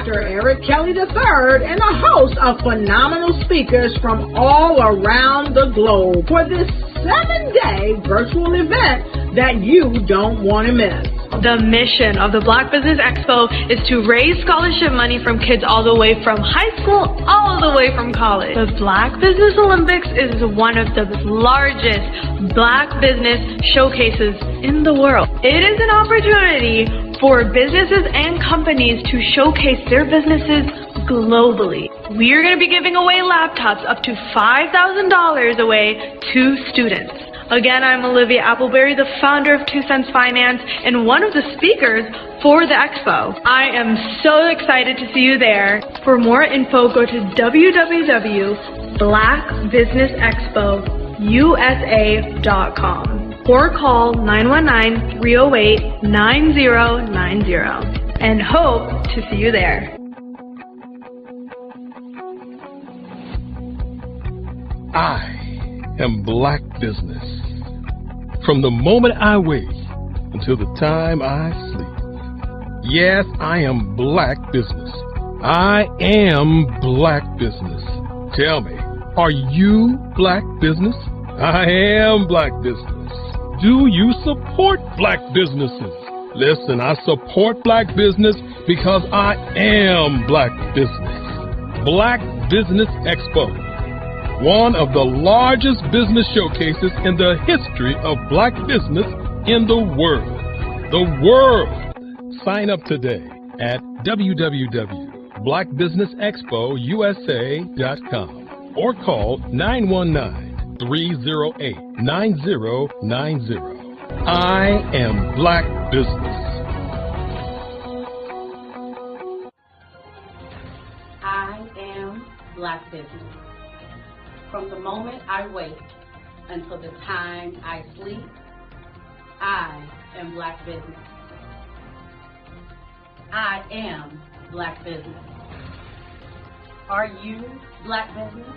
Dr. Eric Kelly III and a host of phenomenal speakers from all around the globe for this 7-day virtual event that you don't want to miss. The mission of the Black Business Expo is to raise scholarship money from kids all the way from high school all the way from college. The Black Business Olympics is one of the largest Black business showcases in the world. It is an opportunity for businesses and companies to showcase their businesses globally. We are going to be giving away laptops up to $5,000 away to students. Again, I'm Olivia Appleberry, the founder of 2 Cents Finance and one of the speakers for the expo. I am so excited to see you there. For more info, go to www.blackbusinessexpousa.com or call 919-308-9090 and hope to see you there. I am Black Business. From the moment I wake until the time I sleep. Yes, I am Black Business. I am Black Business. Tell me, are you Black Business? I am Black Business. Do you support Black businesses? Listen, I support Black business because I am Black Business. Black Business Expo, one of the largest business showcases in the history of Black business in the world. The world! Sign up today at www.blackbusinessexpousa.com or call 919-308-9090. I am Black Business. I am Black Business. From the moment I wake until the time I sleep, I am Black Business. I am Black Business. Are you Black Business?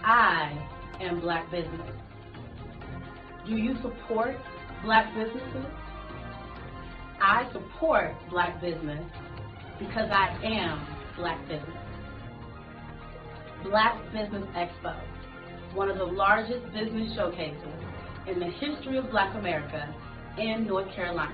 I am Black Business. Do you support Black businesses? I support Black business because I am Black Business. Black Business Expo, one of the largest business showcases in the history of Black America in North Carolina.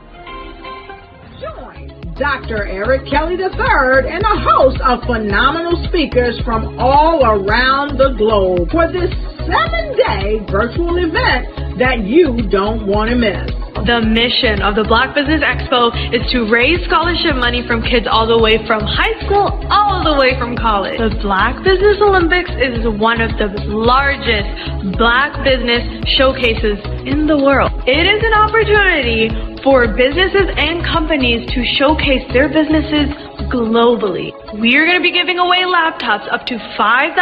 Join Dr. Eric Kelly III and a host of phenomenal speakers from all around the globe for this 7-day virtual event that you don't want to miss. The mission of the Black Business Expo is to raise scholarship money from kids all the way from high school all the way from college. The Black Business Olympics is one of the largest Black business showcases in the world. It is an opportunity for businesses and companies to showcase their businesses globally. We are going to be giving away laptops up to $5,000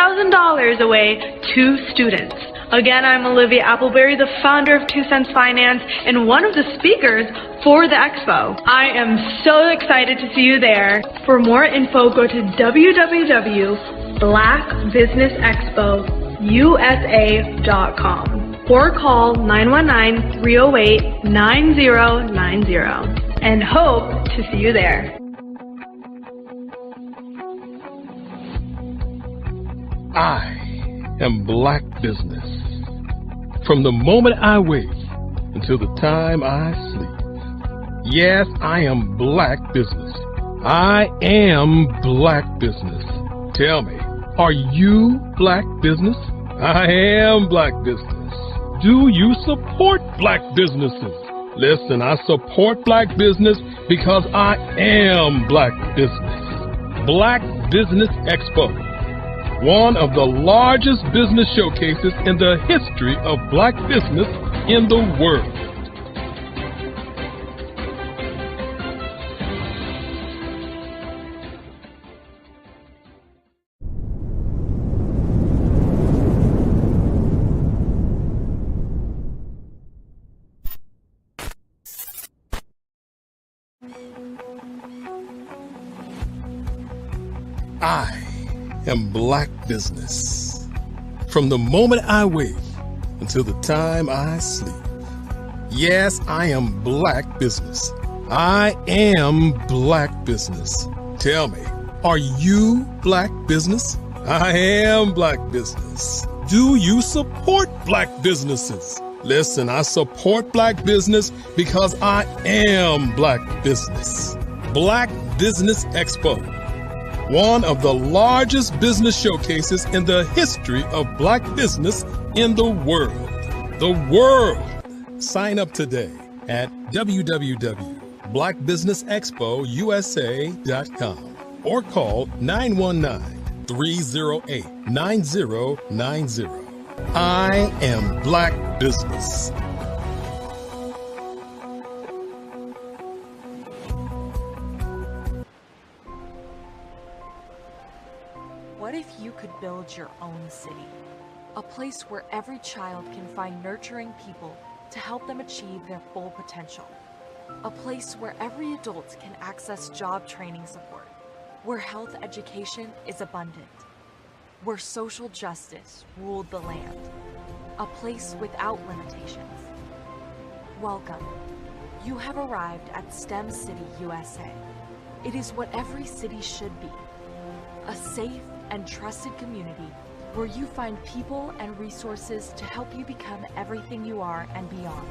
away to students. Again, I'm Olivia Appleberry, the founder of 2 Cents Finance and one of the speakers for the expo. I am so excited to see you there. For more info, go to www.blackbusinessexpousa.com or call 919-308-9090 and hope to see you there. I am Black Business. From the moment I wake until the time I sleep. Yes, I am Black Business. I am Black Business. Tell me, are you Black Business? I am Black Business. Do you support Black businesses? Listen, I support Black business because I am Black Business. Black Business Expo, one of the largest business showcases in the history of Black business in the world. I am Black Business. From the moment I wake until the time I sleep. Yes, I am Black Business. I am Black Business. Tell me, are you Black business? I am Black business. Do you support Black businesses? Listen, I support Black business because I am Black business. Black Business Expo, one of the largest business showcases in the history of Black business in the world. The world! Sign up today at www.blackbusinessexpousa.com or call 919-308-9090. I am Black business. What if you could build your own city? A place where every child can find nurturing people to help them achieve their full potential. A place where every adult can access job training support, where health education is abundant, where social justice ruled the land. A place without limitations. Welcome. You have arrived at STEM City USA. It is what every city should be. A safe and trusted community where you find people and resources to help you become everything you are and beyond.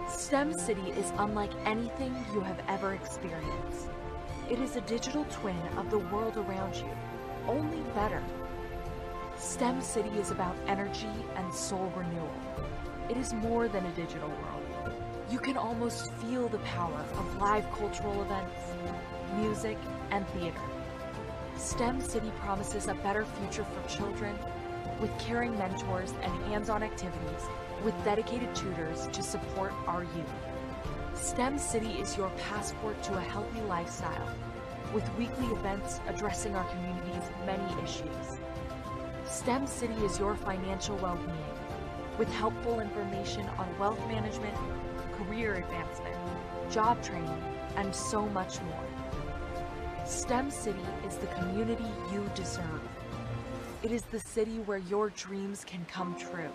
STEM City is unlike anything you have ever experienced. It is a digital twin of the world around you, only better. STEM City is about energy and soul renewal. It is more than a digital world. You can almost feel the power of live cultural events, music, and theater. STEM City promises a better future for children with caring mentors and hands-on activities with dedicated tutors to support our youth. STEM City is your passport to a healthy lifestyle with weekly events addressing our community's many issues. STEM City is your financial well-being with helpful information on wealth management, career advancement, job training, and so much more. STEM City is the community you deserve. It is the city where your dreams can come true.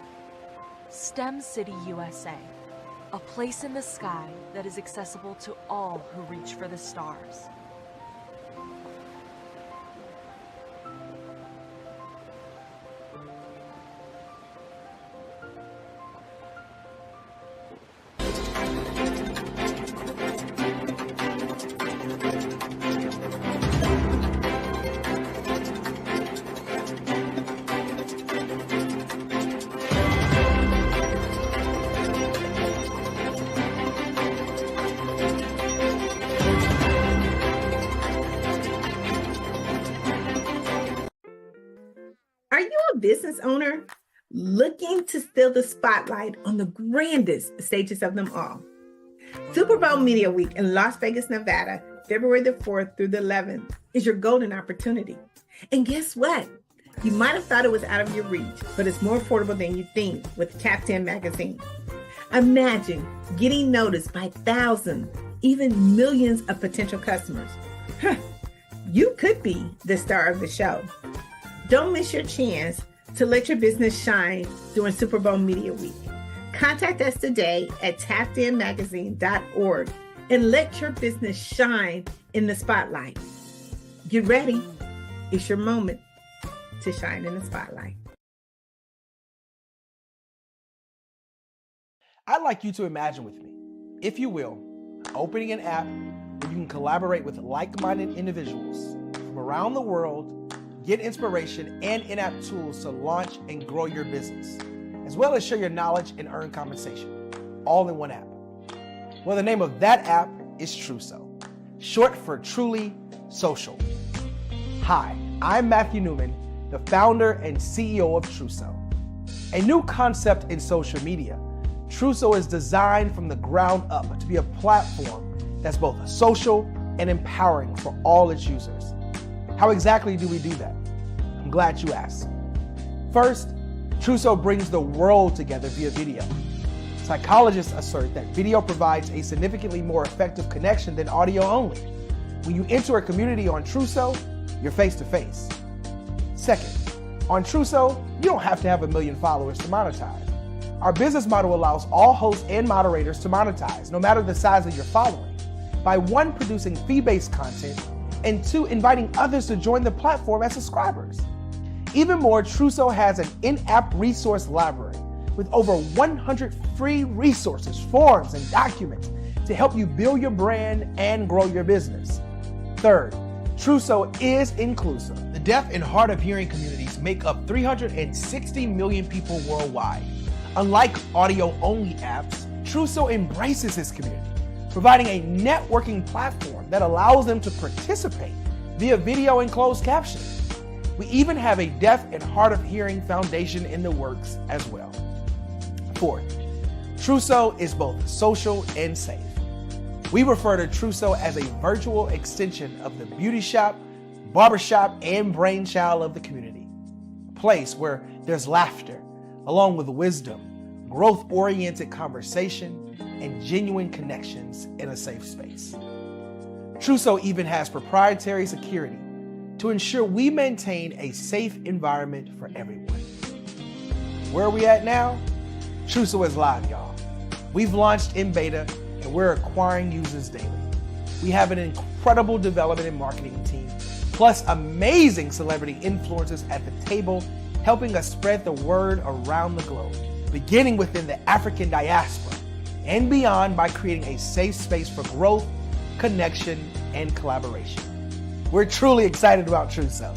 STEM City USA, a place in the sky that is accessible to all who reach for the stars. Are you a business owner looking to steal the spotlight on the grandest stages of them all? Super Bowl Media Week in Las Vegas, Nevada, February the 4th through the 11th is your golden opportunity. And guess what? You might have thought it was out of your reach, but it's more affordable than you think with Top 10 magazine. Imagine getting noticed by thousands, even millions of potential customers. You could be the star of the show. Don't miss your chance to let your business shine during Super Bowl Media Week. Contact us today at tappedinmagazine.org and let your business shine in the spotlight. Get ready. It's your moment to shine in the spotlight. I'd like you to imagine with me, if you will, opening an app where you can collaborate with like-minded individuals from around the world, get inspiration and in-app tools to launch and grow your business, as well as share your knowledge and earn compensation, all in one app. Well, the name of that app is Truso, short for Truly Social. Hi, I'm Matthew Newman, the founder and CEO of Truso. A new concept in social media, Truso is designed from the ground up to be a platform that's both social and empowering for all its users. How exactly do we do that? I'm glad you asked. First, Truso brings the world together via video. Psychologists assert that video provides a significantly more effective connection than audio only. When you enter a community on Truso, you're face to face. Second, on Truso, you don't have to have 1 million followers to monetize. Our business model allows all hosts and moderators to monetize, no matter the size of your following. By one, producing fee-based content, and 2, inviting others to join the platform as subscribers. Even more, Trousseau has an in-app resource library with over 100 free resources, forms, and documents to help you build your brand and grow your business. 3rd, Trousseau is inclusive. The deaf and hard of hearing communities make up 360 million people worldwide. Unlike audio-only apps, Trousseau embraces this community, providing a networking platform that allows them to participate via video and closed captioning. We even have a deaf and hard of hearing foundation in the works as well. 4th, Trousseau is both social and safe. We refer to Trousseau as a virtual extension of the beauty shop, barbershop, and brainchild of the community. A place where there's laughter, along with wisdom, growth-oriented conversation, and genuine connections in a safe space. Trousseau even has proprietary security to ensure we maintain a safe environment for everyone. Where are we at now? Trousseau is live, y'all. We've launched in beta, and we're acquiring users daily. We have an incredible development and marketing team, plus amazing celebrity influencers at the table, helping us spread the word around the globe, beginning within the African diaspora and beyond by creating a safe space for growth, connection, and collaboration. We're truly excited about Trousseau.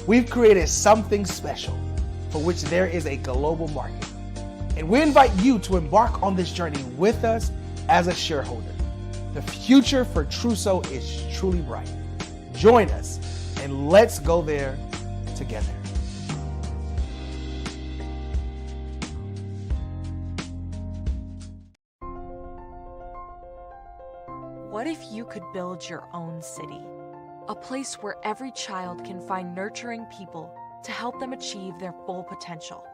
We've created something special for which there is a global market. And we invite you to embark on this journey with us as a shareholder. The future for Trousseau is truly bright. Join us and let's go there together. What if you could build your own city? A place where every child can find nurturing people to help them achieve their full potential.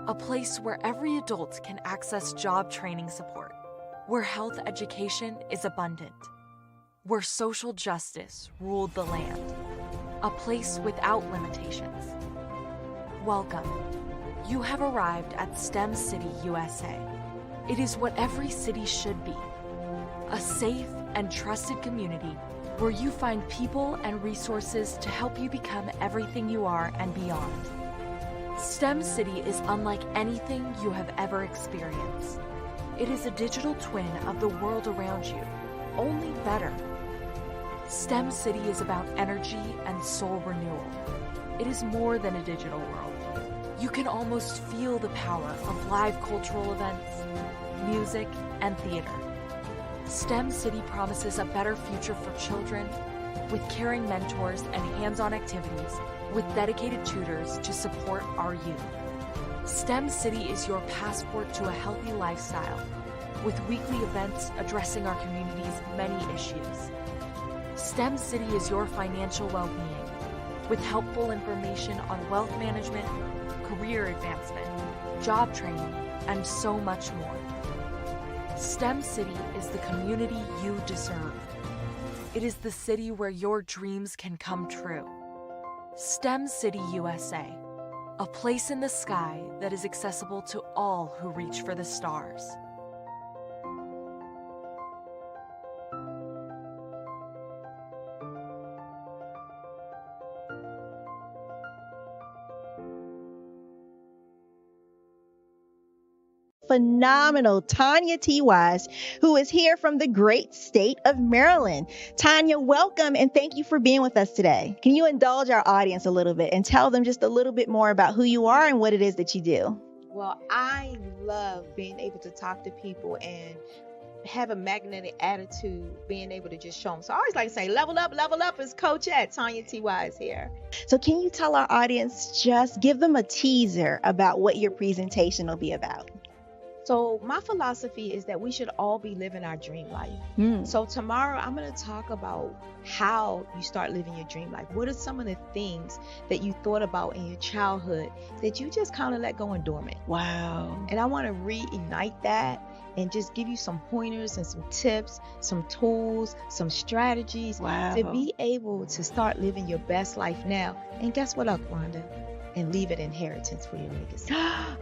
A place where every adult can access job training support. Where health education is abundant. Where social justice ruled the land. A place without limitations. Welcome. You have arrived at STEM City USA. It is what every city should be. A safe and trusted community where you find people and resources to help you become everything you are and beyond. STEM City is unlike anything you have ever experienced. It is a digital twin of the world around you, only better. STEM City is about energy and soul renewal. It is more than a digital world. You can almost feel the power of live cultural events, music, and theater. STEM City promises a better future for children with caring mentors and hands-on activities with dedicated tutors to support our youth. STEM City is your passport to a healthy lifestyle with weekly events addressing our community's many issues. STEM City is your financial well-being with helpful information on wealth management, career advancement, job training, and so much more. STEM City is the community you deserve. It is the city where your dreams can come true. STEM City USA, a place in the sky that is accessible to all who reach for the stars. Phenomenal Tanya T. Wise, who is here from the great state of Maryland. Tanya, welcome and thank you for being with us today. Can you indulge our audience a little bit and tell them just a little bit more about who you are and what it is that you do? Well, I love being able to talk to people and have a magnetic attitude, being able to just show them. So I always like to say, level up is Coach at Tanya T. Wise here. So can you tell our audience, just give them a teaser about what your presentation will be about? So my philosophy is that we should all be living our dream life. So tomorrow I'm going to talk about how you start living your dream life. What are some of the things that you thought about in your childhood that you just kind of let go and dormant? Wow. And I want to reignite that and just give you some pointers and some tips, some tools, some strategies to be able to start living your best life now. And guess what, Wanda? and leave an inheritance for your legacy.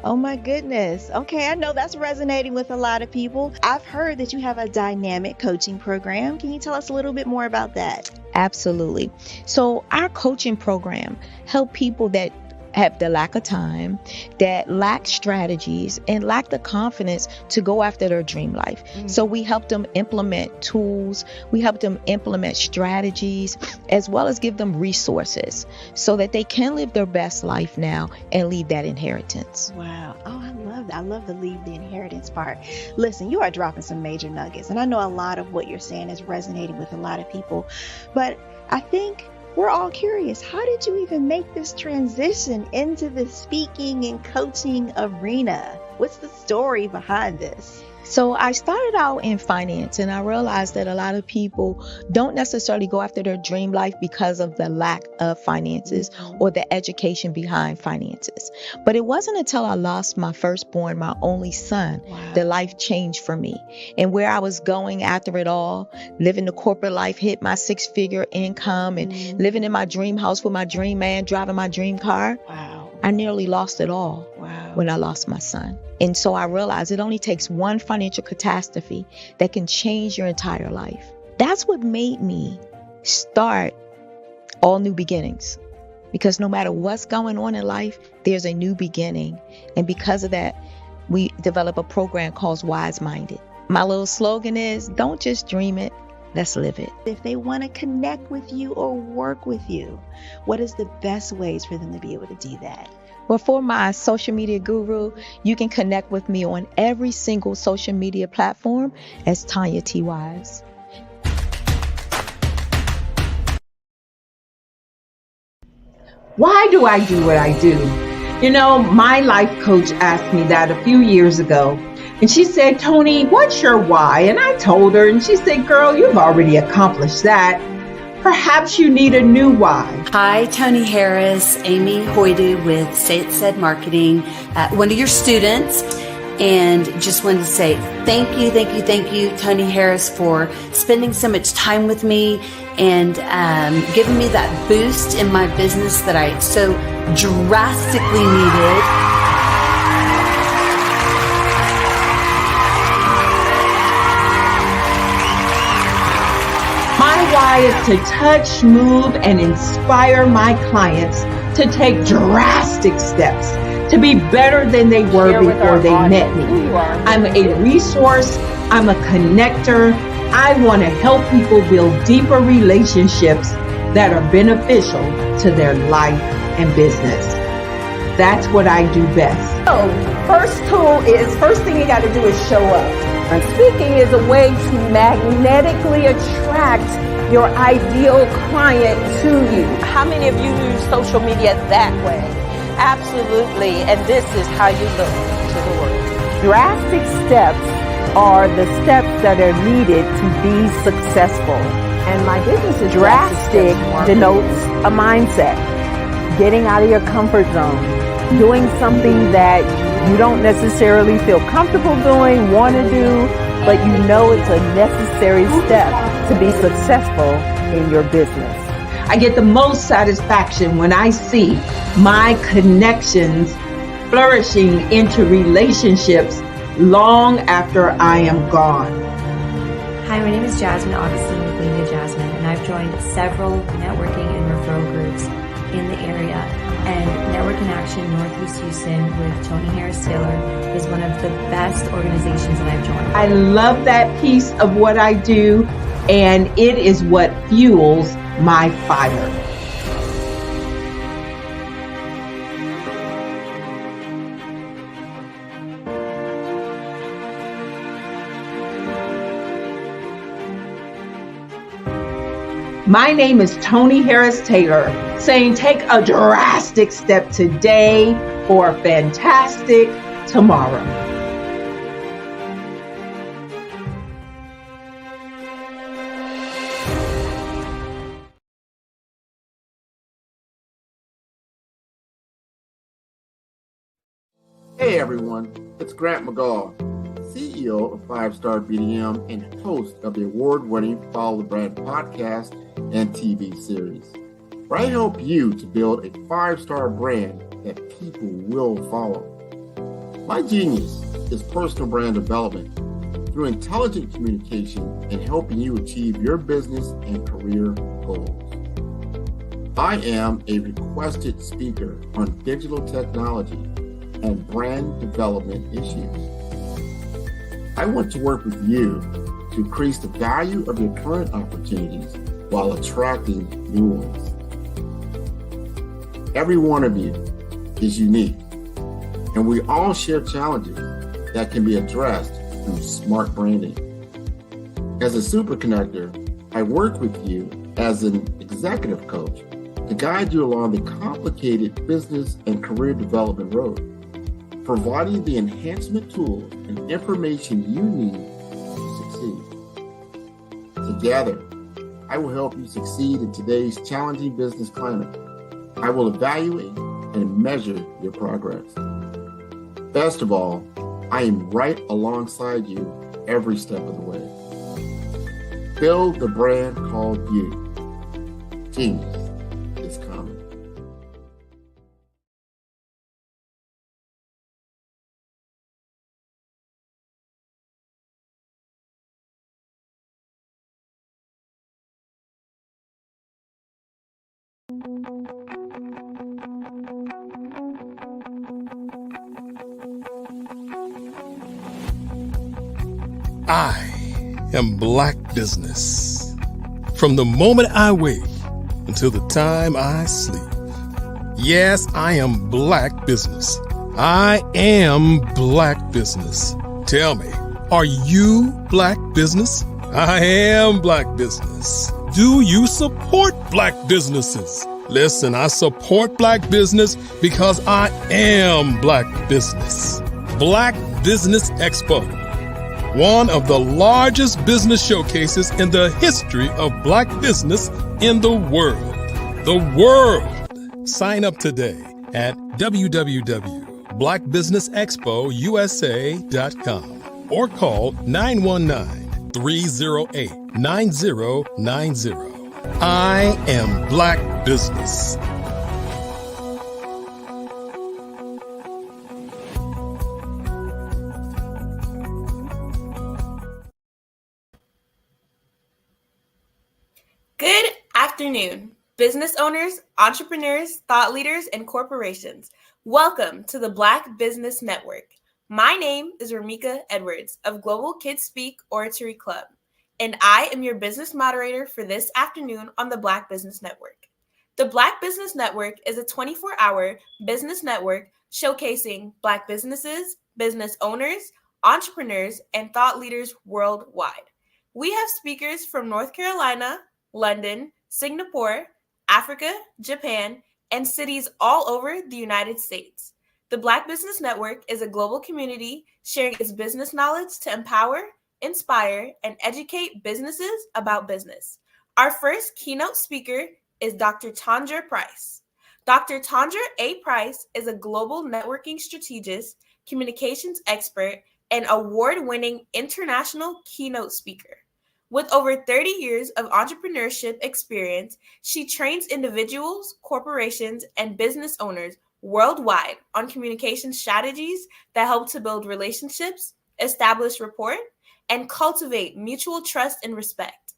Oh my goodness. Okay, I know that's resonating with a lot of people. I've heard that you have a dynamic coaching program. Can you tell us a little bit more about that? Absolutely. So our coaching program help people that have the lack of time, that lack strategies, and lack the confidence to go after their dream life. So we help them implement tools, we help them implement strategies, as well as give them resources so that they can live their best life now and leave that inheritance. Wow. Oh, I love that. I love the leave the inheritance part. Listen, you are dropping some major nuggets, and I know a lot of what you're saying is resonating with a lot of people, but I think we're all curious. How did you even make this transition into the speaking and coaching arena? What's the story behind this? So I started out in finance, and I realized that a lot of people don't necessarily go after their dream life because of the lack of finances or the education behind finances. But it wasn't until I lost my firstborn, my only son, that life changed for me. And where I was going after it all, living the corporate life, hit my 6-figure income and living in my dream house with my dream man, driving my dream car. I nearly lost it all when I lost my son. And so I realized it only takes one financial catastrophe that can change your entire life. That's what made me start All New Beginnings. Because no matter what's going on in life, there's a new beginning. And because of that, we develop a program called Wise Minded. My little slogan is, don't just dream it, let's live it. If they want to connect with you or work with you, what is the best ways for them to be able to do that? Well, for my social media guru, you can connect with me on every single social media platform as Tanya T. Wise. Why do I do what I do? You know, my life coach asked me that a few years ago. And she said, Tony, what's your why? And I told her, and she said, girl, you've already accomplished that. Perhaps you need a new why. Hi, Tony Harris, Amy Hoydu with Say It Said Marketing, one of your students. And just wanted to say thank you, Tony Harris, for spending so much time with me and giving me that boost in my business that I so drastically needed. My why is to touch, move, and inspire my clients to take drastic steps to be better than they were before they met me. I'm a resource. I'm a connector. I want to help people build deeper relationships that are beneficial to their life and business. That's what I do best. So, first thing you got to do is show up. And speaking is a way to magnetically attract your ideal client to you. How many of you use social media that way? Absolutely. And this is how you look to the world. Drastic steps are the steps that are needed to be successful. And my business is drastic denotes a mindset. Getting out of your comfort zone. Doing something that you don't necessarily feel comfortable doing, want to do, but you know it's a necessary step to be successful in your business. I get the most satisfaction when I see my connections flourishing into relationships long after I am gone. Hi, my name is Jasmine Augustine with Media Jasmine, and I've joined several networking and referral groups in the area. And Network in Action Northeast Houston with Tony Harris Taylor is one of the best organizations that I've joined. I love that piece of what I do, and it is what fuels my fire. My name is Tony Harris Taylor, saying take a drastic step today for a fantastic tomorrow. Hey everyone, it's Grant McGaw, CEO of 5-Star BDM and host of the award-winning Follow the Brand podcast and TV series, where I help you to build a 5-star brand that people will follow. My genius is personal brand development through intelligent communication and helping you achieve your business and career goals. I am a requested speaker on digital technology and brand development issues. I want to work with you to increase the value of your current opportunities while attracting new ones. Every one of you is unique, and we all share challenges that can be addressed through smart branding. As a super connector, I work with you as an executive coach to guide you along the complicated business and career development road, providing the enhancement tools and information you need to succeed. Together, I will help you succeed in today's challenging business climate. I will evaluate and measure your progress. Best of all, I am right alongside you every step of the way. Build the brand called you. Genius is coming. I am Black Business. From the moment I wake until the time I sleep. Yes, I am Black Business. I am Black Business. Tell me, are you Black Business? I am Black Business. Do you support Black businesses? Listen, I support Black business because I am Black Business. Black Business Expo, one of the largest business showcases in the history of Black business in the world. The world! Sign up today at www.blackbusinessexpousa.com or call 919-308-9090. I am Black Business. Good afternoon, business owners, entrepreneurs, thought leaders, and corporations. Welcome to the Black Business Network. My name is Ramika Edwards of Global Kids Speak Oratory Club, and I am your business moderator for this afternoon on the Black Business Network. The Black Business Network is a 24-hour business network showcasing Black businesses, business owners, entrepreneurs, and thought leaders worldwide. We have speakers from North Carolina, London, Singapore, Africa, Japan, and cities all over the United States. The Black Business Network is a global community sharing its business knowledge to empower, inspire, and educate businesses about business. Our first keynote speaker is Dr. Tondra Price. Dr. Tondra A. Price is a global networking strategist, communications expert, and award-winning international keynote speaker. With over 30 years of entrepreneurship experience, she trains individuals, corporations, and business owners worldwide on communication strategies that help to build relationships, establish rapport, and cultivate mutual trust and respect.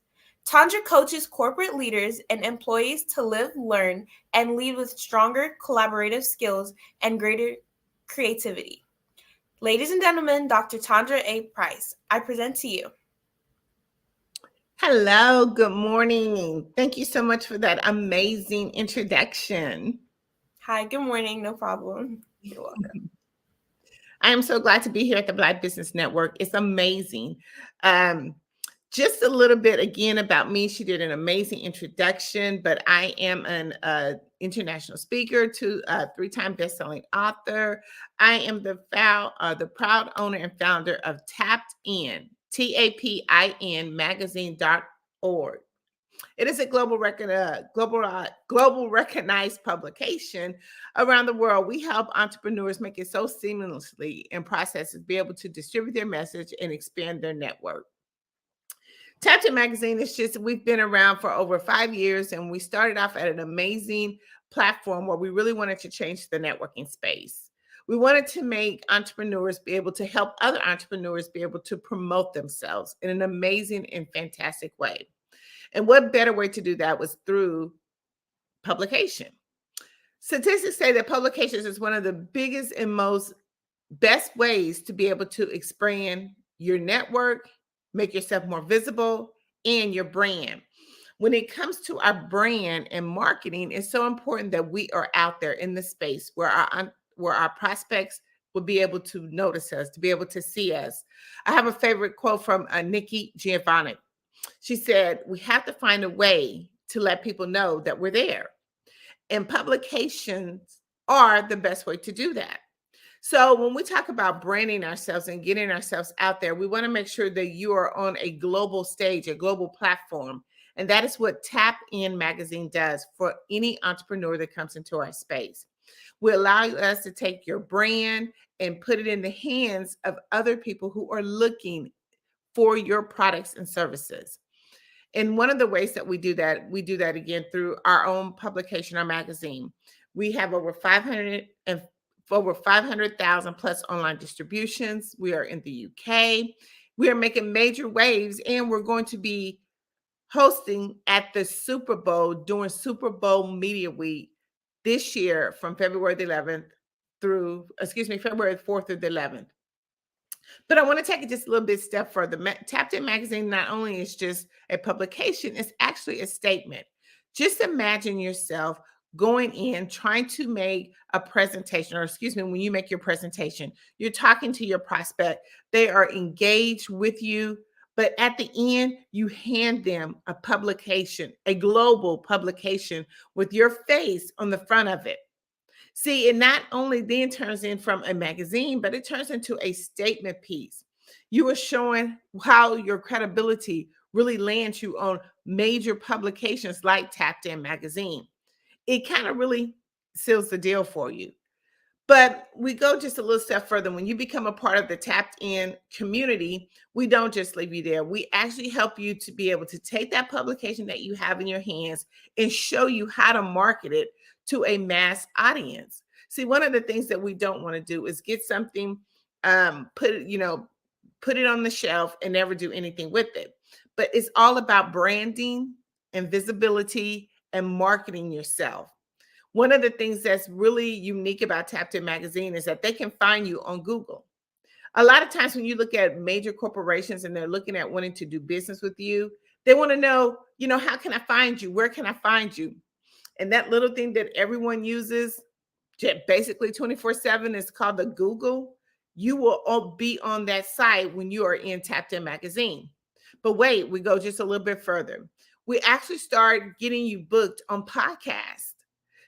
Tondra coaches corporate leaders and employees to live, learn, and lead with stronger collaborative skills and greater creativity. Ladies and gentlemen, Dr. Tondra A. Price, I present to you. Hello, good morning. Thank you so much for that amazing introduction. Hi, good morning. No problem. You're welcome. I am so glad to be here at the Black Business Network. It's amazing. Just a little bit again about me. She did an amazing introduction, but I am an international speaker, three-time best-selling author. I am the proud owner and founder of Tapped In, TAPIN magazine.org. It is a global recognized publication around the world. We help entrepreneurs make it so seamlessly in processes, be able to distribute their message and expand their network. Tapped In magazine is we've been around for over 5 years, and we started off at an amazing platform where we really wanted to change the networking space. We wanted to make entrepreneurs be able to help other entrepreneurs be able to promote themselves in an amazing and fantastic way. And what better way to do that was through publication. Statistics say that publications is one of the biggest and most best ways to be able to expand your network, make yourself more visible, and your brand. When it comes to our brand and marketing, it's so important that we are out there in the space where our prospects will be able to notice us, to be able to see us. I have a favorite quote from Nikki Giovanni. She said, "We have to find a way to let people know that we're there." And publications are the best way to do that. So when we talk about branding ourselves and getting ourselves out there, we want to make sure that you are on a global stage, a global platform. And that is what Tap In Magazine does for any entrepreneur that comes into our space. We allow us to take your brand and put it in the hands of other people who are looking for your products and services. And one of the ways that we do that again through our own publication, our magazine. We have over 500,000 plus online distributions. We are in the UK. We are making major waves, and we're going to be hosting at the Super Bowl during Super Bowl Media Week this year from February 4th through the 11th. But I want to take it just a little bit step further. Tapped In Magazine not only is just a publication, it's actually a statement. Just imagine yourself going in, trying to make a presentation, when you make your presentation, you're talking to your prospect. They are engaged with you, but at the end, you hand them a publication, a global publication with your face on the front of it. See, it not only then turns in from a magazine, but it turns into a statement piece. You are showing how your credibility really lands you on major publications like Tapped In Magazine. It kind of really seals the deal for you. But we go just a little step further. When you become a part of the Tapped In community, we don't just leave you there. We actually help you to be able to take that publication that you have in your hands and show you how to market it to a mass audience. See, one of the things that we don't want to do is get something, put it on the shelf and never do anything with it. But it's all about branding and visibility and marketing yourself. One of the things that's really unique about Tapped In Magazine is that they can find you on Google. A lot of times when you look at major corporations and they're looking at wanting to do business with you, they want to know, how can I find you? Where can I find you? And that little thing that everyone uses basically 24/7 is called the Google. You will all be on that site when you are in Tapped In Magazine. But wait, we go just a little bit further. We actually start getting you booked on podcasts.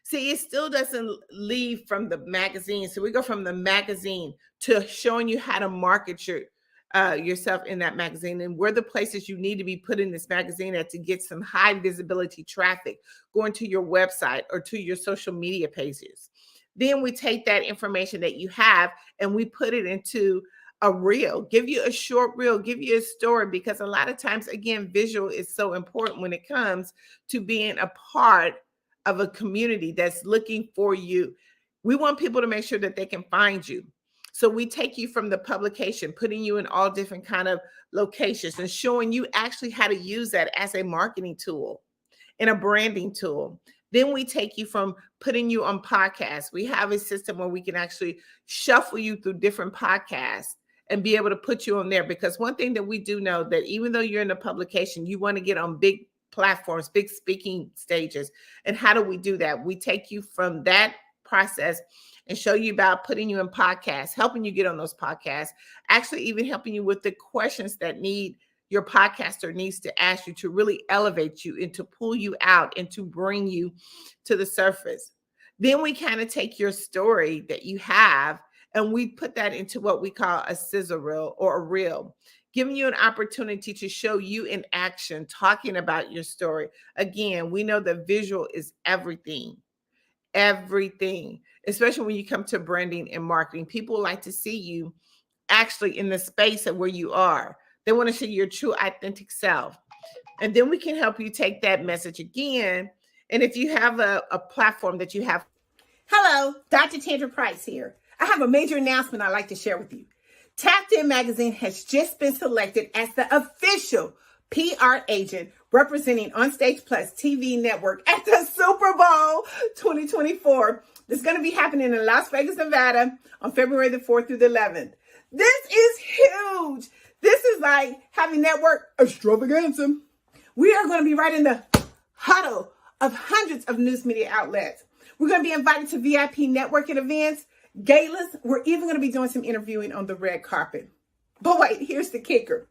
See, it still doesn't leave from the magazine. So we go from the magazine to showing you how to market yourself in that magazine and where the places you need to be putting this magazine at to get some high visibility traffic going to your website or to your social media pages. Then we take that information that you have and we put it into a reel, give you a short reel, give you a story, because a lot of times, again, visual is so important when it comes to being a part of a community that's looking for you. We want people to make sure that they can find you. So we take you from the publication, putting you in all different kind of locations and showing you actually how to use that as a marketing tool and a branding tool. Then we take you from putting you on podcasts. We have a system where we can actually shuffle you through different podcasts and be able to put you on there. Because one thing that we do know that even though you're in a publication, you want to get on big platforms, big speaking stages. And how do we do that? We take you from that process and show you about putting you in podcasts, helping you get on those podcasts, actually even helping you with the questions that your podcaster needs to ask you to really elevate you and to pull you out and to bring you to the surface. Then we kind of take your story that you have and we put that into what we call a sizzle reel or a reel, giving you an opportunity to show you in action, talking about your story. Again, we know that visual is everything, especially when you come to branding and marketing. People like to see you actually in the space of where you are. They want to see your true authentic self. And then we can help you take that message again And if you have a platform that you have. Hello, Dr. Tandra Price here. I have a major announcement I'd like to share with you. Tapped In Magazine has just been selected as the official PR agent representing Onstage Plus TV network at the Super Bowl 2024. It's going to be happening in Las Vegas, Nevada on February the 4th through the 11th. This is huge. This is like having network extravaganza. We are going to be right in the huddle of hundreds of news media outlets. We're going to be invited to VIP networking events, galas. We're even going to be doing some interviewing on the red carpet. But wait, here's the kicker.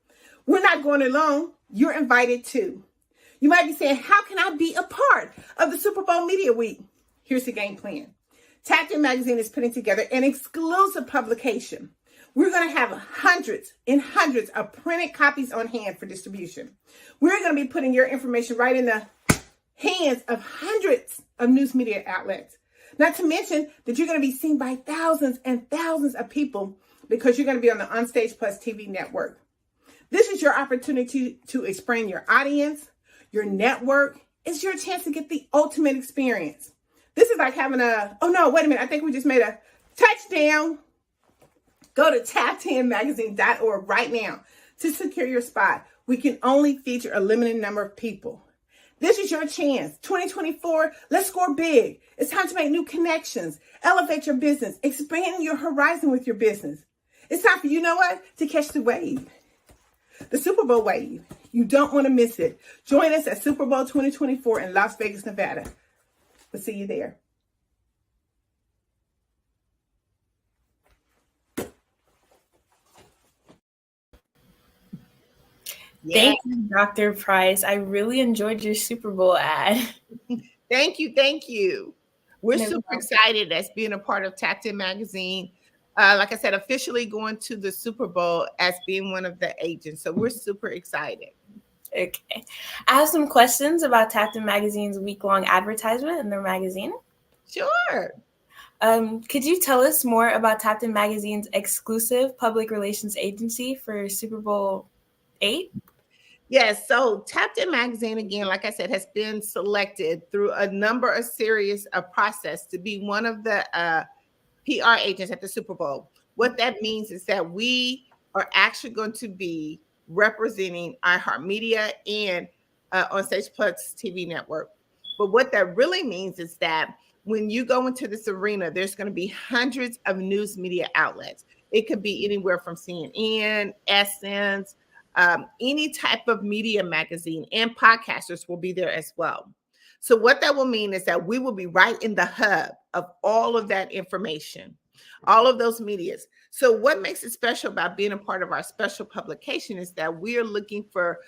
We're not going alone. You're invited too. You might be saying, how can I be a part of the Super Bowl Media Week? Here's the game plan. Tapped In Magazine is putting together an exclusive publication. We're going to have hundreds and hundreds of printed copies on hand for distribution. We're going to be putting your information right in the hands of hundreds of news media outlets. Not to mention that you're going to be seen by thousands and thousands of people because you're going to be on the Onstage Plus TV network. This is your opportunity to expand your audience, your network. It's your chance to get the ultimate experience. This is like having oh no, wait a minute. I think we just made a touchdown. Go to tappedinmagazine.org right now to secure your spot. We can only feature a limited number of people. This is your chance. 2024, let's score big. It's time to make new connections, elevate your business, expand your horizon with your business. It's time for, you know what, to catch the wave. The Super Bowl wave. You don't want to miss it. Join us at Super Bowl 2024 in Las Vegas, Nevada. We'll see you there. Thank you, Dr. Price. I really enjoyed your Super Bowl ad. Thank you. Thank you. We're super excited as being a part of Tapped In Magazine. Like I said, officially going to the Super Bowl as being one of the agents. So we're super excited. Okay. I have some questions about Tapped In Magazine's week-long advertisement in their magazine. Sure. Could you tell us more about Tapped In Magazine's exclusive public relations agency for Super Bowl 8? Yes, so Tapped In Magazine, again, like I said, has been selected through a number of series of process to be one of the PR agents at the Super Bowl. What that means is that we are actually going to be representing iHeartMedia and Onstage Plus TV network. But what that really means is that when you go into this arena, there's going to be hundreds of news media outlets. It could be anywhere from CNN, Essence, any type of media magazine, and podcasters will be there as well. So what that will mean is that we will be right in the hub of all of that information, all of those medias. So what makes it special about being a part of our special publication is that we are looking for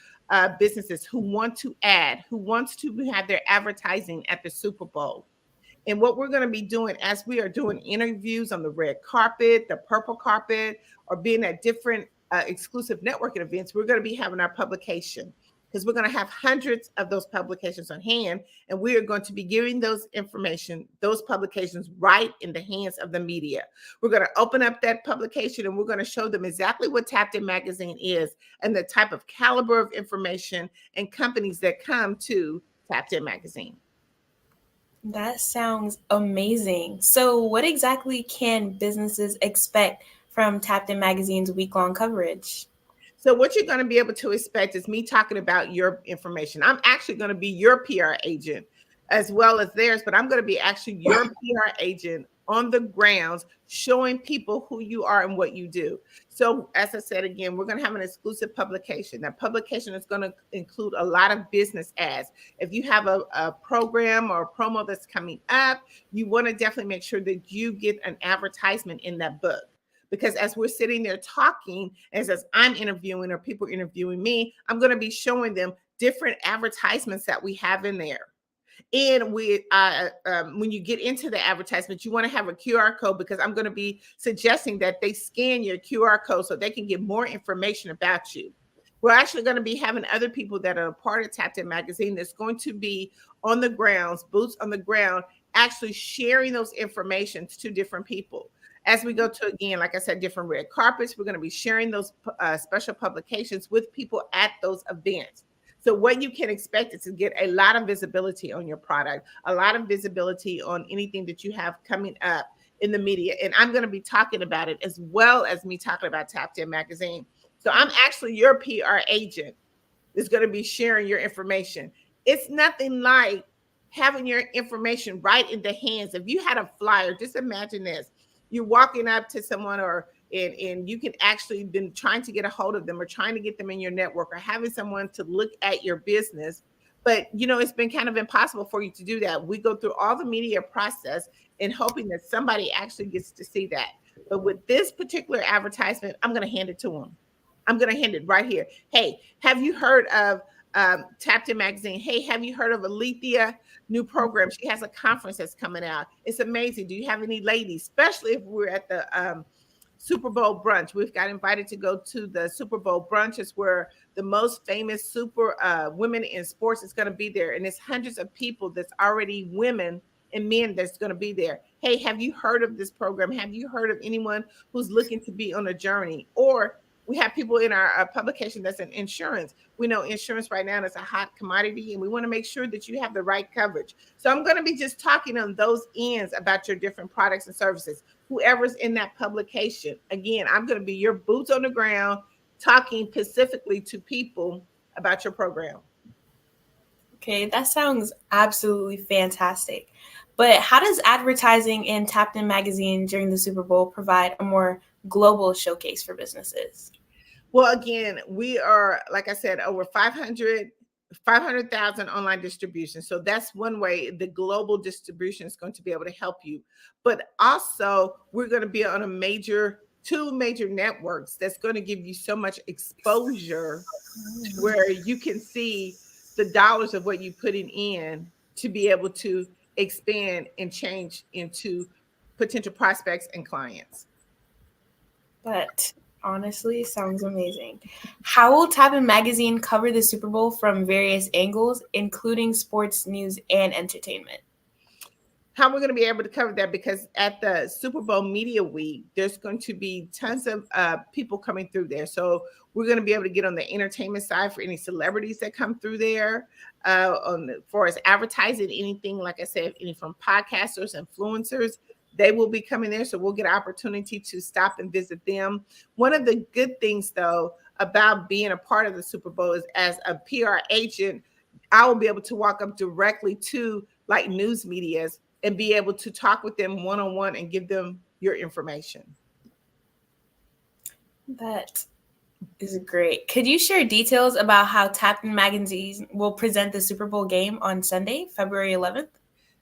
businesses who want to add, who wants to have their advertising at the Super Bowl. And what we're going to be doing as we are doing interviews on the red carpet, the purple carpet, or being at different exclusive networking events, we're going to be having our publication because we're going to have hundreds of those publications on hand. And we are going to be giving those information, those publications right in the hands of the media. We're going to open up that publication and we're going to show them exactly what Tapped In Magazine is and the type of caliber of information and companies that come to Tapped In Magazine. That sounds amazing. So what exactly can businesses expect from Tapped In Magazine's week-long coverage? So what you're going to be able to expect is me talking about your information. I'm actually going to be your PR agent as well as theirs, but I'm going to be actually your PR agent on the grounds, showing people who you are and what you do. So as I said, again, we're going to have an exclusive publication. That publication is going to include a lot of business ads. If you have a program or a promo that's coming up, you want to definitely make sure that you get an advertisement in that book. Because as we're sitting there talking, as I'm interviewing or people interviewing me, I'm going to be showing them different advertisements that we have in there. And when you get into the advertisement, you want to have a QR code because I'm going to be suggesting that they scan your QR code so they can get more information about you. We're actually going to be having other people that are a part of Tapped In Magazine that's going to be on the grounds, boots on the ground, actually sharing those information to different people. As we go to, again, like I said, different red carpets, we're going to be sharing those special publications with people at those events. So what you can expect is to get a lot of visibility on your product, a lot of visibility on anything that you have coming up in the media. And I'm going to be talking about it as well as me talking about Tapped In Magazine. So I'm actually your PR agent that's going to be sharing your information. It's nothing like having your information right in the hands. If you had a flyer, just imagine this. You're walking up to someone and you can actually been trying to get a hold of them or trying to get them in your network or having someone to look at your business. But, it's been kind of impossible for you to do that. We go through all the media process and hoping that somebody actually gets to see that. But with this particular advertisement, I'm going to hand it to them. I'm going to hand it right here. Hey, have you heard of Tapped In Magazine? Hey, have you heard of Alethea new program? She has a conference that's coming out. It's amazing. Do you have any ladies, especially if we're at the Super Bowl brunch? We've got invited to go to the Super Bowl brunch. It's where the most famous super women in sports is going to be there. And it's hundreds of people that's already women and men that's going to be there. Hey, have you heard of this program? Have you heard of anyone who's looking to be on a journey? Or we have people in our publication that's in insurance. We know insurance right now is a hot commodity, and we want to make sure that you have the right coverage. So I'm going to be just talking on those ends about your different products and services. Whoever's in that publication, again, I'm going to be your boots on the ground, talking specifically to people about your program. Okay, that sounds absolutely fantastic. But how does advertising in Tapped In Magazine during the Super Bowl provide a more global showcase for businesses? Well, again, we are, like I said, over 500,000 online distribution. So that's one way the global distribution is going to be able to help you. But also, we're going to be on two major networks that's going to give you so much exposure where you can see the dollars of what you putting in to be able to expand and change into potential prospects and clients. That honestly sounds amazing. How will Tapped In Magazine cover the Super Bowl from various angles, including sports, news, and entertainment? How we're going to be able to cover that, because at the Super Bowl Media Week, there's going to be tons of people coming through there. So we're going to be able to get on the entertainment side for any celebrities that come through there. For us advertising anything, like I said, any from podcasters, influencers, they will be coming there. So we'll get an opportunity to stop and visit them. One of the good things, though, about being a part of the Super Bowl is as a PR agent, I will be able to walk up directly to like news medias and be able to talk with them one-on-one and give them your information. That is great. Could you share details about how Tapped In Magazine will present the Super Bowl game on Sunday, February 11th?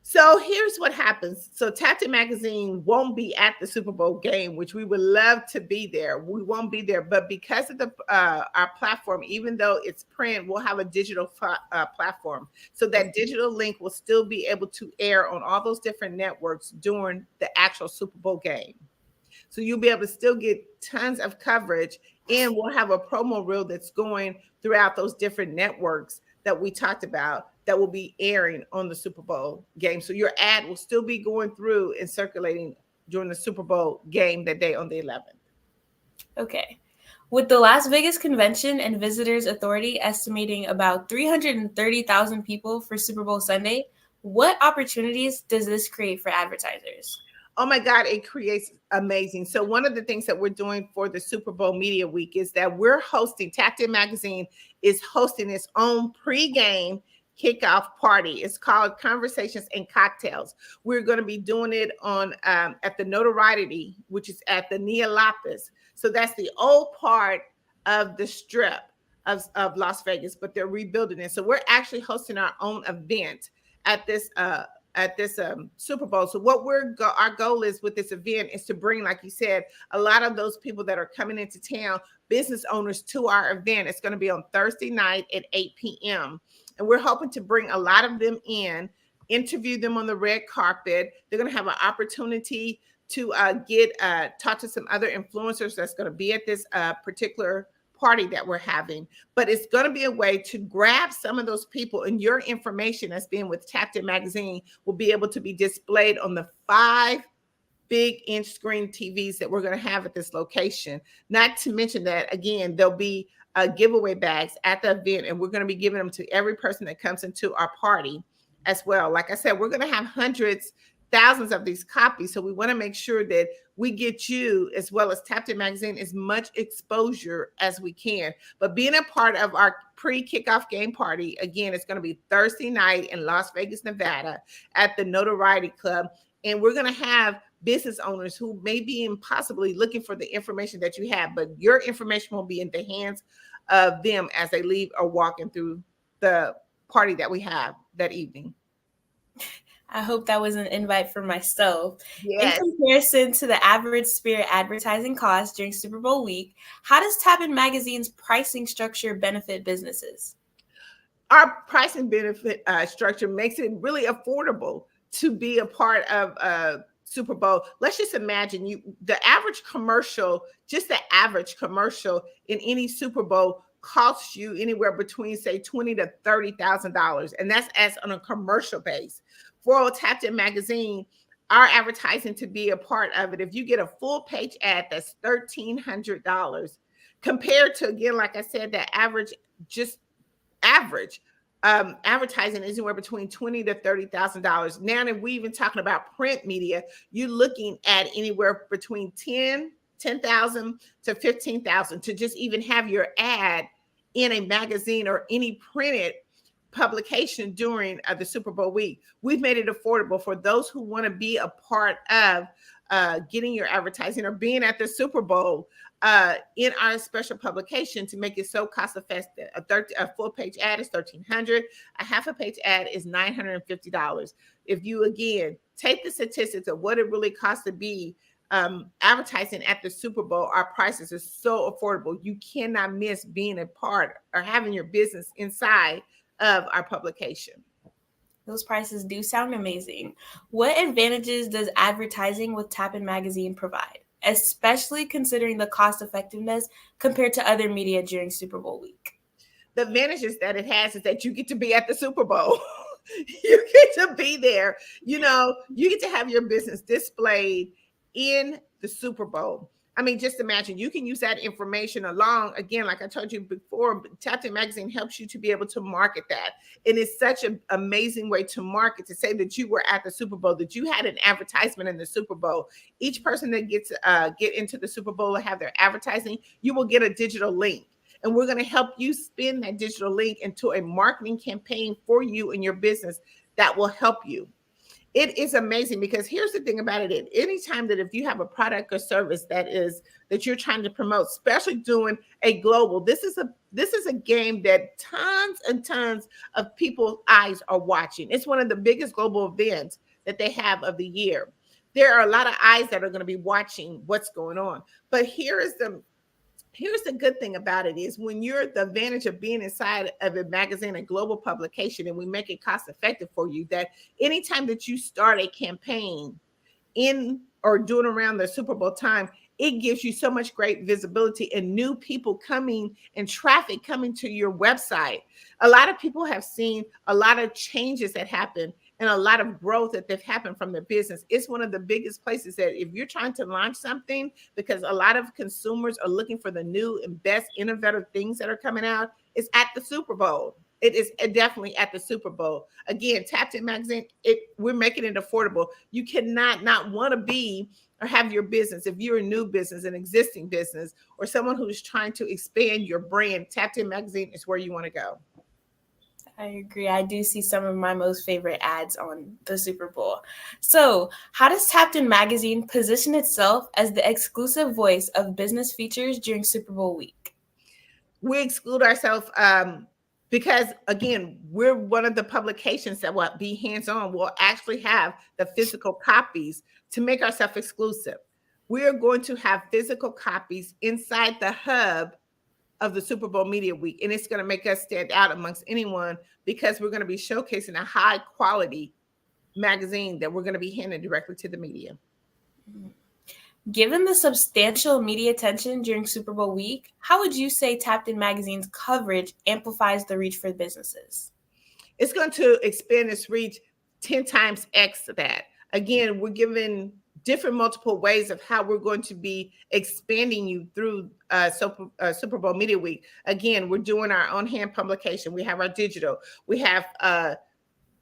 So here's what happens. So Tapped In Magazine won't be at the Super Bowl game, which we would love to be there. We won't be there, but because of our platform, even though it's print, we'll have a digital platform. So that digital link will still be able to air on all those different networks during the actual Super Bowl game. So you'll be able to still get tons of coverage, and we'll have a promo reel that's going throughout those different networks that we talked about that will be airing on the Super Bowl game. So your ad will still be going through and circulating during the Super Bowl game that day on the 11th. Okay. With the Las Vegas Convention and Visitors Authority estimating about 330,000 people for Super Bowl Sunday, what opportunities does this create for advertisers? Oh my God, it creates amazing. So one of the things that we're doing for the Super Bowl Media Week is that we're hosting, Tapped In Magazine is hosting its own pregame kickoff party. It's called Conversations and Cocktails. We're going to be doing it on at the Notoriety, which is at the Nia Lapis. So that's the old part of the strip of Las Vegas, but they're rebuilding it. So we're actually hosting our own event at this Super Bowl. So what our goal is with this event is to bring, like you said, a lot of those people that are coming into town, business owners, to our event. It's going to be on Thursday night at 8 p.m. And we're hoping to bring a lot of them in, interview them on the red carpet. They're going to have an opportunity to talk to some other influencers that's going to be at this particular party that we're having. But it's going to be a way to grab some of those people, and your information that's being with Tapped In Magazine will be able to be displayed on the 5 big inch screen TVs that we're going to have at this location. Not to mention that, again, there'll be giveaway bags at the event, and we're going to be giving them to every person that comes into our party as well. Like I said, we're going to have hundreds, thousands of these copies. So we want to make sure that we get you, as well as Tapped In Magazine, as much exposure as we can. But being a part of our pre-kickoff game party, again, it's going to be Thursday night in Las Vegas, Nevada at the Notoriety Club. And we're going to have business owners who may be possibly looking for the information that you have, but your information will be in the hands of them as they leave or walking through the party that we have that evening. I hope that was an invite for myself. Yes. In comparison to the average Spirit advertising cost during Super Bowl week, how does Tapped In Magazine's pricing structure benefit businesses? Our pricing benefit structure makes it really affordable to be a part of Super Bowl. Let's just imagine the average commercial, just the average commercial in any Super Bowl costs you anywhere between, say, $20,000 to $30,000, and that's as on a commercial base. For Tapped In Magazine, our advertising to be a part of it, if you get a full page ad, that's $1,300 compared to, again, like I said, the average, just average advertising is anywhere between $20,000 to $30,000. Now that we even talking about print media, you're looking at anywhere between $10,000 to $15,000 to just even have your ad in a magazine or any printed publication during the Super Bowl week. We've made it affordable for those who want to be a part of getting your advertising or being at the Super Bowl in our special publication to make it so cost effective. A full page ad is $1,300. A half a page ad is $950. If you, again, take the statistics of what it really costs to be advertising at the Super Bowl, our prices are so affordable. You cannot miss being a part or having your business inside of our publication. Those prices do sound amazing. What advantages does advertising with Tapped In Magazine provide, especially considering the cost effectiveness compared to other media during Super Bowl week? The advantages that it has is that you get to be at the Super Bowl. You get to be there. You get to have your business displayed in the Super Bowl. I mean, just imagine you can use that information along, again, like I told you before, Tapped In Magazine helps you to be able to market that. And it's such an amazing way to market, to say that you were at the Super Bowl, that you had an advertisement in the Super Bowl. Each person that gets get into the Super Bowl and have their advertising, you will get a digital link. And we're going to help you spin that digital link into a marketing campaign for you and your business that will help you. It is amazing because here's the thing about it. Anytime that if you have a product or service that you're trying to promote, especially doing a global, this is a game that tons and tons of people's eyes are watching. It's one of the biggest global events that they have of the year. There are a lot of eyes that are going to be watching what's going on. But here's the good thing about it is when you're the advantage of being inside of a magazine, a global publication, and we make it cost effective for you, that anytime that you start a campaign in or doing around the Super Bowl time, it gives you so much great visibility and new people coming and traffic coming to your website. A lot of people have seen a lot of changes that happen and a lot of growth that they've happened from their business. It's one of the biggest places that if you're trying to launch something, because a lot of consumers are looking for the new and best innovative things that are coming out, it's at the Super Bowl. It is definitely at the Super Bowl. Again, Tapped In Magazine, we're making it affordable. You cannot not want to be or have your business, if you're a new business, an existing business, or someone who's trying to expand your brand, Tapped In Magazine is where you want to go. I agree. I do see some of my most favorite ads on the Super Bowl. So how does Tapped In Magazine position itself as the exclusive voice of business features during Super Bowl week? We exclude ourselves because, again, we're one of the publications that will be hands-on. We'll actually have the physical copies to make ourselves exclusive. We're going to have physical copies inside the hub of the Super Bowl Media Week. And it's going to make us stand out amongst anyone because we're going to be showcasing a high quality magazine that we're going to be handing directly to the media. Given the substantial media attention during Super Bowl week, how would you say Tapped In Magazine's coverage amplifies the reach for businesses? It's going to expand its reach 10 times X that. Again, we're giving different multiple ways of how we're going to be expanding you through Super Bowl Media Week. Again, we're doing our on-hand publication. We have our digital. We have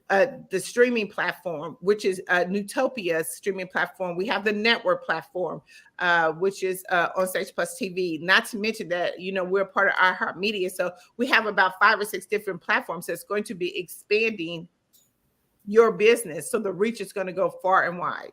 the streaming platform, which is Newtopia's streaming platform. We have the network platform, which is on Stage Plus TV. Not to mention that, we're part of iHeartMedia. So we have about 5 or 6 different platforms that's going to be expanding your business. So the reach is going to go far and wide.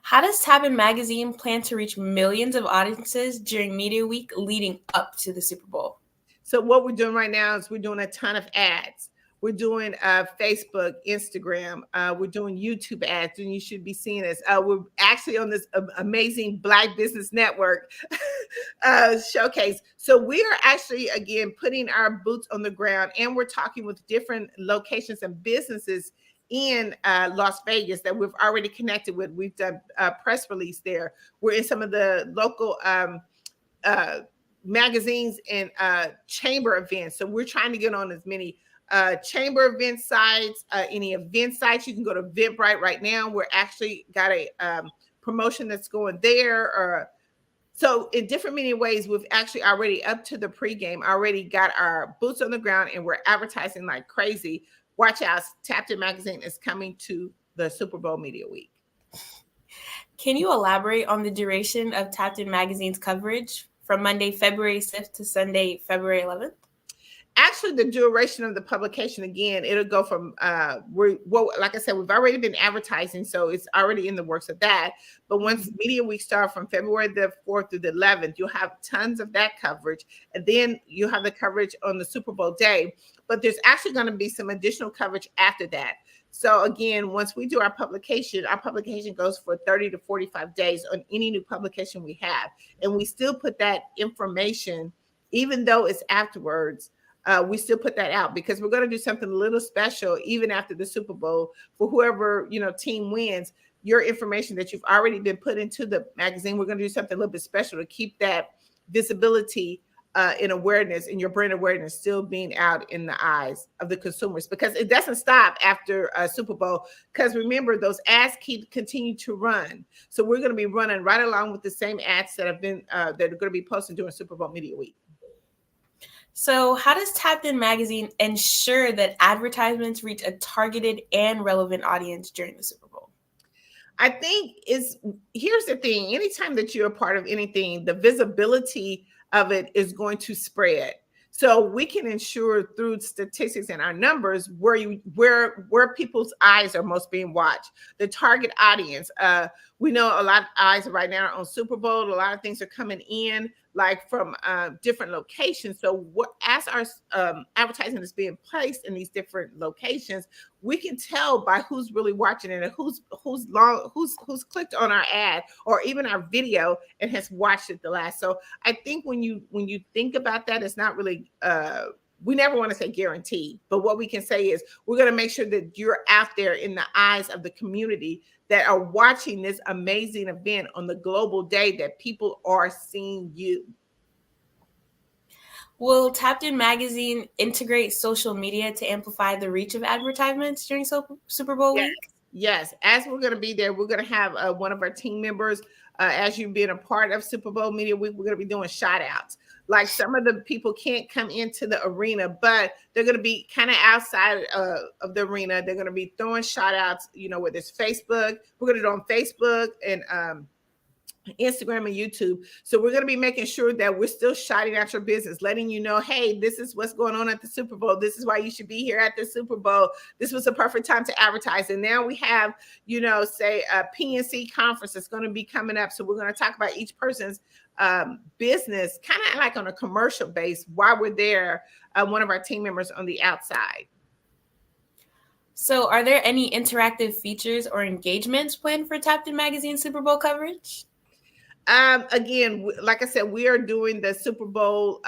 How does Tabin Magazine plan to reach millions of audiences during Media Week leading up to the Super Bowl? So what we're doing right now is we're doing a ton of ads. We're doing Facebook, Instagram. We're doing YouTube ads, and you should be seeing us. We're actually on this amazing Black Business Network showcase. So we are actually, again, putting our boots on the ground, and we're talking with different locations and businesses in Las Vegas that we've already connected with. We've done a press release there. We're in some of the local magazines and chamber events. So we're trying to get on as many chamber event sites, any event sites. You can go to Eventbrite right now. We're actually got a promotion that's going there. So in different many ways, we've actually already up to the pregame, already got our boots on the ground, and we're advertising like crazy. Watch out, Tapped In Magazine is coming to the Super Bowl Media Week. Can you elaborate on the duration of Tapped In Magazine's coverage from Monday, February 6th to Sunday, February 11th? Actually, the duration of the publication, again, it'll go from, like I said, we've already been advertising, so it's already in the works of that. But once Media Week starts from February the 4th through the 11th, you'll have tons of that coverage. And then you'll have the coverage on the Super Bowl day. But there's actually going to be some additional coverage after that. So again, once we do our publication goes for 30 to 45 days on any new publication we have. And we still put that information, even though it's afterwards, we still put that out because we're going to do something a little special even after the Super Bowl for whoever, team wins. Your information that you've already been put into the magazine, we're going to do something a little bit special to keep that visibility and awareness and your brand awareness still being out in the eyes of the consumers, because it doesn't stop after Super Bowl. Because remember, those ads continue to run. So we're going to be running right along with the same ads that have been that are going to be posted during Super Bowl Media Week. So how does Tapped In Magazine ensure that advertisements reach a targeted and relevant audience during the Super Bowl? I think here's the thing. Anytime that you're a part of anything, the visibility of it is going to spread. So we can ensure through statistics and our numbers where people's eyes are most being watched. The target audience. We know a lot of eyes right now are on Super Bowl. A lot of things are coming in like from different locations. So as our advertising is being placed in these different locations, we can tell by who's really watching it and who's clicked on our ad or even our video and has watched it the last. So I think when you think about that, it's not really we never want to say guaranteed, but what we can say is we're going to make sure that you're out there in the eyes of the community that are watching this amazing event on the global day, that people are seeing you. Will Tapped In Magazine integrate social media to amplify the reach of advertisements during Super Bowl week? Yes. As we're going to be there, we're going to have one of our team members, as you've been a part of Super Bowl Media Week, we're going to be doing shout outs. Like some of the people can't come into the arena, but they're going to be kind of outside of the arena. They're going to be throwing shout outs, whether it's Facebook. We're going to do it on Facebook and Instagram and YouTube. So we're going to be making sure that we're still shouting out your business, letting you know, hey, this is what's going on at the Super Bowl. This is why you should be here at the Super Bowl. This was the perfect time to advertise. And now we have, say a PNC conference that's going to be coming up. So we're going to talk about each person's business, kind of like on a commercial base while we're there, one of our team members on the outside. So are there any interactive features or engagements planned for Tapped In Magazine Super Bowl coverage? Again, like I said, we are doing the Super Bowl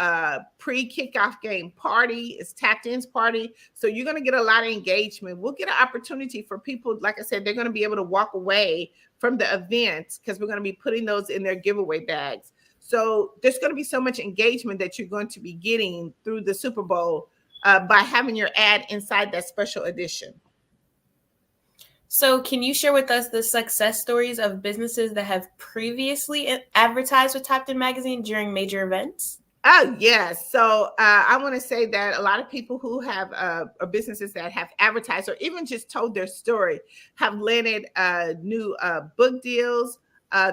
pre-kickoff game party. It's Tapped In's party. So you're going to get a lot of engagement. We'll get an opportunity for people, like I said, they're going to be able to walk away from the event because we're going to be putting those in their giveaway bags. So there's going to be so much engagement that you're going to be getting through the Super Bowl by having your ad inside that special edition. So can you share with us the success stories of businesses that have previously advertised with Tapped In Magazine during major events? Oh, yes. So I want to say that a lot of people who have or businesses that have advertised or even just told their story have landed new book deals.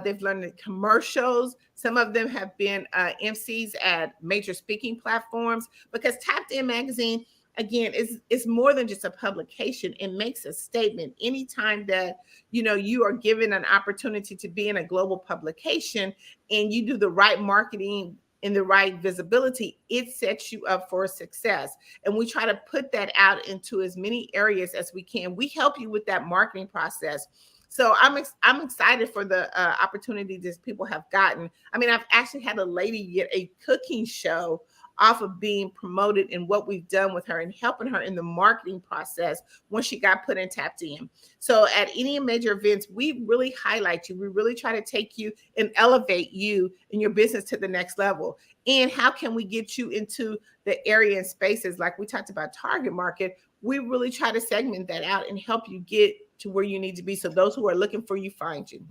They've landed commercials. Some of them have been MCs at major speaking platforms, because Tapped In Magazine, again, is more than just a publication. It makes a statement. Anytime that you are given an opportunity to be in a global publication and you do the right marketing and the right visibility, it sets you up for success. And we try to put that out into as many areas as we can. We help you with that marketing process. So I'm excited for the opportunity that people have gotten. I mean, I've actually had a lady get a cooking show off of being promoted and what we've done with her and helping her in the marketing process when she got put in Tapped In. So at any major events, we really highlight you. We really try to take you and elevate you and your business to the next level. And how can we get you into the area and spaces like we talked about target market? We really try to segment that out and help you get to where you need to be, so those who are looking for you find you.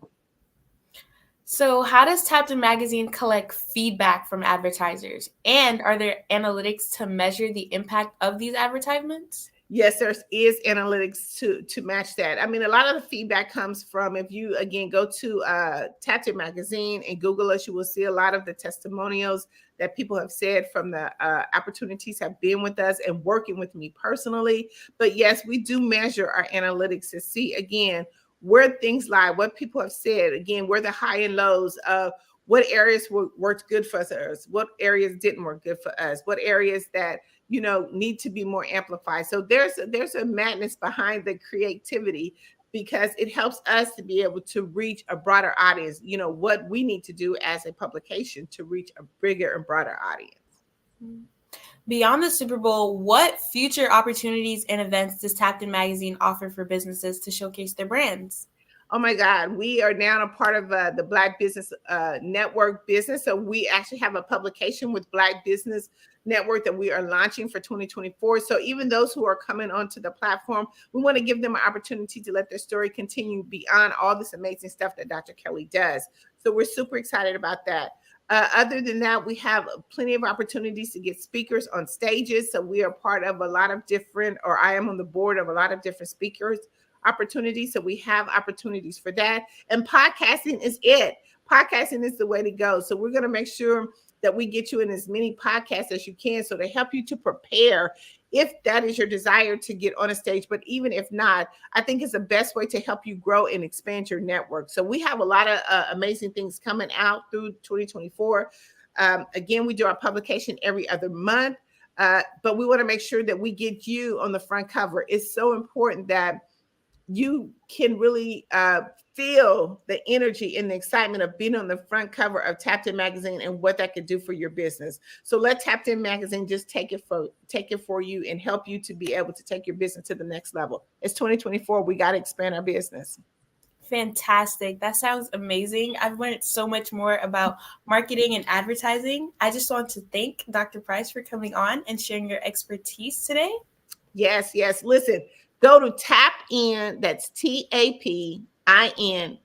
So how does Tapped In Magazine collect feedback from advertisers? And are there analytics to measure the impact of these advertisements? Yes, there is analytics to match that. I mean, a lot of the feedback comes from, if you, again, go to Tapped In Magazine and Google us, you will see a lot of the testimonials that people have said from the opportunities have been with us and working with me personally. But yes, we do measure our analytics to see, again, where things lie, what people have said, again, where the high and lows of what areas worked good for us, what areas didn't work good for us, what areas that need to be more amplified. So there's a madness behind the creativity, because it helps us to be able to reach a broader audience, what we need to do as a publication to reach a bigger and broader audience. Beyond the Super Bowl, what future opportunities and events does Tapped In Magazine offer for businesses to showcase their brands? Oh my God, we are now a part of the Black Business Network business. So we actually have a publication with Black Business Network that we are launching for 2024. So even those who are coming onto the platform, we want to give them an opportunity to let their story continue beyond all this amazing stuff that Dr. Kelly does. So we're super excited about that. Other than that, we have plenty of opportunities to get speakers on stages. So we are part of a lot of different, or I am on the board of a lot of different speakers opportunities. So we have opportunities for that. And podcasting is it. Podcasting is the way to go. So we're going to make sure that we get you in as many podcasts as you can, so to help you to prepare if that is your desire to get on a stage. But even if not, I think it's the best way to help you grow and expand your network. So we have a lot of amazing things coming out through 2024. Again, we do our publication every other month, but we want to make sure that we get you on the front cover. It's so important that you can really feel the energy and the excitement of being on the front cover of Tapped In Magazine and what that could do for your business. So let Tapped In Magazine just take it for you and help you to be able to take your business to the next level. It's 2024. We got to expand our business. Fantastic. That sounds amazing. I've learned so much more about marketing and advertising. I just want to thank Dr. Price for coming on and sharing your expertise today. Yes. Listen, go to TAPIN, that's TAPIN,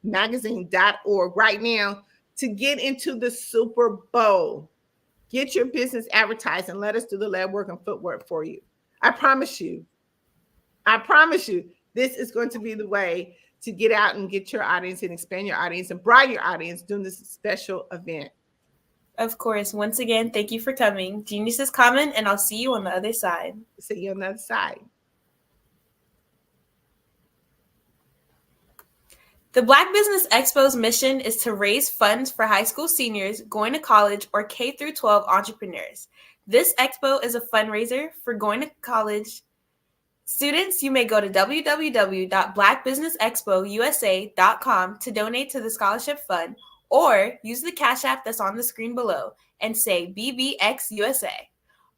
magazine.org right now to get into the Super Bowl. Get your business advertised and let us do the legwork and footwork for you. I promise you, this is going to be the way to get out and get your audience and expand your audience and broaden your audience during this special event. Of course. Once again, thank you for coming. Genius is common, and I'll see you on the other side. See you on the other side. The Black Business Expo's mission is to raise funds for high school seniors going to college or K-12 entrepreneurs. This expo is a fundraiser for going to college students. You may go to www.blackbusinessexpousa.com to donate to the scholarship fund, or use the Cash App that's on the screen below and say BBXUSA.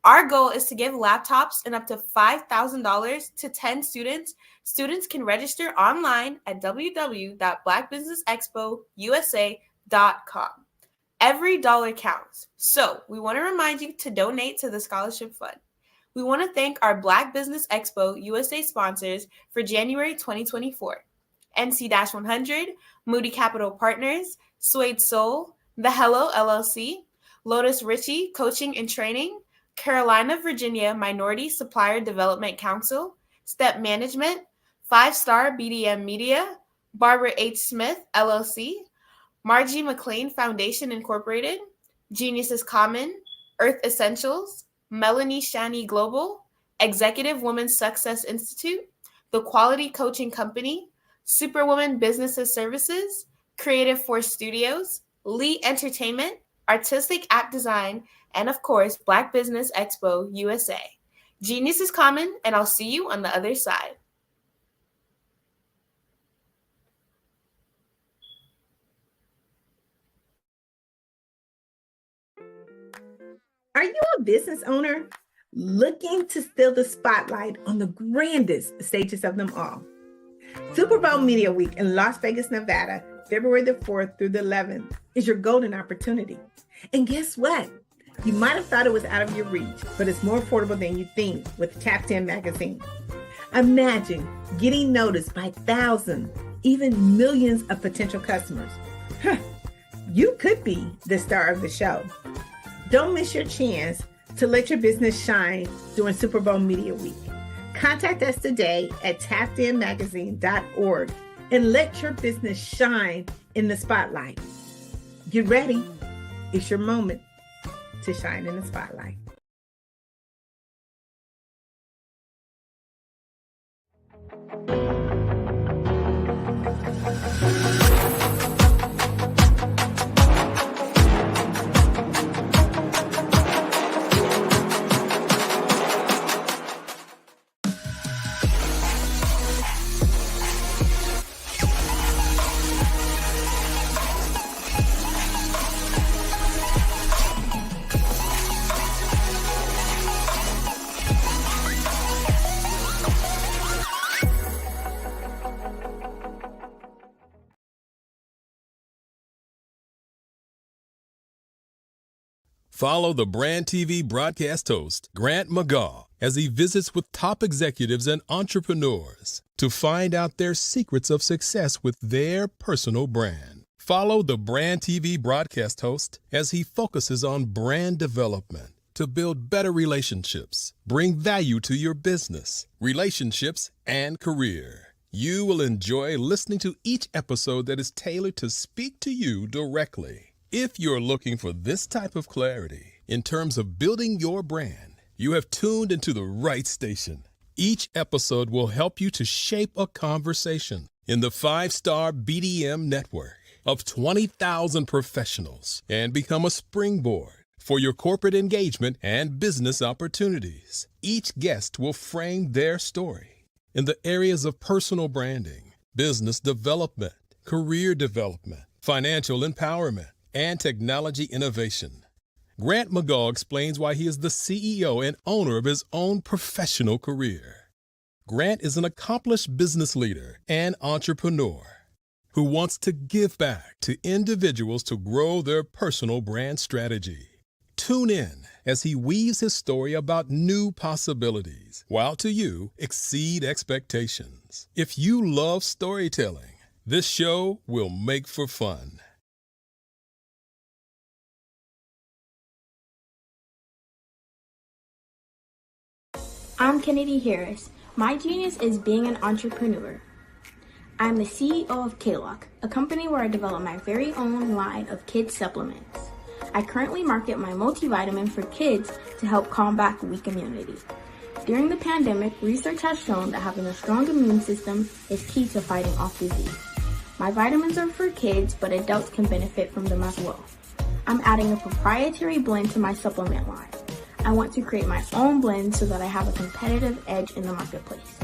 Our goal is to give laptops and up to $5,000 to 10 students. Students can register online at www.blackbusinessexpousa.com. Every dollar counts. So we want to remind you to donate to the scholarship fund. We want to thank our Black Business Expo USA sponsors for January 2024. NC-100, Moody Capital Partners, Suede Soul, The Hello LLC, Lotus Ritchie Coaching and Training, Carolina, Virginia Minority Supplier Development Council, Step Management, 5-Star BDM Media, Barbara H. Smith LLC, Margie McLean Foundation Incorporated, Genius is Common, Earth Essentials, Melanie Shani Global, Executive Women's Success Institute, The Quality Coaching Company, Superwoman Businesses Services, Creative Force Studios, Lee Entertainment, Artistic App Design, and of course, Black Business Expo USA. Genius is common, and I'll see you on the other side. Are you a business owner looking to steal the spotlight on the grandest stages of them all? Super Bowl Media Week in Las Vegas, Nevada, February the 4th through the 11th is your golden opportunity. And guess what? You might have thought it was out of your reach, but it's more affordable than you think with Tapped In magazine. Imagine getting noticed by thousands, even millions of potential customers. You could be the star of the show. Don't miss your chance to let your business shine during Super Bowl Media Week. Contact us today at tappedinmagazine.org and let your business shine in the spotlight. Get ready. It's your moment to shine in the spotlight. Follow the Brand TV broadcast host, Grant McGaw, as he visits with top executives and entrepreneurs to find out their secrets of success with their personal brand. Follow the Brand TV broadcast host as he focuses on brand development to build better relationships, bring value to your business, relationships, and career. You will enjoy listening to each episode that is tailored to speak to you directly. If you're looking for this type of clarity in terms of building your brand, you have tuned into the right station. Each episode will help you to shape a conversation in the 5-Star BDM network of 20,000 professionals and become a springboard for your corporate engagement and business opportunities. Each guest will frame their story in the areas of personal branding, business development, career development, financial empowerment, and technology innovation. Grant McGaw explains why he is the CEO and owner of his own professional career. Grant is an accomplished business leader and entrepreneur who wants to give back to individuals to grow their personal brand strategy. Tune in as he weaves his story about new possibilities, while to you exceed expectations. If you love storytelling, this show will make for fun. I'm Kennedy Harris. My genius is being an entrepreneur. I'm the CEO of K-Lock, a company where I develop my very own line of kids supplements. I currently market my multivitamin for kids to help combat weak immunity. During the pandemic, research has shown that having a strong immune system is key to fighting off disease. My vitamins are for kids, but adults can benefit from them as well. I'm adding a proprietary blend to my supplement line. I want to create my own blend so that I have a competitive edge in the marketplace.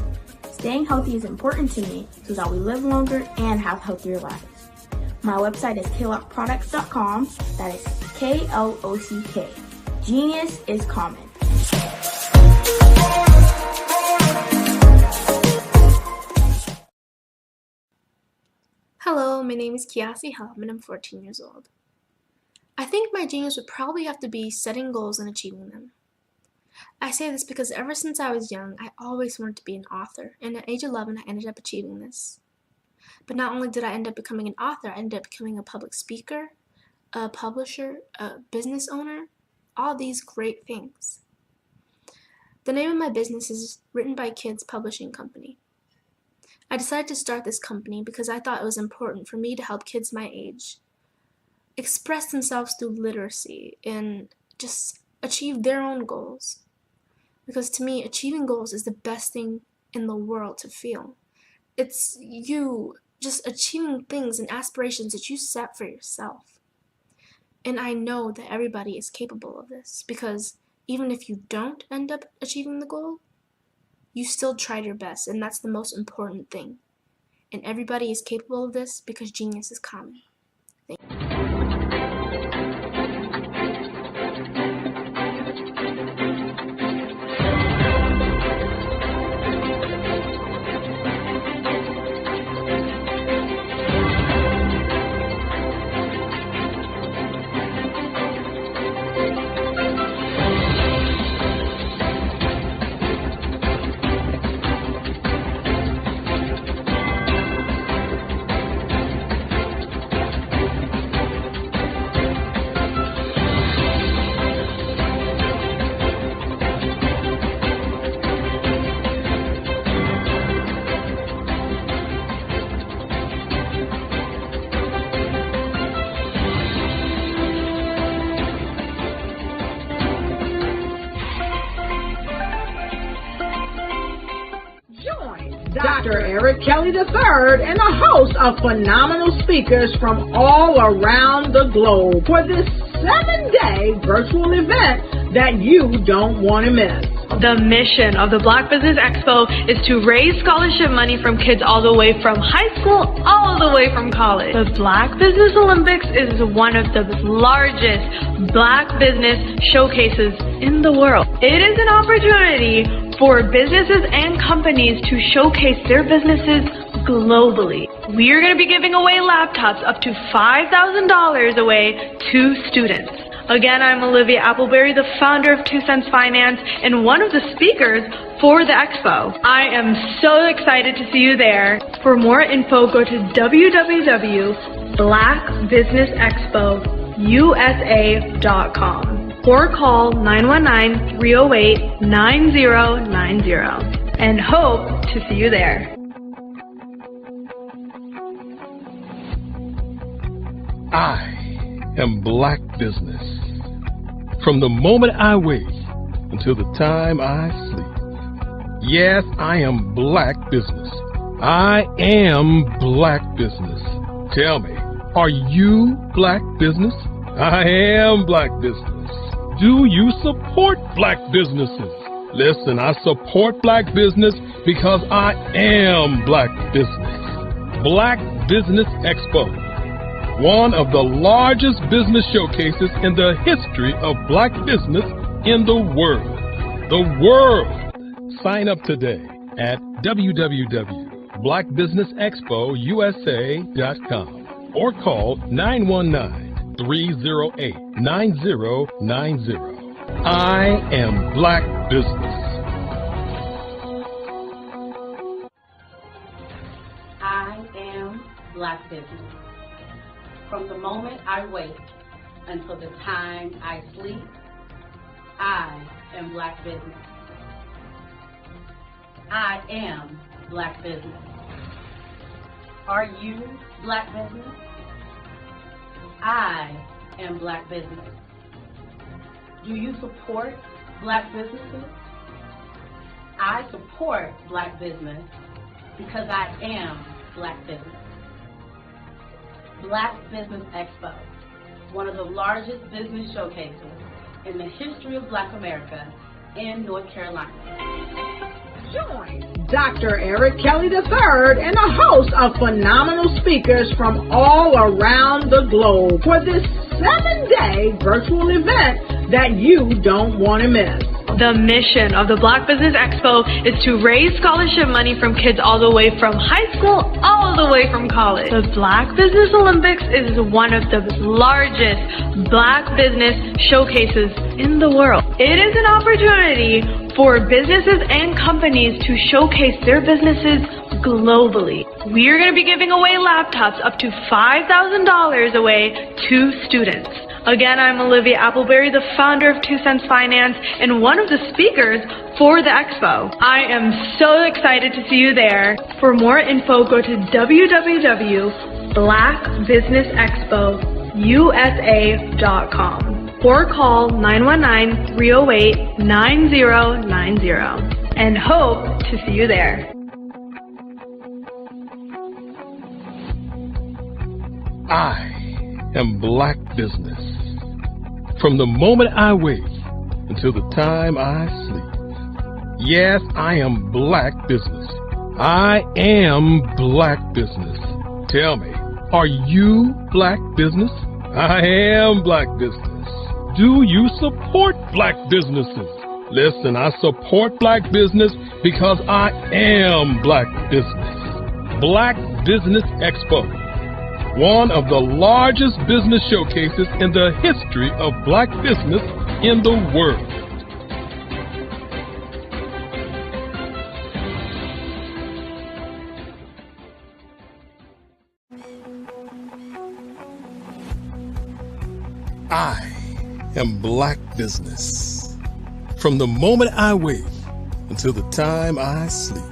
Staying healthy is important to me so that we live longer and have healthier lives. My website is klockproducts.com. That is K-L-O-C-K. Genius is common. Hello, my name is Kiasi Helm and I'm 14 years old. I think my genius would probably have to be setting goals and achieving them. I say this because ever since I was young, I always wanted to be an author, and at age 11, I ended up achieving this. But not only did I end up becoming an author, I ended up becoming a public speaker, a publisher, a business owner, all these great things. The name of my business is Written by Kids Publishing Company. I decided to start this company because I thought it was important for me to help kids my age express themselves through literacy and just achieve their own goals. Because to me, achieving goals is the best thing in the world to feel. It's you just achieving things and aspirations that you set for yourself. And I know that everybody is capable of this, because even if you don't end up achieving the goal, you still tried your best, and that's the most important thing. And everybody is capable of this because genius is common. Thank you. Dr. Eric Kelly III and a host of phenomenal speakers from all around the globe for this 7-day virtual event that you don't want to miss. The mission of the Black Business Expo is to raise scholarship money from kids all the way from high school, all the way from college. The Black Business Olympics is one of the largest Black business showcases in the world. It is an opportunity for businesses and companies to showcase their businesses globally. We are going to be giving away laptops up to $5,000 away to students. Again, I'm Olivia Appleberry, the founder of 2 Cents Finance and one of the speakers for the expo. I am so excited to see you there. For more info, go to www.blackbusinessexpousa.com or call 919-308-9090 and hope to see you there. I am Black Business. From the moment I wake until the time I sleep. Yes, I am Black Business. I am Black Business. Tell me, are you Black Business? I am Black Business. Do you support Black businesses? Listen, I support Black business because I am Black Business. Black Business Expo, one of the largest business showcases in the history of Black business in the world. The world! Sign up today at www.blackbusinessexpousa.com or call 919-308-9090. I am Black Business. I am Black Business. From the moment I wake until the time I sleep, I am Black Business. I am Black Business. Are you Black Business? I am Black Business. Do you support Black businesses? I support Black business because I am Black Business. Black Business Expo, one of the largest business showcases in the history of Black America in North Carolina. Join Dr. Eric Kelly III and a host of phenomenal speakers from all around the globe for this 7-day virtual event that you don't want to miss. The mission of the Black Business Expo is to raise scholarship money from kids all the way from high school, all the way from college. The Black Business Olympics is one of the largest Black business showcases in the world. It is an opportunity for businesses and companies to showcase their businesses globally. We are going to be giving away laptops up to $5,000 away to students. Again, I'm Olivia Appleberry, the founder of 2 Cents Finance and one of the speakers for the expo. I am so excited to see you there. For more info, go to www.blackbusinessexpousa.com or call 919-308-9090 and hope to see you there. I am Black Business. From the moment I wake until the time I sleep. Yes, I am Black Business. I am Black Business. Tell me, are you Black Business? I am Black Business. Do you support Black businesses? Listen, I support Black business because I am Black Business. Black Business Expo, one of the largest business showcases in the history of Black business in the world. I am Black Business. From the moment I wake until the time I sleep.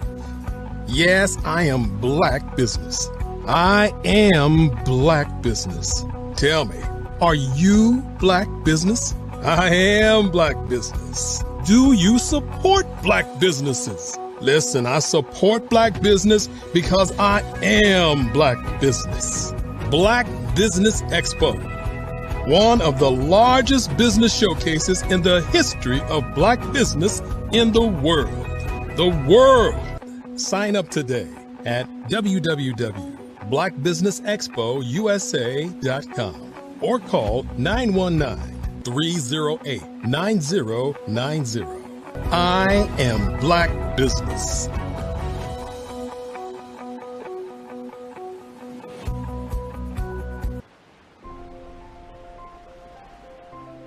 Yes, I am Black Business. I am Black Business. Tell me, are you Black Business? I am Black Business. Do you support Black businesses? Listen, I support Black business because I am Black Business. Black Business Expo, one of the largest business showcases in the history of Black business in the world. The world! Sign up today at www.blackbusinessexpousa.com or call 919-308-9090. I am Black Business.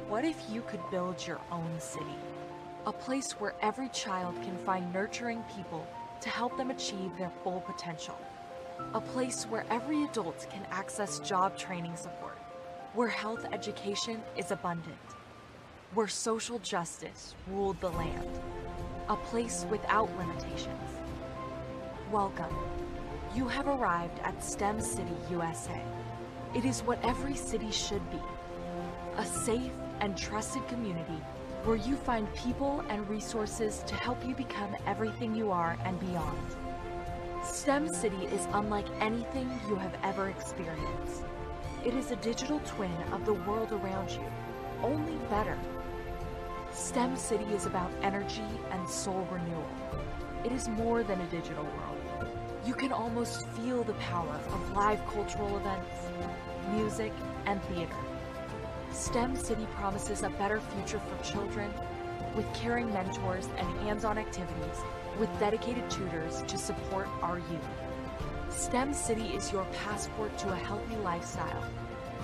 What if you could build your own city? A place where every child can find nurturing people to help them achieve their full potential. A place where every adult can access job training support, where health education is abundant, where social justice ruled the land. A place without limitations. Welcome. You have arrived at STEM City USA. It is what every city should be. A safe and trusted community where you find people and resources to help you become everything you are and beyond. STEM City is unlike anything you have ever experienced. It is a digital twin of the world around you, only better. STEM City is about energy and soul renewal. It is more than a digital world. You can almost feel the power of live cultural events, music, and theater. STEM City promises a better future for children with caring mentors and hands-on activities with dedicated tutors to support our youth. STEM City is your passport to a healthy lifestyle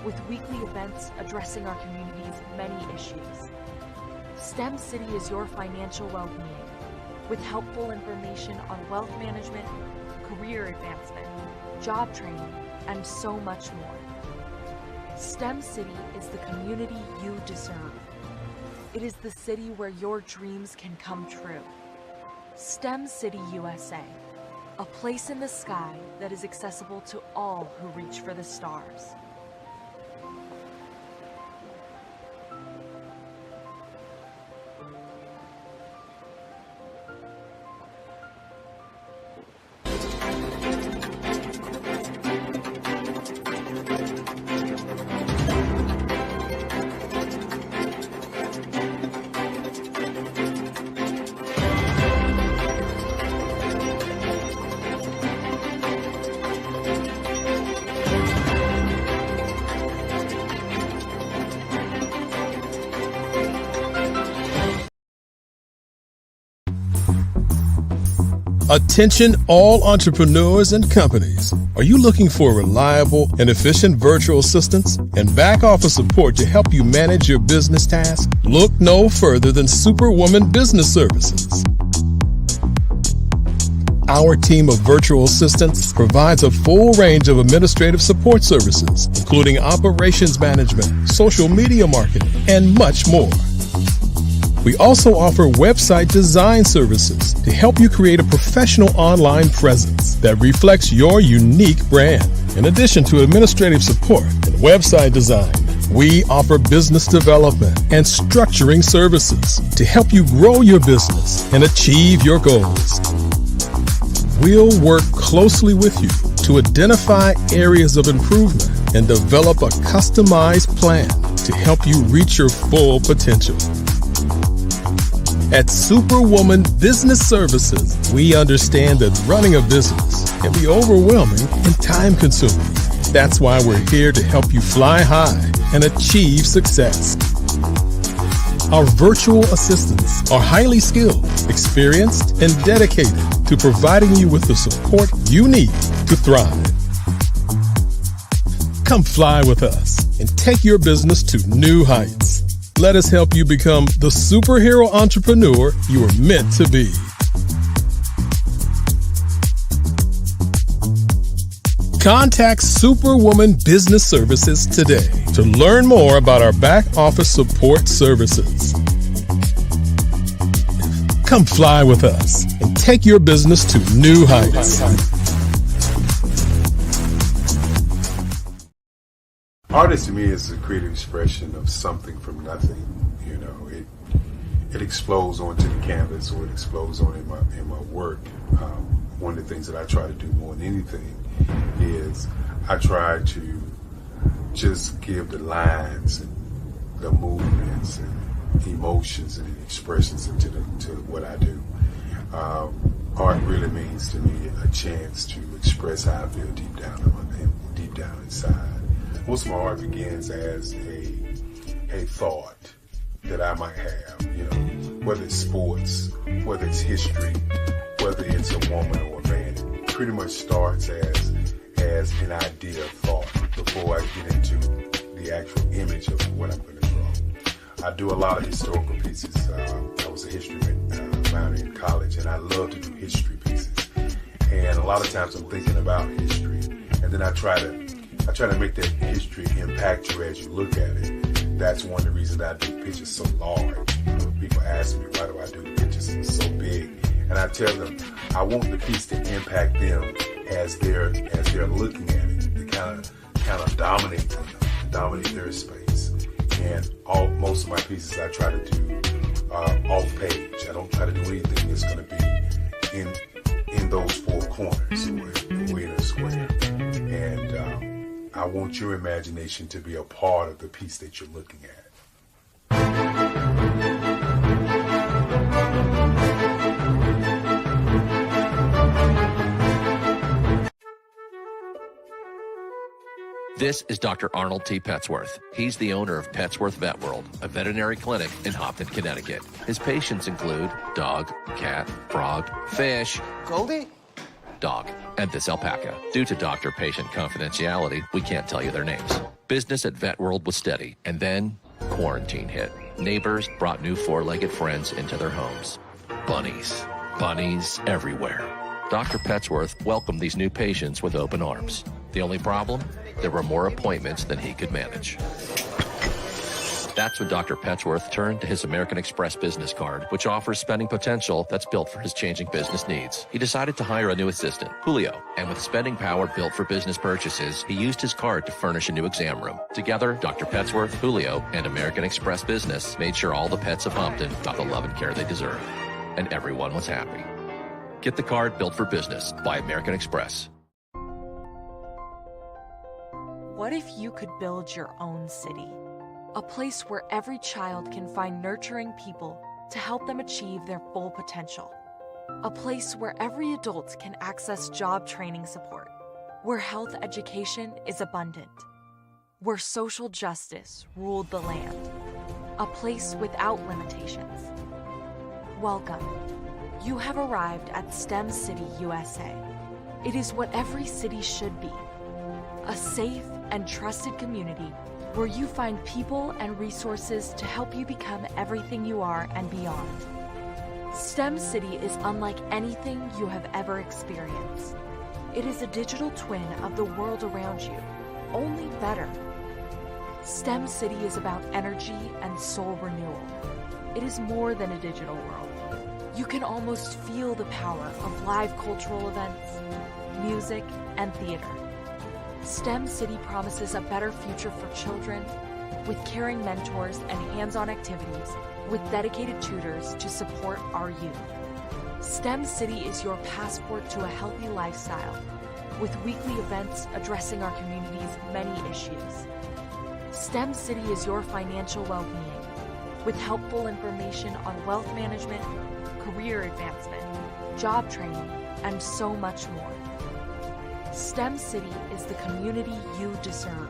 with weekly events addressing our community's many issues. STEM City is your financial well-being with helpful information on wealth management, career advancement, job training, and so much more. STEM City is the community you deserve. It is the city where your dreams can come true. STEM City USA, a place in the sky that is accessible to all who reach for the stars. Attention all entrepreneurs and companies. Are you looking for reliable and efficient virtual assistants and back office support to help you manage your business tasks? Look no further than Superwoman Business Services. Our team of virtual assistants provides a full range of administrative support services, including operations management, social media marketing, and much more. We also offer website design services to help you create a professional online presence that reflects your unique brand. In addition to administrative support and website design, we offer business development and structuring services to help you grow your business and achieve your goals. We'll work closely with you to identify areas of improvement and develop a customized plan to help you reach your full potential. At Superwoman Business Services, we understand that running a business can be overwhelming and time-consuming. That's why we're here to help you fly high and achieve success. Our virtual assistants are highly skilled, experienced, and dedicated to providing you with the support you need to thrive. Come fly with us and take your business to new heights. Let us help you become the superhero entrepreneur you are meant to be. Contact Superwoman Business Services today to learn more about our back office support services. Come fly with us and take your business to new heights. Artist to me is a creative expression of something from nothing. You know, it explodes onto the canvas, or it explodes on in my work. One of the things that I try to do more than anything is I try to just give the lines and the movements and emotions and expressions into to what I do. Art really means to me a chance to express how I feel deep down inside. Most of my art begins as a thought that I might have, you know, whether it's sports, whether it's history, whether it's a woman or a man. It pretty much starts as an idea of thought before I get into the actual image of what I'm going to draw. I do a lot of historical pieces. I was a history minor in college, and I love to do history pieces. And a lot of times I'm thinking about history, and then I try to make that history impact you as you look at it. That's one of the reasons I do pictures so large. People ask me, why do I do the pictures so big? And I tell them, I want the piece to impact them as they're looking at it. To kind of dominate them, dominate their space. And most of my pieces I try to do off page. I don't try to do anything that's going to be in those four corners or in a square. And I want your imagination to be a part of the piece that you're looking at. This is Dr. Arnold T. Petsworth. He's the owner of Petsworth Vet World, a veterinary clinic in Hopton, Connecticut. His patients include dog, cat, frog, fish, Goldie, dog, and this alpaca. Due to doctor-patient confidentiality, we can't tell you their names. Business at Vet World was steady, and then quarantine hit. Neighbors brought new four-legged friends into their homes. Bunnies. Bunnies everywhere. Dr. Petsworth welcomed these new patients with open arms. The only problem? There were more appointments than he could manage. That's when Dr. Petsworth turned to his American Express business card, which offers spending potential that's built for his changing business needs. He decided to hire a new assistant, Julio, and with spending power built for business purchases, he used his card to furnish a new exam room. Together, Dr. Petsworth, Julio, and American Express Business made sure all the pets of Hopton got the love and care they deserve. And everyone was happy. Get the card built for business by American Express. What if you could build your own city? A place where every child can find nurturing people to help them achieve their full potential. A place where every adult can access job training support. Where health education is abundant. Where social justice ruled the land. A place without limitations. Welcome. You have arrived at STEM City USA. It is what every city should be. A safe and trusted community where you find people and resources to help you become everything you are and beyond. STEM City is unlike anything you have ever experienced. It is a digital twin of the world around you, only better. STEM City is about energy and soul renewal. It is more than a digital world. You can almost feel the power of live cultural events, music, and theater. STEM City promises a better future for children with caring mentors and hands-on activities with dedicated tutors to support our youth. STEM City is your passport to a healthy lifestyle with weekly events addressing our community's many issues. STEM City is your financial well-being with helpful information on wealth management, career advancement, job training, and so much more. STEM City is the community you deserve.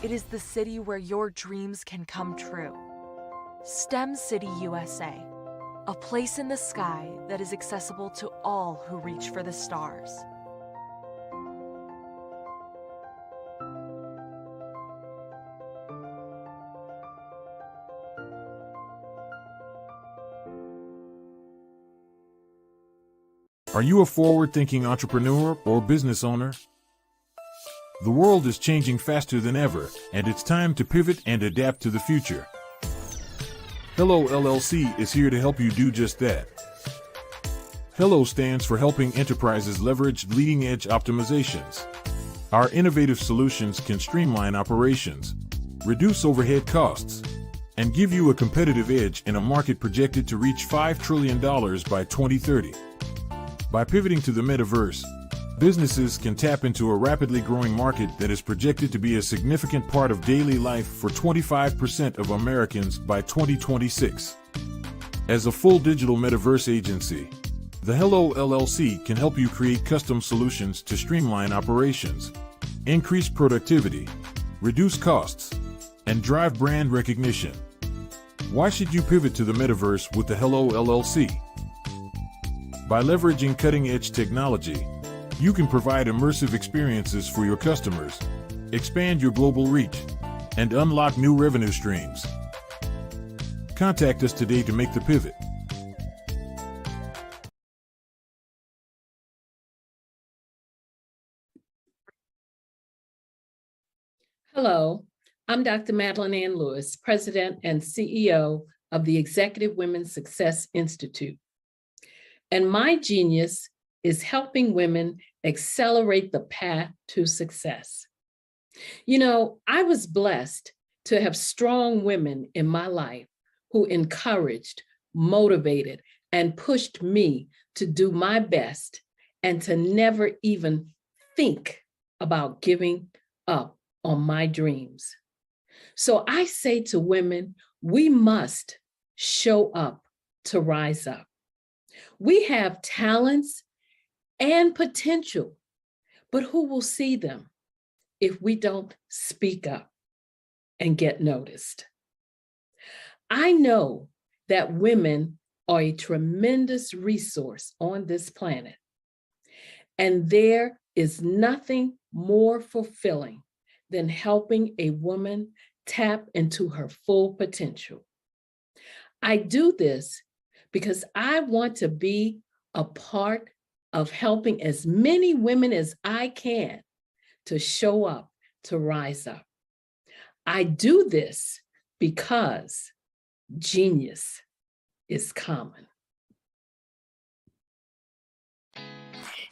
It is the city where your dreams can come true. STEM City USA, a place in the sky that is accessible to all who reach for the stars. Are you a forward-thinking entrepreneur or business owner? The world is changing faster than ever, and it's time to pivot and adapt to the future. Hello LLC is here to help you do just that. Hello stands for helping enterprises leverage leading-edge optimizations. Our innovative solutions can streamline operations, reduce overhead costs, and give you a competitive edge in a market projected to reach $5 trillion by 2030. By pivoting to the metaverse, businesses can tap into a rapidly growing market that is projected to be a significant part of daily life for 25% of Americans by 2026. As a full digital metaverse agency, the Hello LLC can help you create custom solutions to streamline operations, increase productivity, reduce costs, and drive brand recognition. Why should you pivot to the metaverse with the Hello LLC? By leveraging cutting-edge technology, you can provide immersive experiences for your customers, expand your global reach, and unlock new revenue streams. Contact us today to make the pivot. Hello, I'm Dr. Madeline Ann Lewis, President and CEO of the Executive Women's Success Institute. And my genius is helping women accelerate the path to success. You know, I was blessed to have strong women in my life who encouraged, motivated, and pushed me to do my best and to never even think about giving up on my dreams. So I say to women, we must show up to rise up. We have talents and potential, but who will see them if we don't speak up and get noticed? I know that women are a tremendous resource on this planet, and there is nothing more fulfilling than helping a woman tap into her full potential. I do this because I want to be a part of helping as many women as I can to show up, to rise up. I do this because genius is common.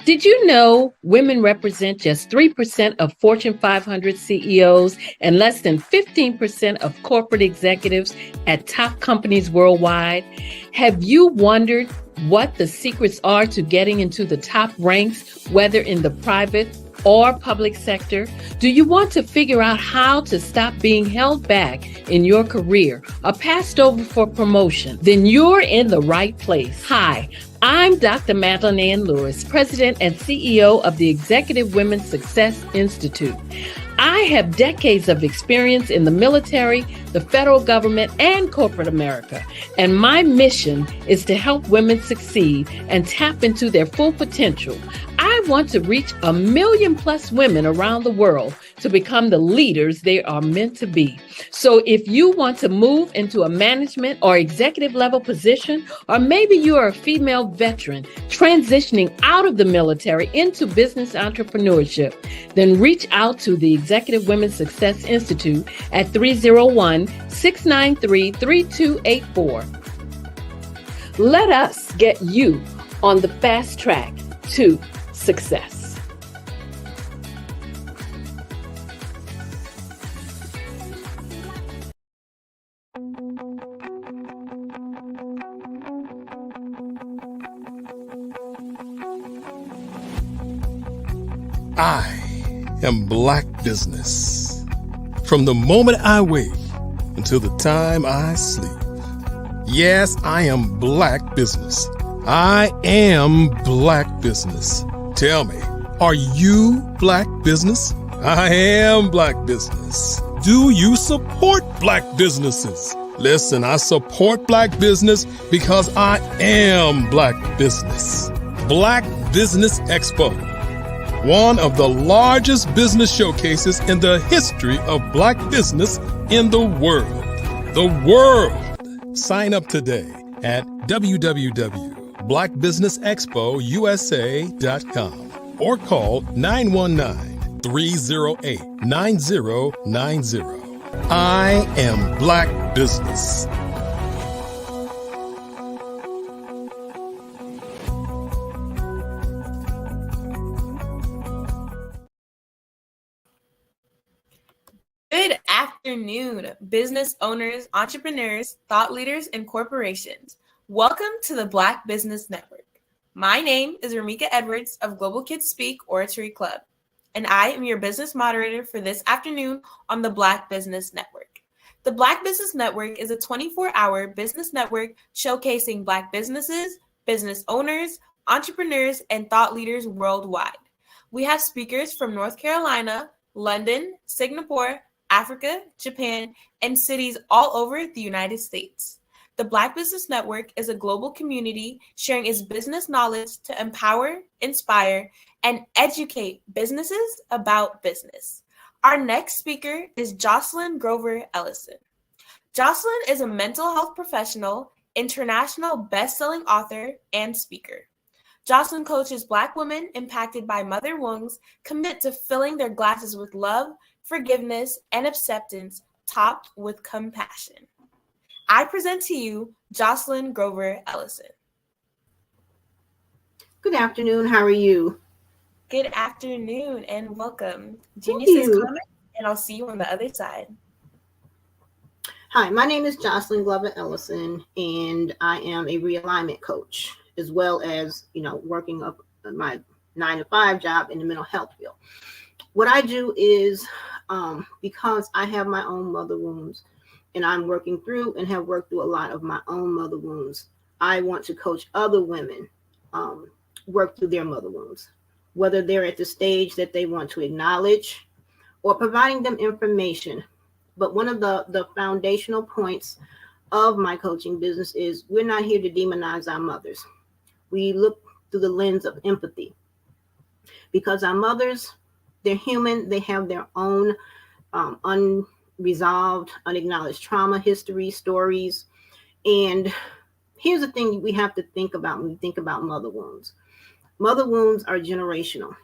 Did you know women represent just 3% of Fortune 500 CEOs and less than 15% of corporate executives at top companies worldwide? Have you wondered what the secrets are to getting into the top ranks, whether in the private or public sector? Do you want to figure out how to stop being held back in your career or passed over for promotion? Then you're in the right place. Hi, I'm Dr. Madeline Ann Lewis, President and CEO of the Executive Women's Success Institute. I have decades of experience in the military, the federal government, and corporate America, and my mission is to help women succeed and tap into their full potential. I want to reach 1 million plus women around the world to become the leaders they are meant to be. So if you want to move into a management or executive level position, or maybe you are a female veteran transitioning out of the military into business entrepreneurship, then reach out to the Executive Women's Success Institute at 301-693-3284. Let us get you on the fast track to success. I am Black Business. From the moment I wake until the time I sleep. Yes, I am Black Business. I am Black Business. Tell me, are you Black Business? I am Black Business. Do you support Black businesses? Listen, I support Black business because I am Black Business. Black Business Expo, one of the largest business showcases in the history of Black business in the world. The world! Sign up today at www.blackbusinessexpousa.com or call 919-308-9090. I am Black Business. Good afternoon, business owners, entrepreneurs, thought leaders, and corporations. Welcome to the Black Business Network. My name is Ramika Edwards of Global Kids Speak Oratory Club, and I am your business moderator for this afternoon on the Black Business Network. The Black Business Network is a 24-hour business network showcasing Black businesses, business owners, entrepreneurs, and thought leaders worldwide. We have speakers from North Carolina, London, Singapore, Africa, Japan, and cities all over the United States. The Black Business Network is a global community sharing its business knowledge to empower, inspire, and educate businesses about business. Our next speaker is Jocelyn Grover Ellison. Jocelyn is a mental health professional, international best-selling author, and speaker. Jocelyn coaches Black women impacted by mother wounds commit to filling their glasses with love, forgiveness, and acceptance, topped with compassion. I present to you Jocelyn Grover Ellison. Good afternoon. How are you? Good afternoon and welcome. Genius is coming, and I'll see you on the other side. Hi, my name is Jocelyn Glover Ellison, and I am a realignment coach, as well as, working up my 9-to-5 job in the mental health field. What I do is, because I have my own mother wounds, and I'm working through and have worked through a lot of my own mother wounds, I want to coach other women work through their mother wounds, whether they're at the stage that they want to acknowledge or providing them information. But one of the foundational points of my coaching business is we're not here to demonize our mothers. We look through the lens of empathy, because our mothers, they're human. They have their own unresolved, unacknowledged trauma, history, stories. And here's the thing we have to think about when we think about mother wounds. Mother wounds are generational.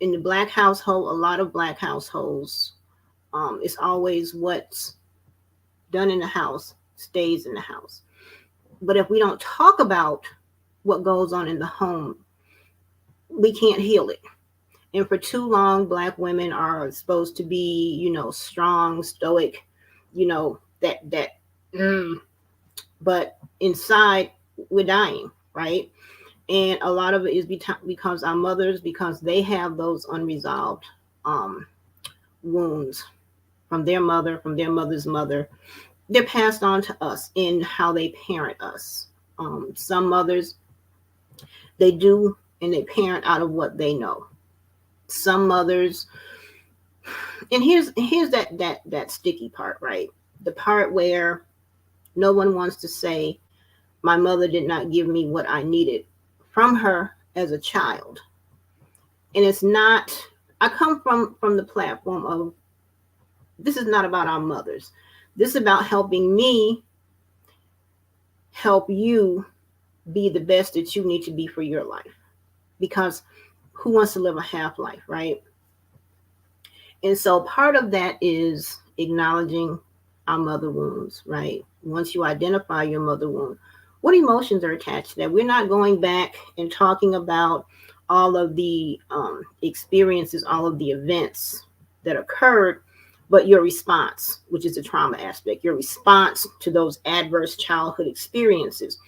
In the Black household, a lot of Black households, it's always what's done in the house stays in the house. But if we don't talk about what goes on in the home, we can't heal it. And for too long, Black women are supposed to be, strong, stoic, but inside we're dying, right? And a lot of it is because our mothers, because they have those unresolved wounds from their mother, from their mother's mother. They're passed on to us in how they parent us. Some mothers, they do, and they parent out of what they know. Some mothers, and here's that sticky part, right? The part where no one wants to say, my mother did not give me what I needed from her as a child. And it's not, I come from the platform of, this is not about our mothers. This is about helping me help you be the best that you need to be for your life. Because who wants to live a half life, right? And so part of that is acknowledging our mother wounds, right? Once you identify your mother wound, what emotions are attached to that? We're not going back and talking about all of the experiences, all of the events that occurred, but your response, which is the trauma aspect, your response to those adverse childhood experiences.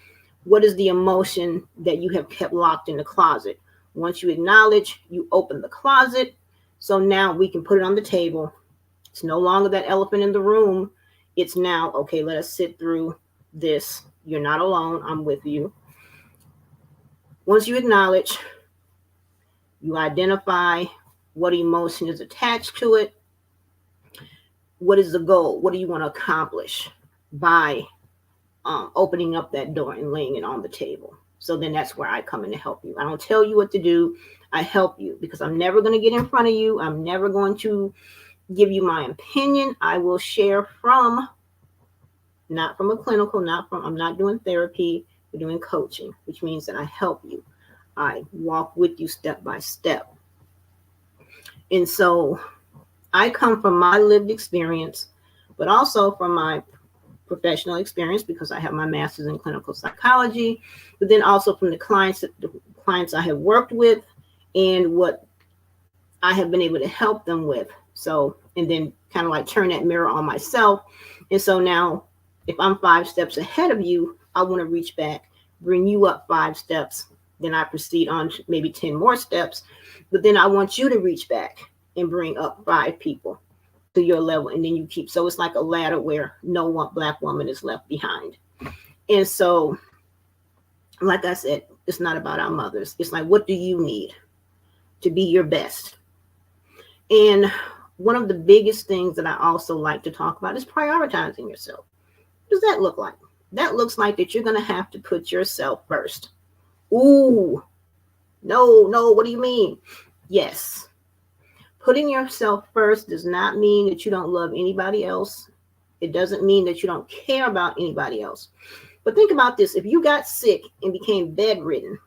What is the emotion that you have kept locked in the closet? Once you acknowledge, you open the closet. So now we can put it on the table. It's no longer that elephant in the room. It's now, okay, let us sit through this. You're not alone. I'm with you. Once you acknowledge, you identify what emotion is attached to it. What is the goal? What do you want to accomplish by opening up that door and laying it on the table? So then that's where I come in to help you. I don't tell you what to do. I help you because I'm never going to get in front of you. I'm never going to give you my opinion. I will share from, not from a clinical, I'm not doing therapy. We're doing coaching, which means that I help you. I walk with you step by step. And so I come from my lived experience, but also from my professional experience because I have my master's in clinical psychology, but then also from the clients I have worked with and what I have been able to help them with. So, and then kind of like turn that mirror on myself. And so now if I'm 5 steps ahead of you, I want to reach back, bring you up 5 steps. Then I proceed on to maybe 10 more steps, but then I want you to reach back and bring up 5 people to your level. And then you keep, so it's like a ladder where no one Black woman is left behind. And so, like I said, it's not about our mothers. It's like, what do you need to be your best? And one of the biggest things that I also like to talk about is prioritizing yourself. What does that look like? That looks like that you're going to have to put yourself first. Ooh, no, what do you mean? Yes. Putting yourself first does not mean that you don't love anybody else. It doesn't mean that you don't care about anybody else. But think about this. If you got sick and became bedridden,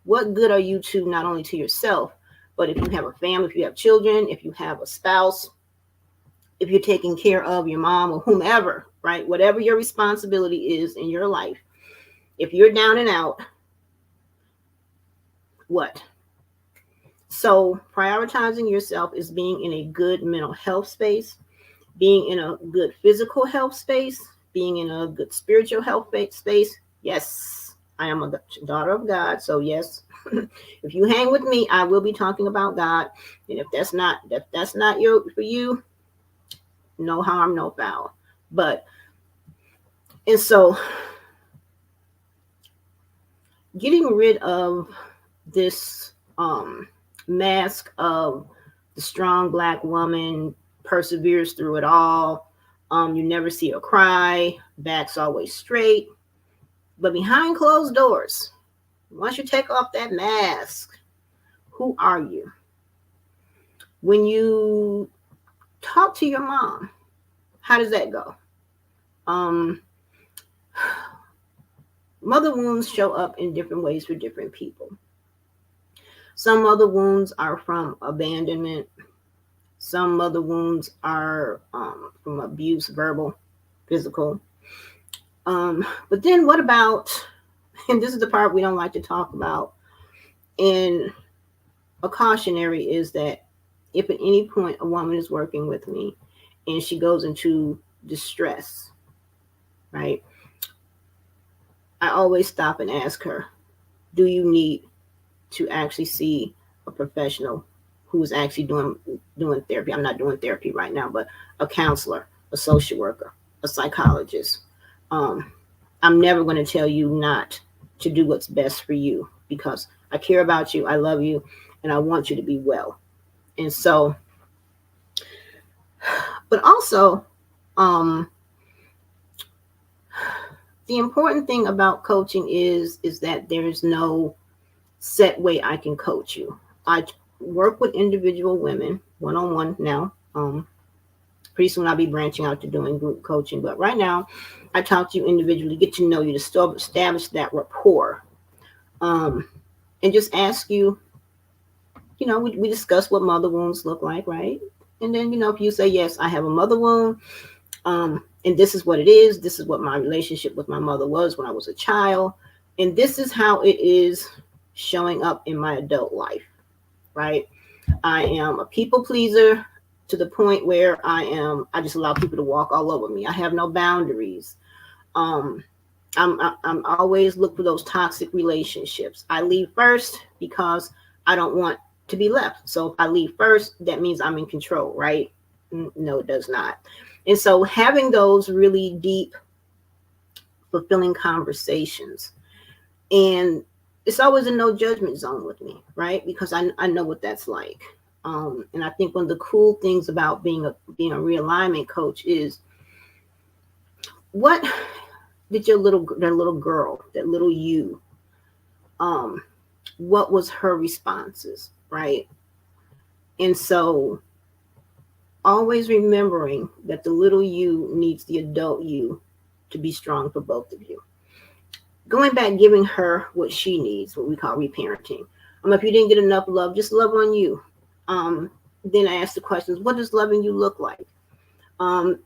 what good are you to not only to yourself, but if you have a family, if you have children, if you have a spouse, if you're taking care of your mom or whomever, right? Whatever your responsibility is in your life, if you're down and out, what? So prioritizing yourself is being in a good mental health space, being in a good physical health space, being in a good spiritual health space. Yes, I am a daughter of God. So yes, if you hang with me, I will be talking about God. And if that's not for you, no harm, no foul. And so getting rid of this mask of the strong Black woman perseveres through it all. You never see her cry, back's always straight. But behind closed doors, once you take off that mask, who are you? When you talk to your mom, how does that go? Mother wounds show up in different ways for different people. Some mother wounds are from abandonment. Some mother wounds are from abuse, verbal, physical. But then what about, and this is the part we don't like to talk about, and a cautionary is that if at any point a woman is working with me and she goes into distress, right? I always stop and ask her, do you need to actually see a professional who is actually doing therapy? I'm not doing therapy right now, but a counselor, a social worker, a psychologist. I'm never going to tell you not to do what's best for you because I care about you, I love you, and I want you to be well. And so, but also, the important thing about coaching is that there's no set way I can coach you. I work with individual women one-on-one now. Pretty soon I'll be branching out to doing group coaching, but right now I talk to you individually, get to know you, to still establish that rapport, and just ask you, we discuss what mother wounds look like, right? And then, if you say, yes, I have a mother wound, and this is what it is, this is what my relationship with my mother was when I was a child, and this is how it is showing up in my adult life, right? I am a people pleaser to the point where I just allow people to walk all over me. I have no boundaries. I'm always look for those toxic relationships. I leave first because I don't want to be left. So if I leave first, that means I'm in control, right? No, it does not. And so having those really deep, fulfilling conversations, and it's always a no judgment zone with me, right? Because I know what that's like. And I think one of the cool things about being a realignment coach is, what did that little girl, that little you, what was her responses, right? And so always remembering that the little you needs the adult you to be strong for both of you. Going back, giving her what she needs, what we call reparenting. If you didn't get enough love, just love on you. Then I ask the questions, what does loving you look like?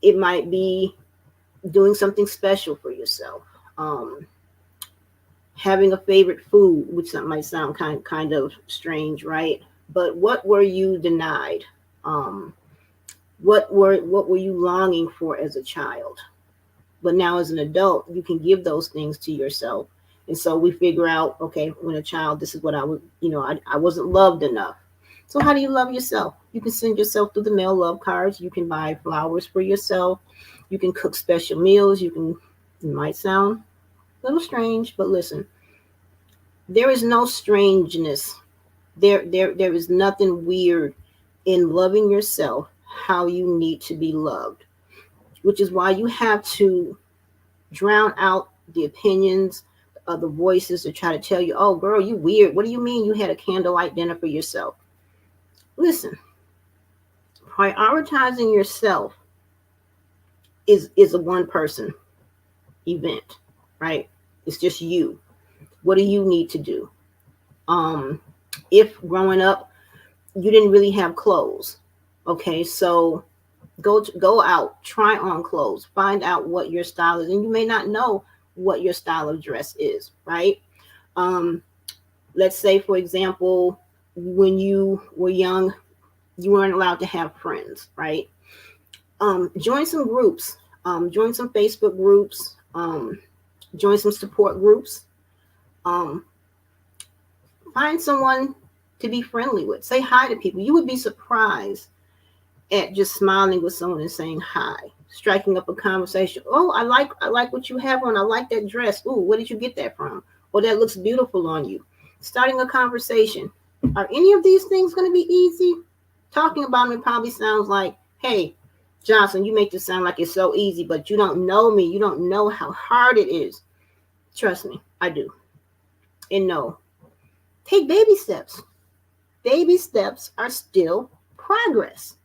It might be doing something special for yourself. Having a favorite food, which might sound kind of strange, right? But what were you denied? What were you longing for as a child? But now as an adult, you can give those things to yourself. And so we figure out, okay, when a child, this is what I was, I wasn't loved enough. So how do you love yourself? You can send yourself through the mail love cards. You can buy flowers for yourself. You can cook special meals. It might sound a little strange, but listen, there is no strangeness. There is nothing weird in loving yourself how you need to be loved, which is why you have to drown out the opinions of the voices that try to tell you, oh, girl, you weird. What do you mean you had a candlelight dinner for yourself? Listen, prioritizing yourself is a one-person event, right? It's just you. What do you need to do? If growing up, you didn't really have clothes, okay, so go out, try on clothes, find out what your style is. And you may not know what your style of dress is, right? Let's say, for example, when you were young, you weren't allowed to have friends, right? Join some groups, join some Facebook groups, join some support groups. Find someone to be friendly with. Say hi to people. You would be surprised at just smiling with someone and saying hi, striking up a conversation. Oh, I like what you have on. I like that dress. Ooh, where did you get that from? Or that looks beautiful on you. Starting a conversation. Are any of these things going to be easy? Talking about them, it probably sounds like, hey, Johnson, you make this sound like it's so easy, but you don't know me. You don't know how hard it is. Trust me, I do. And no, take baby steps. Baby steps are still progress.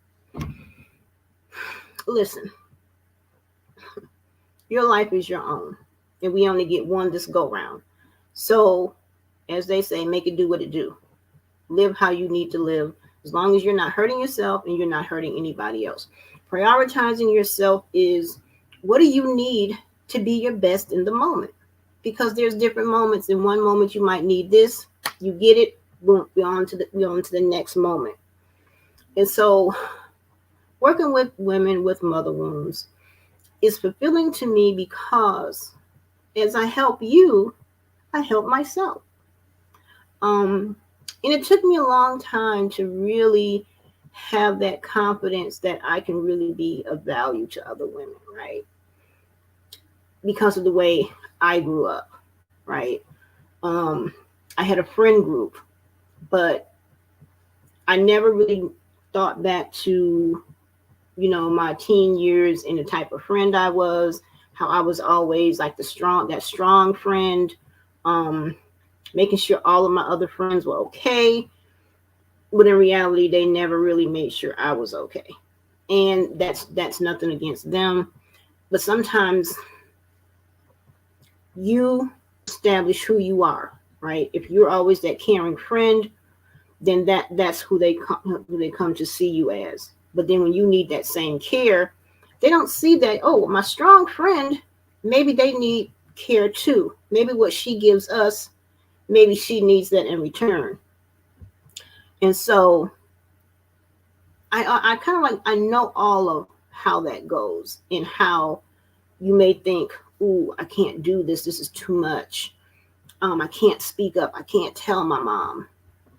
Listen, your life is your own, and we only get one this go round. So, as they say, make it do what it do. Live how you need to live, as long as you're not hurting yourself and you're not hurting anybody else. Prioritizing yourself is, what do you need to be your best in the moment? Because there's different moments. In one moment, you might need this. You get it. Boom, we're on to the next moment. And so, working with women with mother wounds is fulfilling to me, because as I help you, I help myself. And it took me a long time to really have that confidence that I can really be of value to other women, right? Because of the way I grew up, right? I had a friend group, but I never really thought back to, my teen years and the type of friend I was, how I was always like that strong friend, making sure all of my other friends were okay. but in reality, they never really made sure I was okay. And that's nothing against them. But sometimes you establish who you are, right? If you're always that caring friend, then that's who they come to see you as. But then when you need that same care, they don't see that, oh, my strong friend, maybe they need care too. Maybe what she gives us, maybe she needs that in return. And so I kind of like, I know all of how that goes and how you may think, ooh, I can't do this. This is too much. I can't speak up. I can't tell my mom,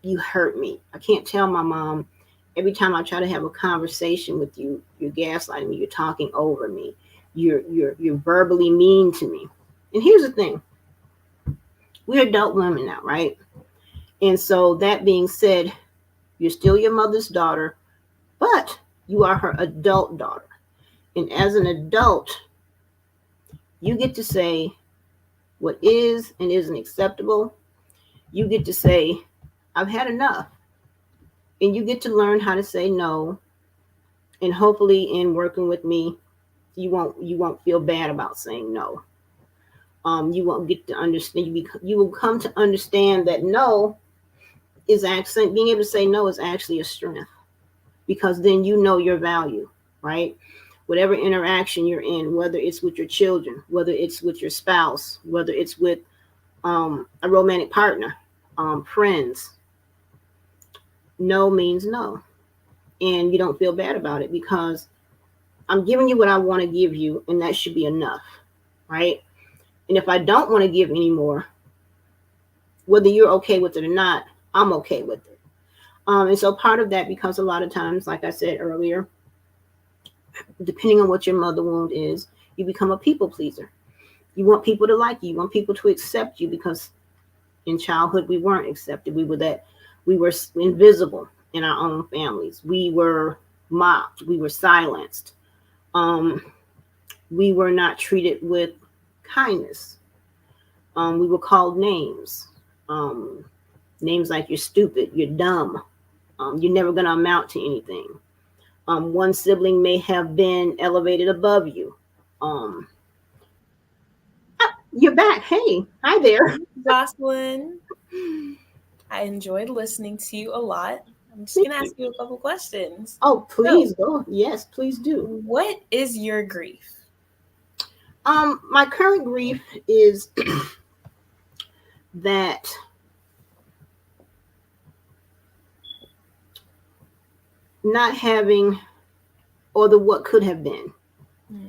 you hurt me. I can't tell my mom, every time I try to have a conversation with you, you're gaslighting me. You're talking over me. You're verbally mean to me. And here's the thing. We're adult women now, right? And so that being said, you're still your mother's daughter, but you are her adult daughter. And as an adult, you get to say what is and isn't acceptable. You get to say, I've had enough. And you get to learn how to say no. And hopefully in working with me, you won't feel bad about saying no. You won't get to understand. You will come to understand that no is actually, being able to say no is actually a strength, because then you know your value, right? Whatever interaction you're in, whether it's with your children, whether it's with your spouse, whether it's with a romantic partner, friends, no means no. And you don't feel bad about it, because I'm giving you what I want to give you, and that should be enough, right? And if I don't want to give anymore, whether you're okay with it or not, I'm okay with it. And so part of that, because a lot of times, like I said earlier, depending on what your mother wound is, you become a people pleaser. You want people to like you. You want people to accept you, because in childhood, we weren't accepted. We were invisible in our own families. We were mocked. We were silenced. We were not treated with kindness. We were called names. Names like you're stupid, you're dumb, you're never going to amount to anything. One sibling may have been elevated above you. You're back. Hey, hi there. Jocelyn, I enjoyed listening to you a lot. I'm just going to ask you a couple questions. Oh, please go. Yes, please do. What is your grief? My current grief is that not having, or the what could have been.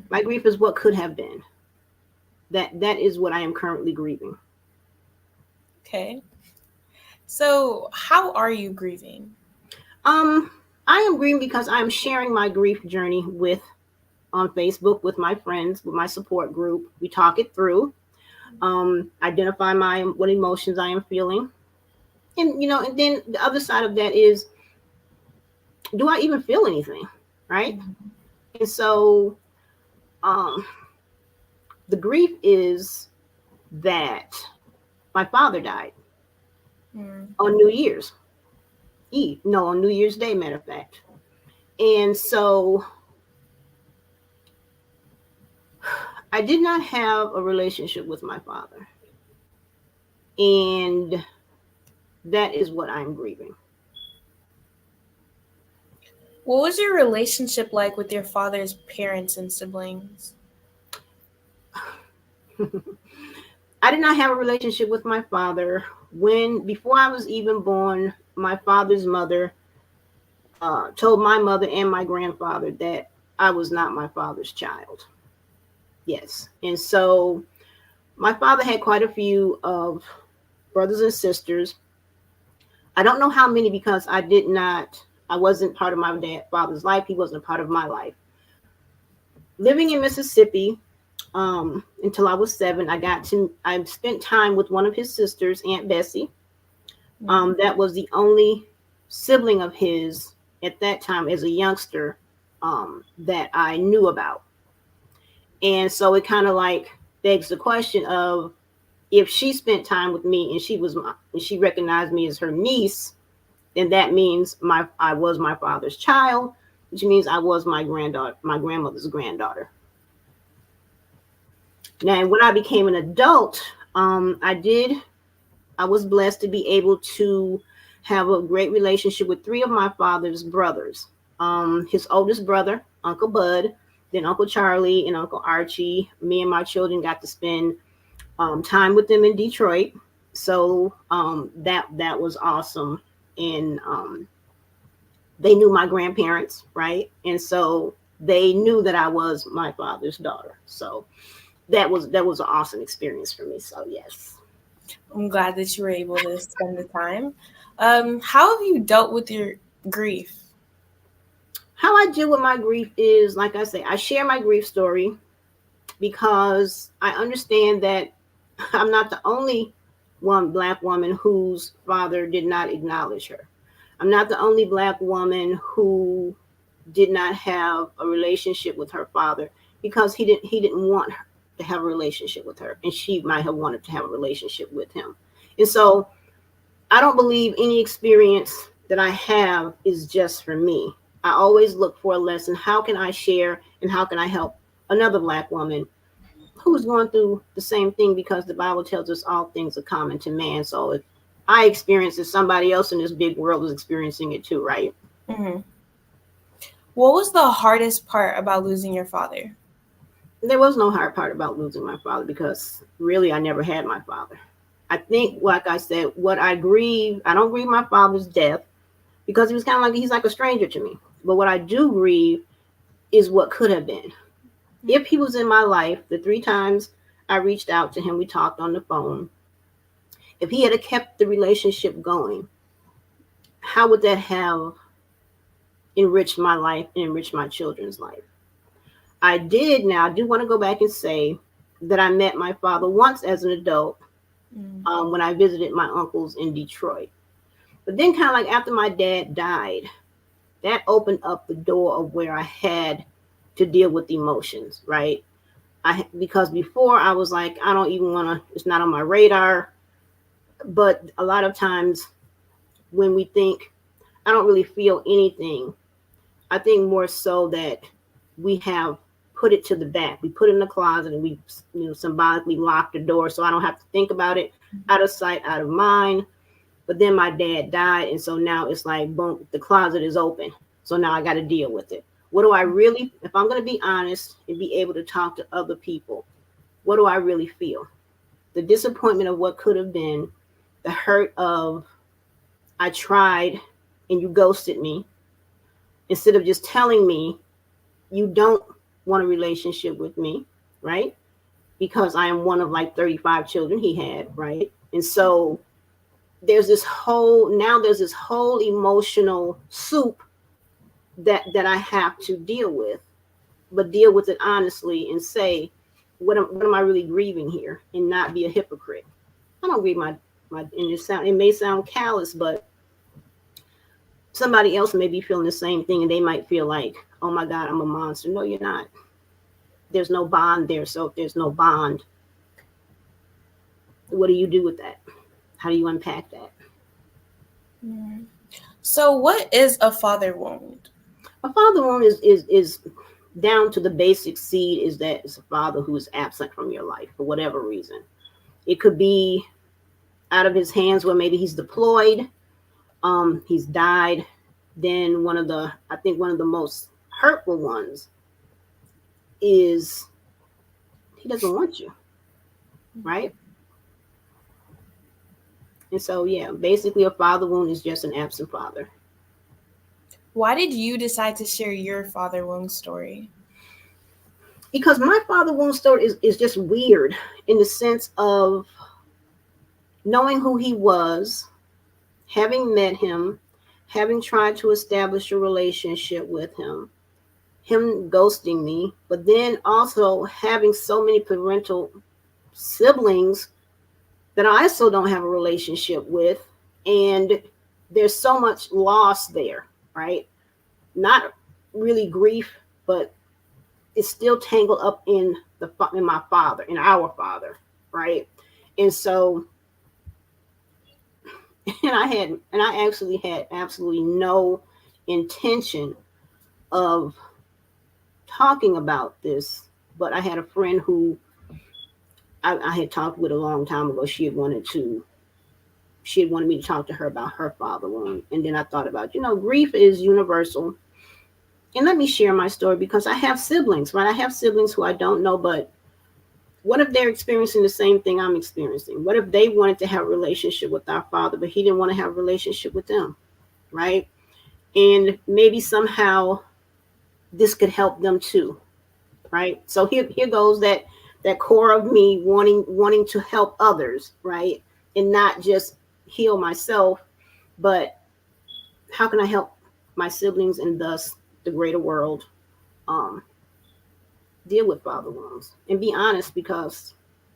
My grief is what could have been. That is what I am currently grieving. Okay. So how are you grieving? I am grieving because I'm sharing my grief journey on Facebook with my friends, with my support group. We talk it through, identify what emotions I am feeling. And, and then the other side of that is, do I even feel anything? Right. Mm-hmm. And so, the grief is that my father died on New Year's Eve. No, on New Year's Day, matter of fact. And so I did not have a relationship with my father. And that is what I'm grieving. What was your relationship like with your father's parents and siblings? I did not have a relationship with my father. Before I was even born, my father's mother told my mother and my grandfather that I was not my father's child. Yes. And so my father had quite a few of brothers and sisters. I don't know how many, because I wasn't part of my father's life. He wasn't a part of my life. Living in Mississippi, until I was 7, I spent time with one of his sisters, Aunt Bessie. That was the only sibling of his at that time as a youngster that I knew about. And so it kind of like begs the question of, if she spent time with me and she recognized me as her niece, And that means I was my father's child, which means I was my grandmother's granddaughter. Now, when I became an adult, I was blessed to be able to have a great relationship with 3 of my father's brothers. His oldest brother, Uncle Bud, then Uncle Charlie and Uncle Archie. Me and my children got to spend time with them in Detroit. So that was awesome. And they knew my grandparents, right? And so they knew that I was my father's daughter. So that was an awesome experience for me. So yes. I'm glad that you were able to spend the time. How have you dealt with your grief? How I deal with my grief is, like I say, I share my grief story because I understand that I'm not the only one Black woman whose father did not acknowledge her. I'm not the only Black woman who did not have a relationship with her father because he didn't want her to have a relationship with her, and she might have wanted to have a relationship with him. And so I don't believe any experience that I have is just for me. I always look for a lesson. How can I share and how can I help another Black woman who's going through the same thing? Because the Bible tells us all things are common to man. So if I experience it, somebody else in this big world is experiencing it too, right? Mm-hmm. What was the hardest part about losing your father? There was no hard part about losing my father because really I never had my father. I think, like I said, I don't grieve my father's death because he was kind of he's like a stranger to me. But what I do grieve is what could have been. If he was in my life, the 3 times I reached out to him, we talked on the phone. If he had kept the relationship going, how would that have enriched my life and enriched my children's life? I do want to go back and say that I met my father once as an adult when I visited my uncles in Detroit. But then kind of after my dad died, that opened up the door of where I had to deal with emotions, right? Because before I was I don't even want to, it's not on my radar. But a lot of times when we think, I don't really feel anything, I think more so that we have put it to the back. We put it in the closet and we symbolically lock the door so I don't have to think about it, out of sight, out of mind. But then my dad died. And so now it's boom, the closet is open. So now I got to deal with it. What do I really, if I'm going to be honest and be able to talk to other people, what do I really feel? The disappointment of what could have been, the hurt of I tried and you ghosted me, instead of just telling me you don't want a relationship with me, right? Because I am one of 35 children he had, right? And so there's this whole emotional soup that I have to deal with, but deal with it honestly and say, what am I really grieving here, and not be a hypocrite. I don't grieve and it may sound callous, but somebody else may be feeling the same thing and they might feel oh my God, I'm a monster. No, you're not. There's no bond there. So if there's no bond, what do you do with that? How do you unpack that? So what is a father wound? A father wound is down to the basic seed, is that it's a father who is absent from your life for whatever reason. It could be out of his hands where maybe he's deployed, he's died. Then I think one of the most hurtful ones is he doesn't want you, right? And so, yeah, basically a father wound is just an absent father. Why did you decide to share your father wound story? Because my father wound story is just weird in the sense of knowing who he was, having met him, having tried to establish a relationship with him ghosting me, but then also having so many parental siblings that I also don't have a relationship with. And there's so much loss there, right? Not really grief, but it's still tangled up in my father, in our father, right? And so And I actually had absolutely no intention of talking about this, but I had a friend who I had talked with a long time ago. She had wanted me to talk to her about her father wound. And then I thought about, grief is universal. And let me share my story because I have siblings, right? I have siblings who I don't know, but what if they're experiencing the same thing I'm experiencing? What if they wanted to have a relationship with our father, but he didn't want to have a relationship with them, right? And maybe somehow this could help them too, right? So here goes that core of me wanting to help others, right? And not just heal myself, but how can I help my siblings and thus the greater world deal with father wounds and be honest,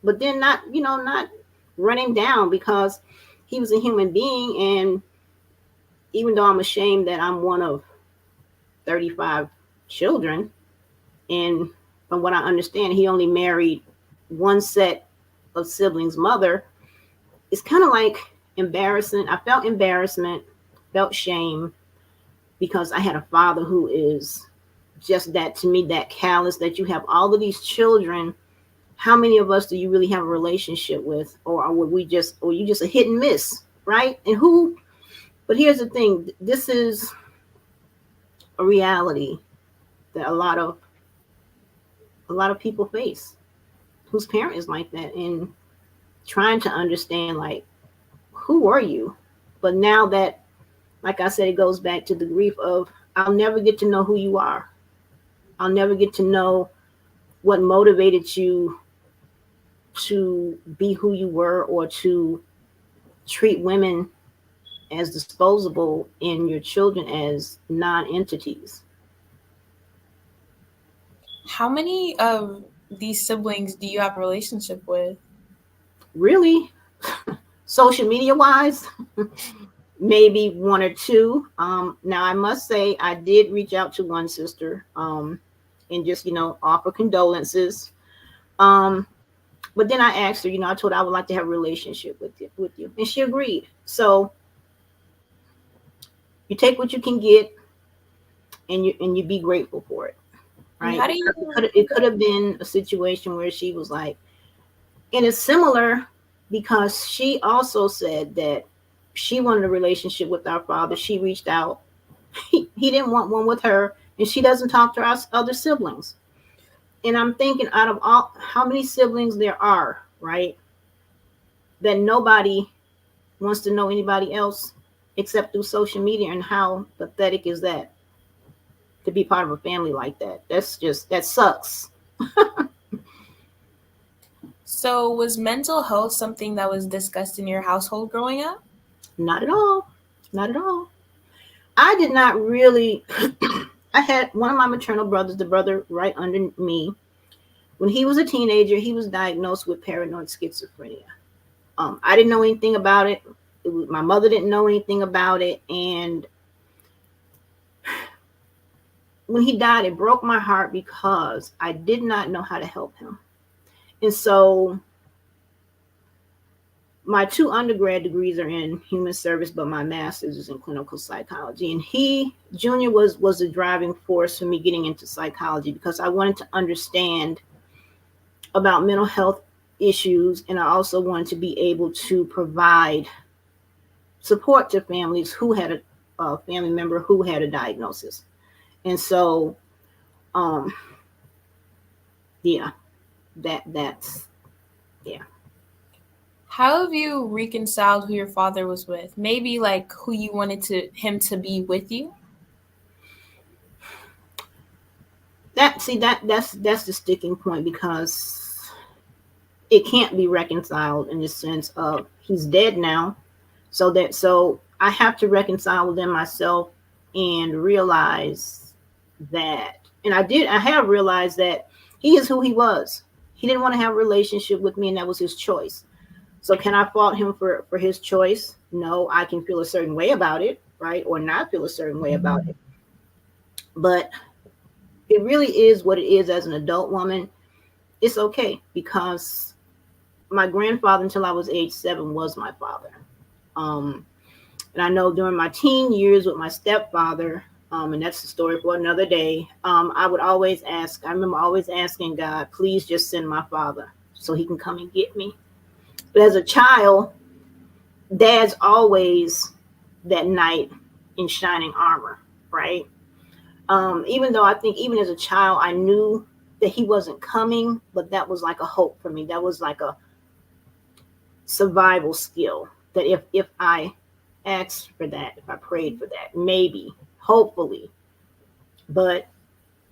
but then not running down, because he was a human being. And even though I'm ashamed that I'm one of 35 children, and from what I understand, he only married one set of siblings' mother, it's kind of like embarrassing. I felt embarrassment, felt shame, because I had a father who is just that, to me, that callous, that you have all of these children. How many of us do you really have a relationship with? Or you just a hit and miss, right? But here's the thing, this is a reality that a lot of people face whose parent is like that, and trying to understand, like, who are you? But now that, like I said, it goes back to the grief of, I'll never get to know who you are. I'll never get to know what motivated you to be who you were, or to treat women as disposable and your children as non-entities. How many of these siblings do you have a relationship with? Really? Social media wise, maybe one or two. Now I must say I did reach out to one sister and just, offer condolences. But then I asked her, I told her I would like to have a relationship with you. And she agreed. So you take what you can get, and you be grateful for it. Right? It could have been a situation where she was like, and it's similar because she also said that she wanted a relationship with our father. She reached out. He didn't want one with her, and she doesn't talk to our other siblings. And I'm thinking, out of all, how many siblings there are, right, that nobody wants to know anybody else except through social media, and how pathetic is that to be part of a family like that? That sucks. So was mental health something that was discussed in your household growing up? Not at all. Not at all. I did not really. I had one of my maternal brothers, the brother right under me. When he was a teenager, he was diagnosed with paranoid schizophrenia. I didn't know anything about it. My mother didn't know anything about it. And when he died, it broke my heart because I did not know how to help him. And so my 2 undergrad degrees are in human service, but my master's is in clinical psychology. And he, Junior, was the driving force for me getting into psychology, because I wanted to understand about mental health issues. And I also wanted to be able to provide support to families who had a family member who had a diagnosis. And so, that's. How have you reconciled who your father was with? Maybe like who you wanted him to be with you? That's the sticking point, because it can't be reconciled in the sense of he's dead now. So I have to reconcile within myself and realize that, and I have realized that he is who he was. He didn't want to have a relationship with me, and that was his choice. So can I fault him for his choice? No, I can feel a certain way about it, right? Or not feel a certain way about it. But it really is what it is. As an adult woman, it's okay, because my grandfather, until I was age 7, was my father. And I know during my teen years with my stepfather, and that's the story for another day, I would always ask, I remember always asking God, please just send my father so he can come and get me. But as a child, dad's always that knight in shining armor, right? Even though I think even as a child, I knew that he wasn't coming, but that was like a hope for me. That was like a survival skill that if I asked for that, if I prayed for that, maybe, hopefully. But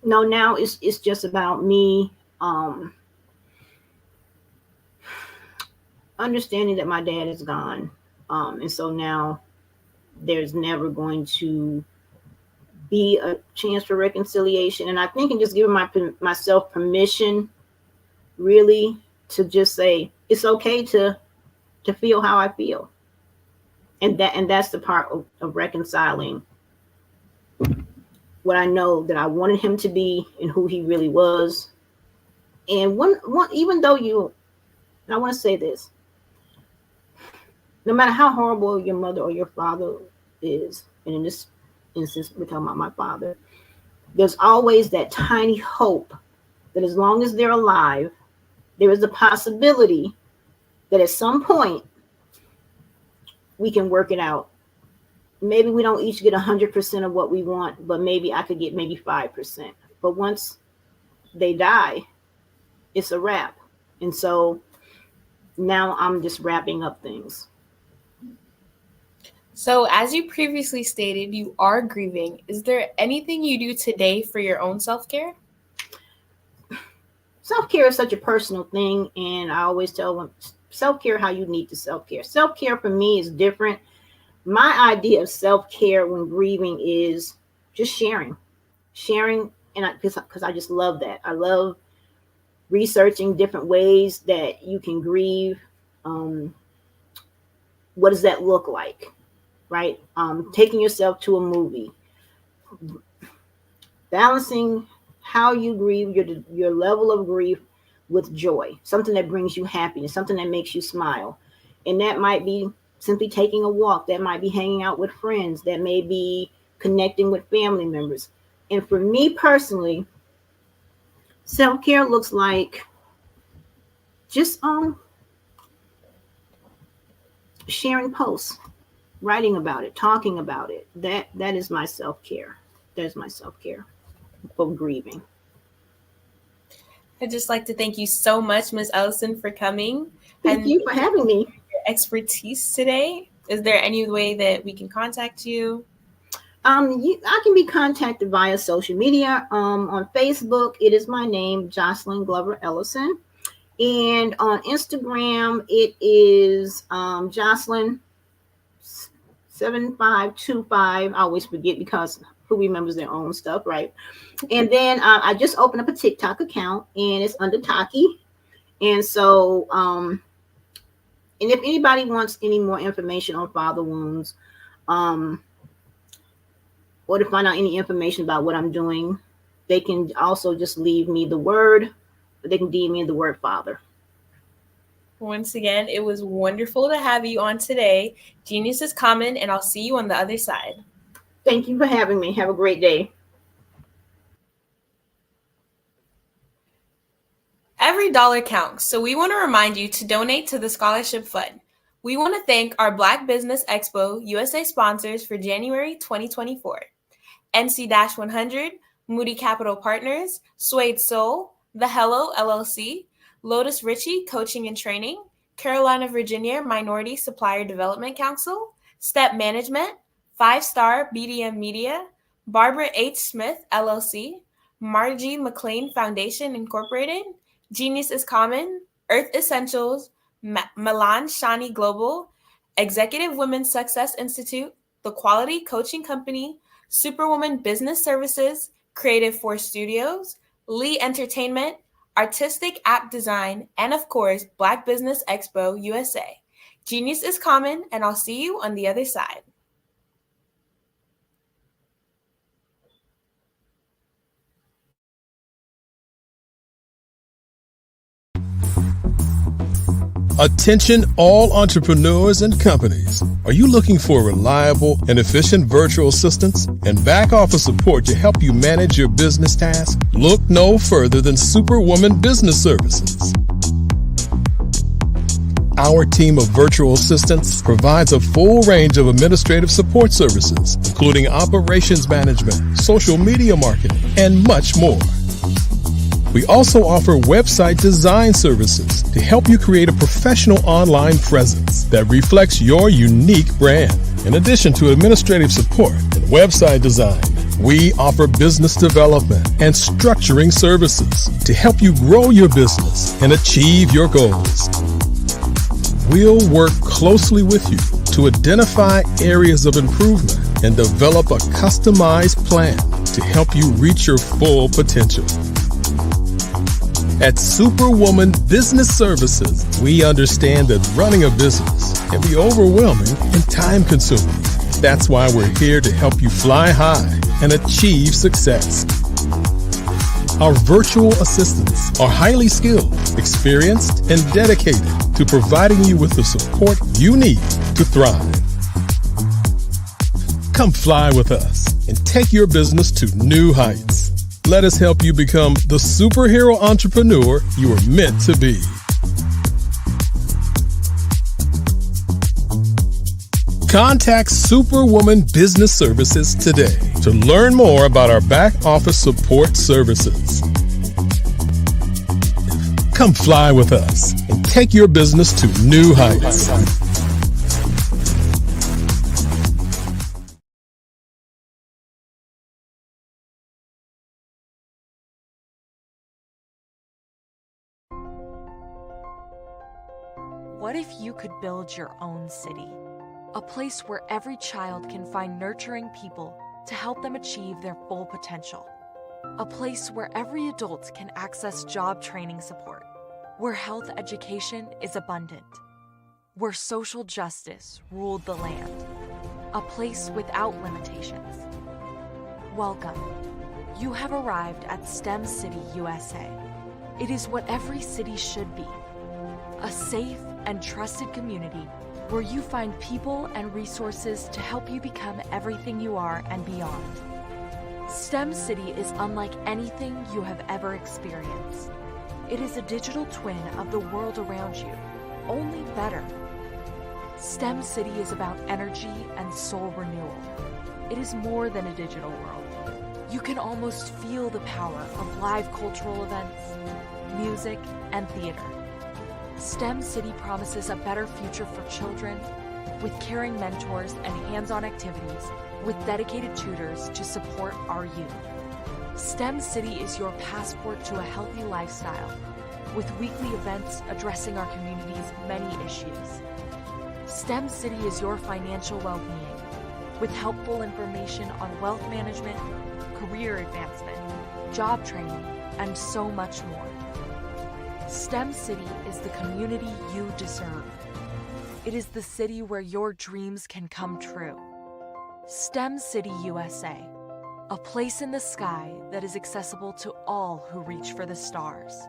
no, now it's just about me understanding that my dad is gone. And so now there's never going to be a chance for reconciliation. And I think in just giving myself permission really to just say it's okay to feel how I feel. And that's the part of reconciling what I know that I wanted him to be and who he really was. And one even though I want to say this, no matter how horrible your mother or your father is, and in this instance, we're talking about my father, there's always that tiny hope that as long as they're alive, there is a possibility that at some point we can work it out. Maybe we don't each get 100% of what we want, but maybe I could get maybe 5%. But once they die, it's a wrap. And so now I'm just wrapping up things. So as you previously stated, you are grieving. Is there anything you do today for your own self-care? Self-care is such a personal thing. And I always tell them self-care, how you need to self-care. Self-care for me is different. My idea of self-care when grieving is just sharing, and because I just love that. I love researching different ways that you can grieve. What does that look like, right? Taking yourself to a movie, balancing how you grieve, your level of grief with joy, something that brings you happiness, something that makes you smile, and that might be simply taking a walk. That might be hanging out with friends. That may be connecting with family members. And for me personally, self-care looks like just sharing posts, writing about it, talking about it. That is my self-care. There's my self-care for grieving. I'd just like to thank you so much, Ms. Ellison, for coming. Thank you for having me. Expertise today. Is there any way that we can contact you? I can be contacted via social media. On Facebook, it is my name, Jocelyn Glover Ellison. And on Instagram, it is Jocelyn 7525. I always forget because who remembers their own stuff, right? And then I just opened up a TikTok account, and it's under Taki. And so, and if anybody wants any more information on father wounds, or to find out any information about what I'm doing, they can also just leave me the word. They can DM me the word father. Once again, it was wonderful to have you on today. Genius is common, and I'll see you on the other side. Thank you for having me. Have a great day. Every dollar counts, so we want to remind you to donate to the Scholarship Fund. We want to thank our Black Business Expo USA sponsors for January 2024. NC-100, Moody Capital Partners, Suede Soul, The Hello LLC, Lotus Ritchie Coaching and Training, Carolina, Virginia Minority Supplier Development Council, Step Management, 5-Star BDM Media, Barbara H. Smith LLC, Margie McLean Foundation Incorporated, Genius is Common, Earth Essentials, Milan Shani Global, Executive Women's Success Institute, The Quality Coaching Company, Superwoman Business Services, Creative Force Studios, Lee Entertainment, Artistic App Design, and of course, Black Business Expo USA. Genius is common, and I'll see you on the other side. Attention all entrepreneurs and companies. Are you looking for reliable and efficient virtual assistants and back office support to help you manage your business tasks? Look no further than Superwoman Business Services. Our team of virtual assistants provides a full range of administrative support services, including operations management, social media marketing, and much more. We also offer website design services to help you create a professional online presence that reflects your unique brand. In addition to administrative support and website design, we offer business development and structuring services to help you grow your business and achieve your goals. We'll work closely with you to identify areas of improvement and develop a customized plan to help you reach your full potential. At Superwoman Business Services, we understand that running a business can be overwhelming and time-consuming. That's why we're here to help you fly high and achieve success. Our virtual assistants are highly skilled, experienced, and dedicated to providing you with the support you need to thrive. Come fly with us and take your business to new heights. Let us help you become the superhero entrepreneur you are meant to be. Contact Superwoman Business Services today to learn more about our back office support services. Come fly with us and take your business to new heights. What if you could build your own city? A place where every child can find nurturing people to help them achieve their full potential. A place where every adult can access job training support. Where health education is abundant. Where social justice ruled the land. A place without limitations. Welcome. You have arrived at STEM City USA. It is what every city should be. A safe and trusted community where you find people and resources to help you become everything you are and beyond. STEM City is unlike anything you have ever experienced. It is a digital twin of the world around you, only better. STEM City is about energy and soul renewal. It is more than a digital world. You can almost feel the power of live cultural events, music, and theater. STEM City promises a better future for children with caring mentors and hands-on activities with dedicated tutors to support our youth. STEM City is your passport to a healthy lifestyle with weekly events addressing our community's many issues. STEM City is your financial well-being with helpful information on wealth management, career advancement, job training, and so much more. STEM City is the community you deserve. It is the city where your dreams can come true. STEM City USA, a place in the sky that is accessible to all who reach for the stars.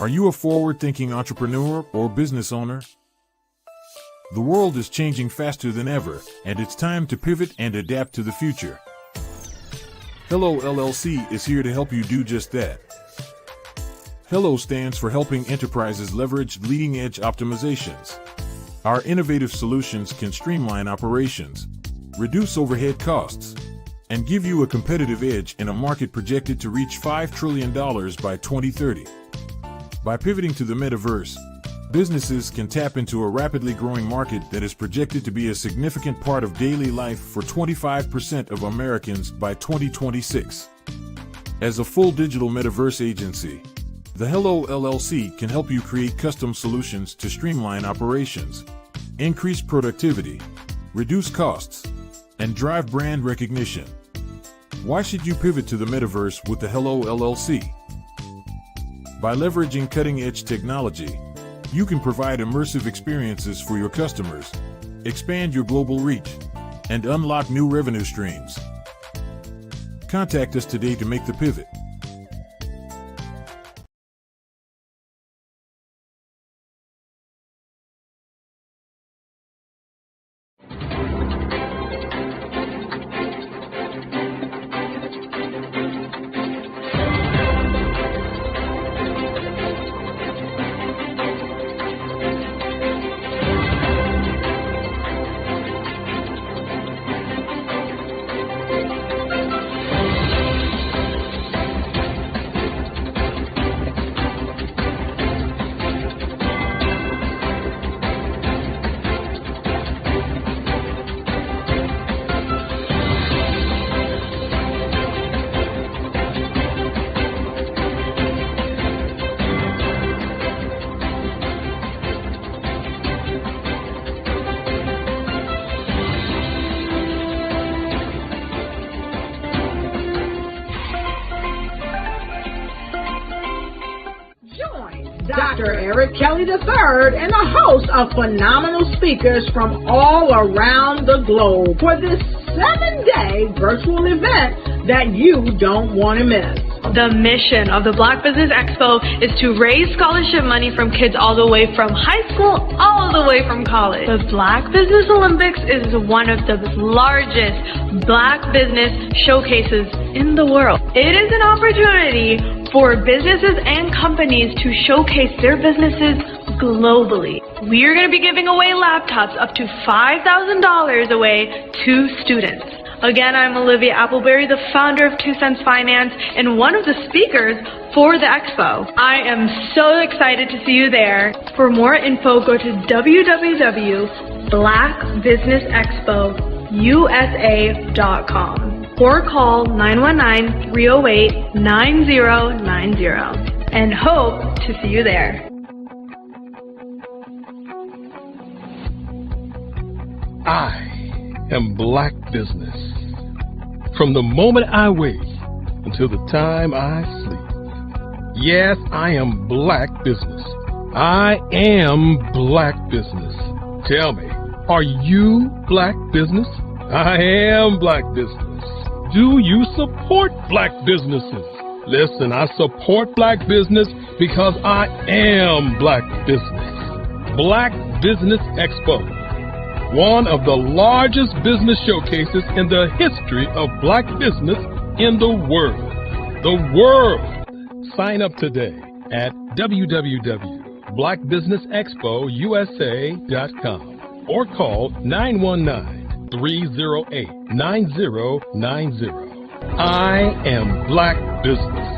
Are you a forward-thinking entrepreneur or business owner? The world is changing faster than ever, and it's time to pivot and adapt to the future. Hello LLC is here to help you do just that. Hello stands for helping enterprises leverage leading-edge optimizations. Our innovative solutions can streamline operations, reduce overhead costs, and give you a competitive edge in a market projected to reach $5 trillion by 2030. By pivoting to the metaverse, businesses can tap into a rapidly growing market that is projected to be a significant part of daily life for 25% of Americans by 2026. As a full digital metaverse agency, the Hello LLC can help you create custom solutions to streamline operations, increase productivity, reduce costs, and drive brand recognition. Why should you pivot to the metaverse with the Hello LLC? By leveraging cutting-edge technology, you can provide immersive experiences for your customers, expand your global reach, and unlock new revenue streams. Contact us today to make the pivot. Dr. Eric Kelly III and a host of phenomenal speakers from all around the globe for this 7-day virtual event that you don't want to miss. The mission of the Black Business Expo is to raise scholarship money from kids all the way from high school all the way from college. The Black Business Olympics is one of the largest Black business showcases in the world. It is an opportunity for businesses and companies to showcase their businesses globally. We are going to be giving away laptops up to $5,000 away to students. Again, I'm Olivia Appleberry, the founder of 2 Cents Finance and one of the speakers for the expo. I am so excited to see you there. For more info, go to www.blackbusinessexpousa.com or call 919-308-9090 and hope to see you there. I am Black Business. From the moment I wake until the time I sleep. Yes, I am Black Business. I am Black Business. Tell me, are you Black Business? I am Black Business. Do you support Black businesses? Listen, I support Black business because I am Black Business. Black Business Expo, one of the largest business showcases in the history of Black business in the world. The world! Sign up today at www.blackbusinessexpousa.com or call 919-308-9090. I am Black Business.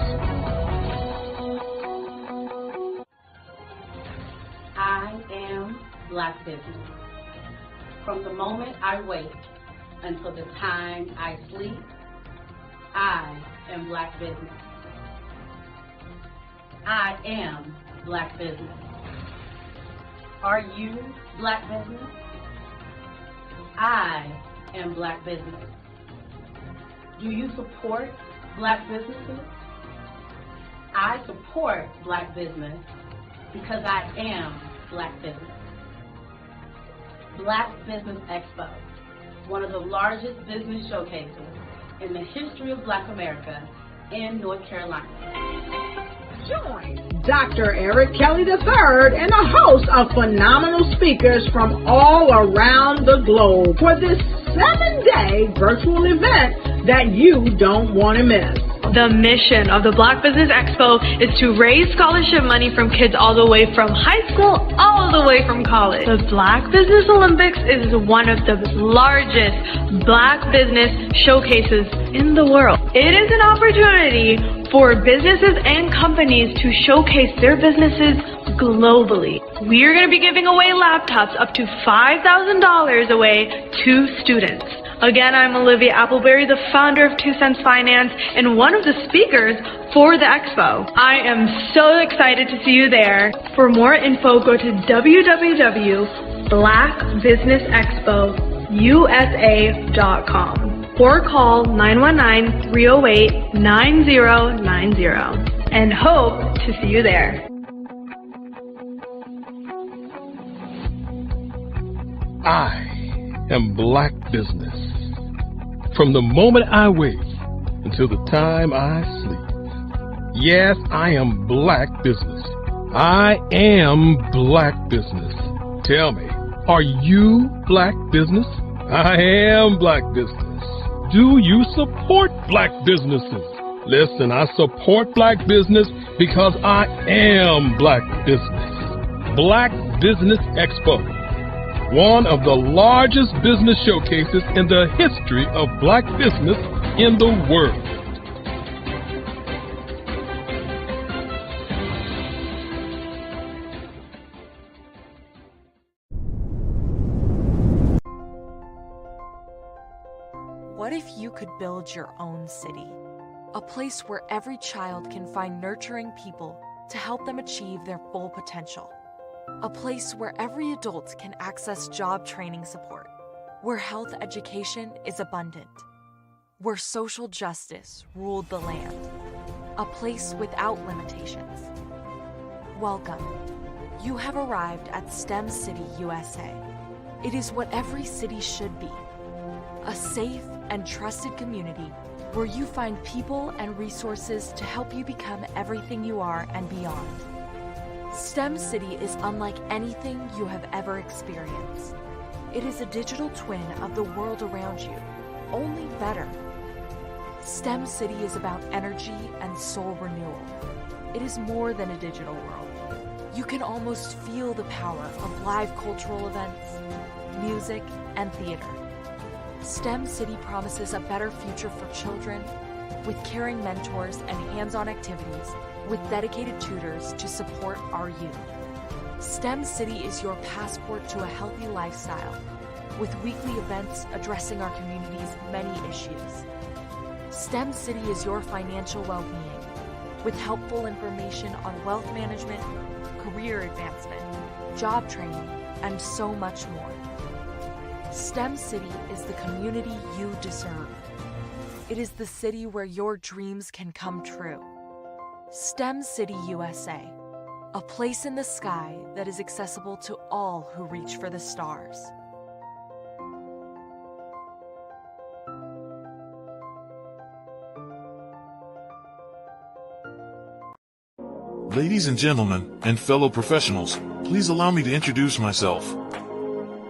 I am Black Business. From the moment I wake until the time I sleep, I am Black Business. I am Black Business. Are you Black Business? I am Black Business. Do you support Black businesses? I support Black business because I am Black Business. Black Business Expo, one of the largest business showcases in the history of Black America in North Carolina. Join Dr. Eric Kelly III and a host of phenomenal speakers from all around the globe for this 7-day virtual event that you don't want to miss. The mission of the Black Business Expo is to raise scholarship money from kids all the way from high school all the way from college. The Black Business Olympics is one of the largest Black business showcases in the world. It is an opportunity for businesses and companies to showcase their businesses globally. We are going to be giving away laptops up to $5,000 away to students. Again, I'm Olivia Appleberry, the founder of 2 Cents Finance and one of the speakers for the expo. I am so excited to see you there. For more info, go to www.blackbusinessexpousa.com or call 919-308-9090 and hope to see you there. I am Black Business. From the moment I wake until the time I sleep. Yes, I am Black Business. I am Black Business. Tell me, are you Black Business? I am Black Business. Do you support Black businesses? Listen, I support Black business because I am Black Business. Black Business Expo, one of the largest business showcases in the history of Black business in the world. What if you could build your own city? A place where every child can find nurturing people to help them achieve their full potential. A place where every adult can access job training support. Where health education is abundant. Where social justice ruled the land. A place without limitations. Welcome. You have arrived at STEM City USA. It is what every city should be. A safe and trusted community where you find people and resources to help you become everything you are and beyond. STEM City is unlike anything you have ever experienced. It is a digital twin of the world around you, only better. STEM City is about energy and soul renewal. It is more than a digital world. You can almost feel the power of live cultural events, music, and theater. STEM City promises a better future for children with caring mentors and hands-on activities with dedicated tutors to support our youth. STEM City is your passport to a healthy lifestyle with weekly events addressing our community's many issues. STEM City is your financial well-being with helpful information on wealth management, career advancement, job training, and so much more. STEM City is the community you deserve. It is the city where your dreams can come true. STEM City USA, a place in the sky that is accessible to all who reach for the stars. Ladies and gentlemen, and fellow professionals, please allow me to introduce myself.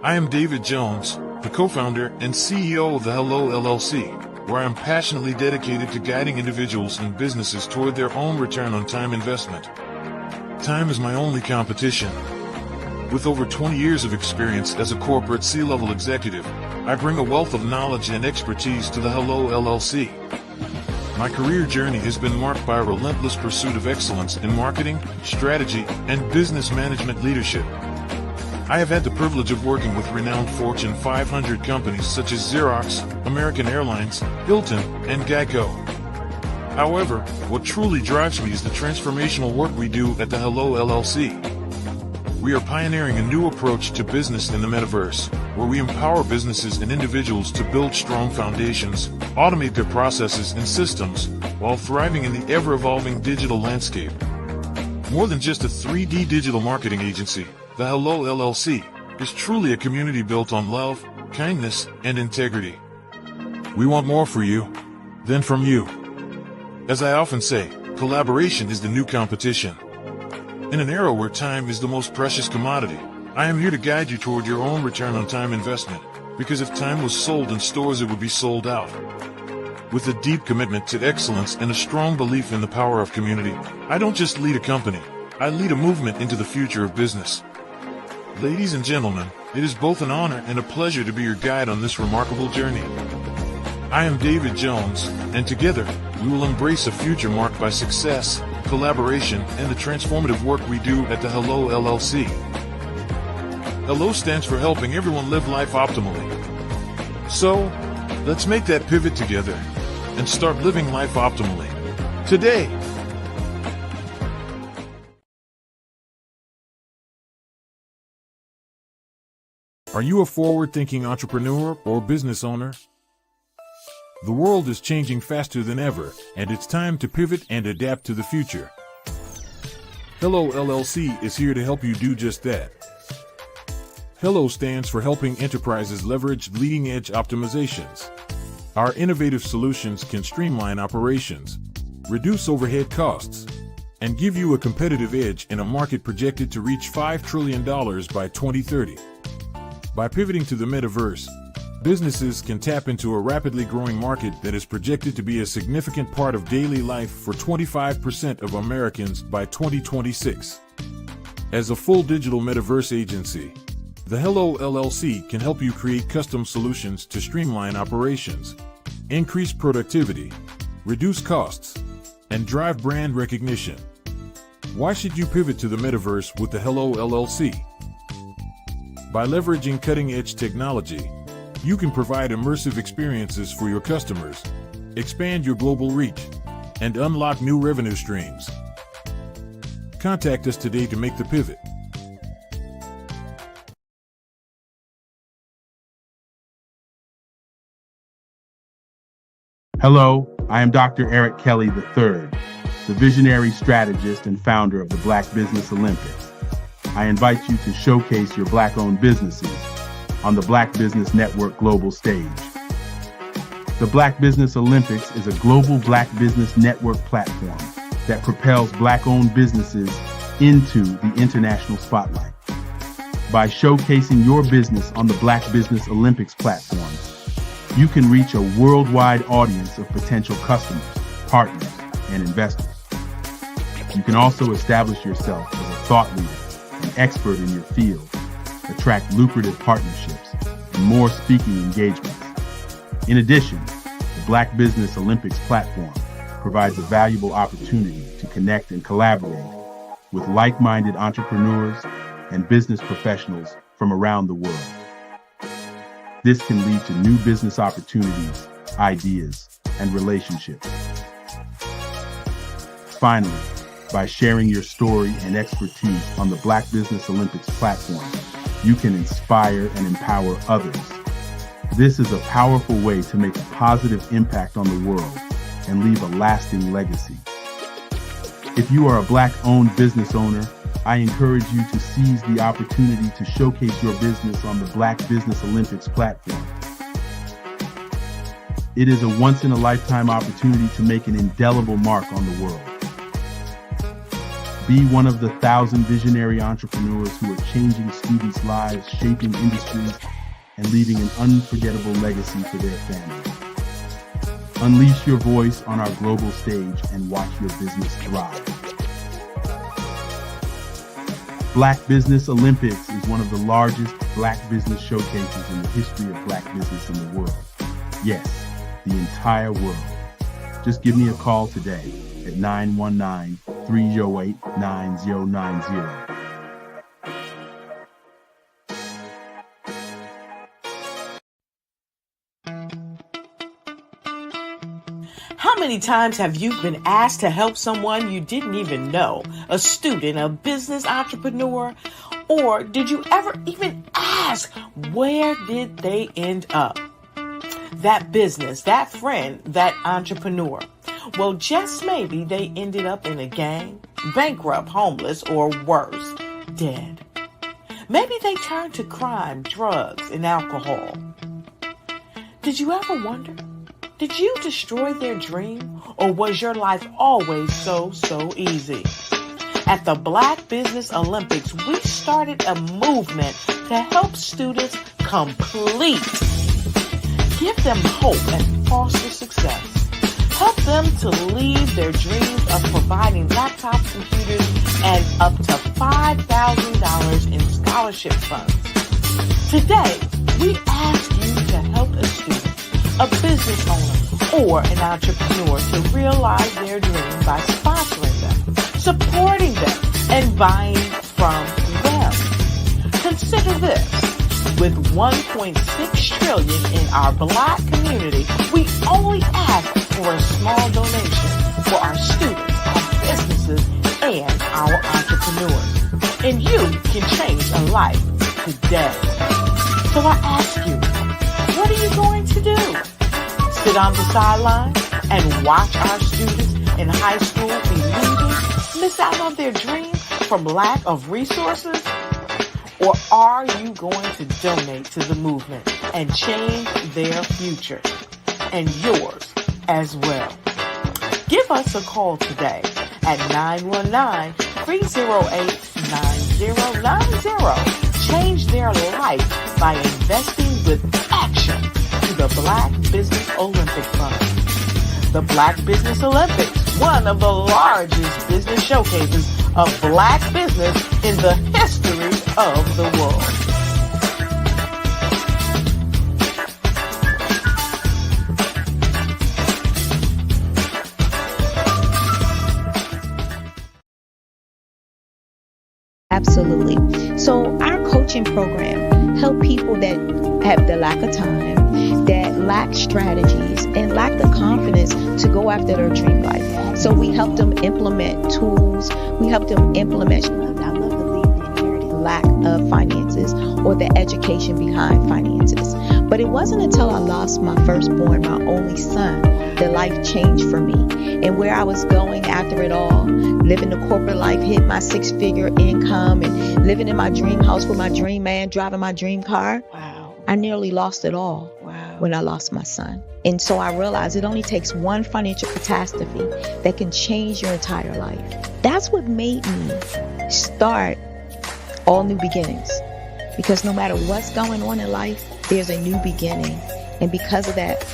I am David Jones, the co-founder and CEO of the Hello LLC, where I am passionately dedicated to guiding individuals and businesses toward their own return on time investment. Time is my only competition. With over 20 years of experience as a corporate C-level executive, I bring a wealth of knowledge and expertise to the Hello LLC. My career journey has been marked by a relentless pursuit of excellence in marketing, strategy, and business management leadership. I have had the privilege of working with renowned Fortune 500 companies such as Xerox, American Airlines, Hilton, and Geico. However, what truly drives me is the transformational work we do at the Hello LLC. We are pioneering a new approach to business in the metaverse, where we empower businesses and individuals to build strong foundations, automate their processes and systems, while thriving in the ever-evolving digital landscape. More than just a 3D digital marketing agency, the Hello LLC is truly a community built on love, kindness, and integrity. We want more for you than from you. As I often say, collaboration is the new competition. In an era where time is the most precious commodity, I am here to guide you toward your own return on time investment, because if time was sold in stores, it would be sold out. With a deep commitment to excellence and a strong belief in the power of community, I don't just lead a company, I lead a movement into the future of business. Ladies and gentlemen, it is both an honor and a pleasure to be your guide on this remarkable journey. I am David Jones, and together, we will embrace a future marked by success, collaboration, and the transformative work we do at the Hello LLC. Hello stands for helping everyone live life optimally. So, let's make that pivot together and start living life optimally today. Are you a forward-thinking entrepreneur or business owner? The world is changing faster than ever, and it's time to pivot and adapt to the future. Hello LLC is here to help you do just that. HELLO stands for helping enterprises leverage leading-edge optimizations. Our innovative solutions can streamline operations, reduce overhead costs, and give you a competitive edge in a market projected to reach $5 trillion by 2030. By pivoting to the metaverse, businesses can tap into a rapidly growing market that is projected to be a significant part of daily life for 25% of Americans by 2026. As a full digital metaverse agency, the HELLO LLC can help you create custom solutions to streamline operations, increase productivity, reduce costs, and drive brand recognition. Why should you pivot to the metaverse with the HELLO LLC? By leveraging cutting-edge technology, you can provide immersive experiences for your customers, expand your global reach, and unlock new revenue streams. Contact us today to make the pivot. Hello, I am Dr. Eric Kelly III, the visionary strategist and founder of the Black Business Olympics. I invite you to showcase your Black-owned businesses on the Black Business Network global stage. The Black Business Olympics is a global Black Business Network platform that propels Black-owned businesses into the international spotlight. By showcasing your business on the Black Business Olympics platform, you can reach a worldwide audience of potential customers, partners, and investors. You can also establish yourself as a thought leader, an expert in your field, attract lucrative partnerships, and more speaking engagements. In addition, the Black Business Olympics platform provides a valuable opportunity to connect and collaborate with like-minded entrepreneurs and business professionals from around the world. This can lead to new business opportunities, ideas, and relationships. Finally, by sharing your story and expertise on the Black Business Olympics platform, you can inspire and empower others. This is a powerful way to make a positive impact on the world and leave a lasting legacy. If you are a Black-owned business owner, I encourage you to seize the opportunity to showcase your business on the Black Business Olympics platform. It is a once-in-a-lifetime opportunity to make an indelible mark on the world. Be one of the 1,000 visionary entrepreneurs who are changing students' lives, shaping industries, and leaving an unforgettable legacy for their families. Unleash your voice on our global stage and watch your business thrive. Black Business Olympics is one of the largest Black business showcases in the history of Black business in the world. Yes, the entire world. Just give me a call today at 919-308-9090. How many times have you been asked to help someone you didn't even know, a student, a business entrepreneur, or did you ever even ask, where did they end up? That business, that friend, that entrepreneur. Well, just maybe they ended up in a gang, bankrupt, homeless, or worse, dead. Maybe they turned to crime, drugs, and alcohol. Did you ever wonder? Did you destroy their dream, or was your life always so easy? At the Black Business Olympics, we started a movement to help students complete. Give them hope and foster success. Help them to leave their dreams of providing laptops, computers, and up to $5,000 in scholarship funds. Today, we ask you to help a student, a business owner, or an entrepreneur to realize their dream by sponsoring them, supporting them, and buying from them. Consider this. With $1.6 trillion in our Black community, we only ask for a small donation for our students, our businesses, and our entrepreneurs. And you can change a life today. So I ask you, what are you going to do? Sit on the sideline and watch our students in high school be leaving, miss out on their dream from lack of resources? Or are you going to donate to the movement and change their future and yours as well? Give us a call today at 919-308-9090. Change their life by investing with action to the Black Business Olympic Fund. The Black Business Olympics, one of the largest business showcases of Black business in the history of the world. Absolutely. So our coaching program help people that have the lack of time, that lack strategies, and lack the confidence to go after their dream life. So we help them implement tools. We help them implement, I love to leave the inherited lack of finances or the education behind finances. But it wasn't until I lost my firstborn, my only son, that life changed for me. And where I was going after it all, living the corporate life, hit my 6-figure income, and living in my dream house with my dream man, driving my dream car. Wow. I nearly lost it all when I lost my son. And so I realized it only takes one financial catastrophe that can change your entire life. That's what made me start All New Beginnings. Because no matter what's going on in life, there's a new beginning. And because of that,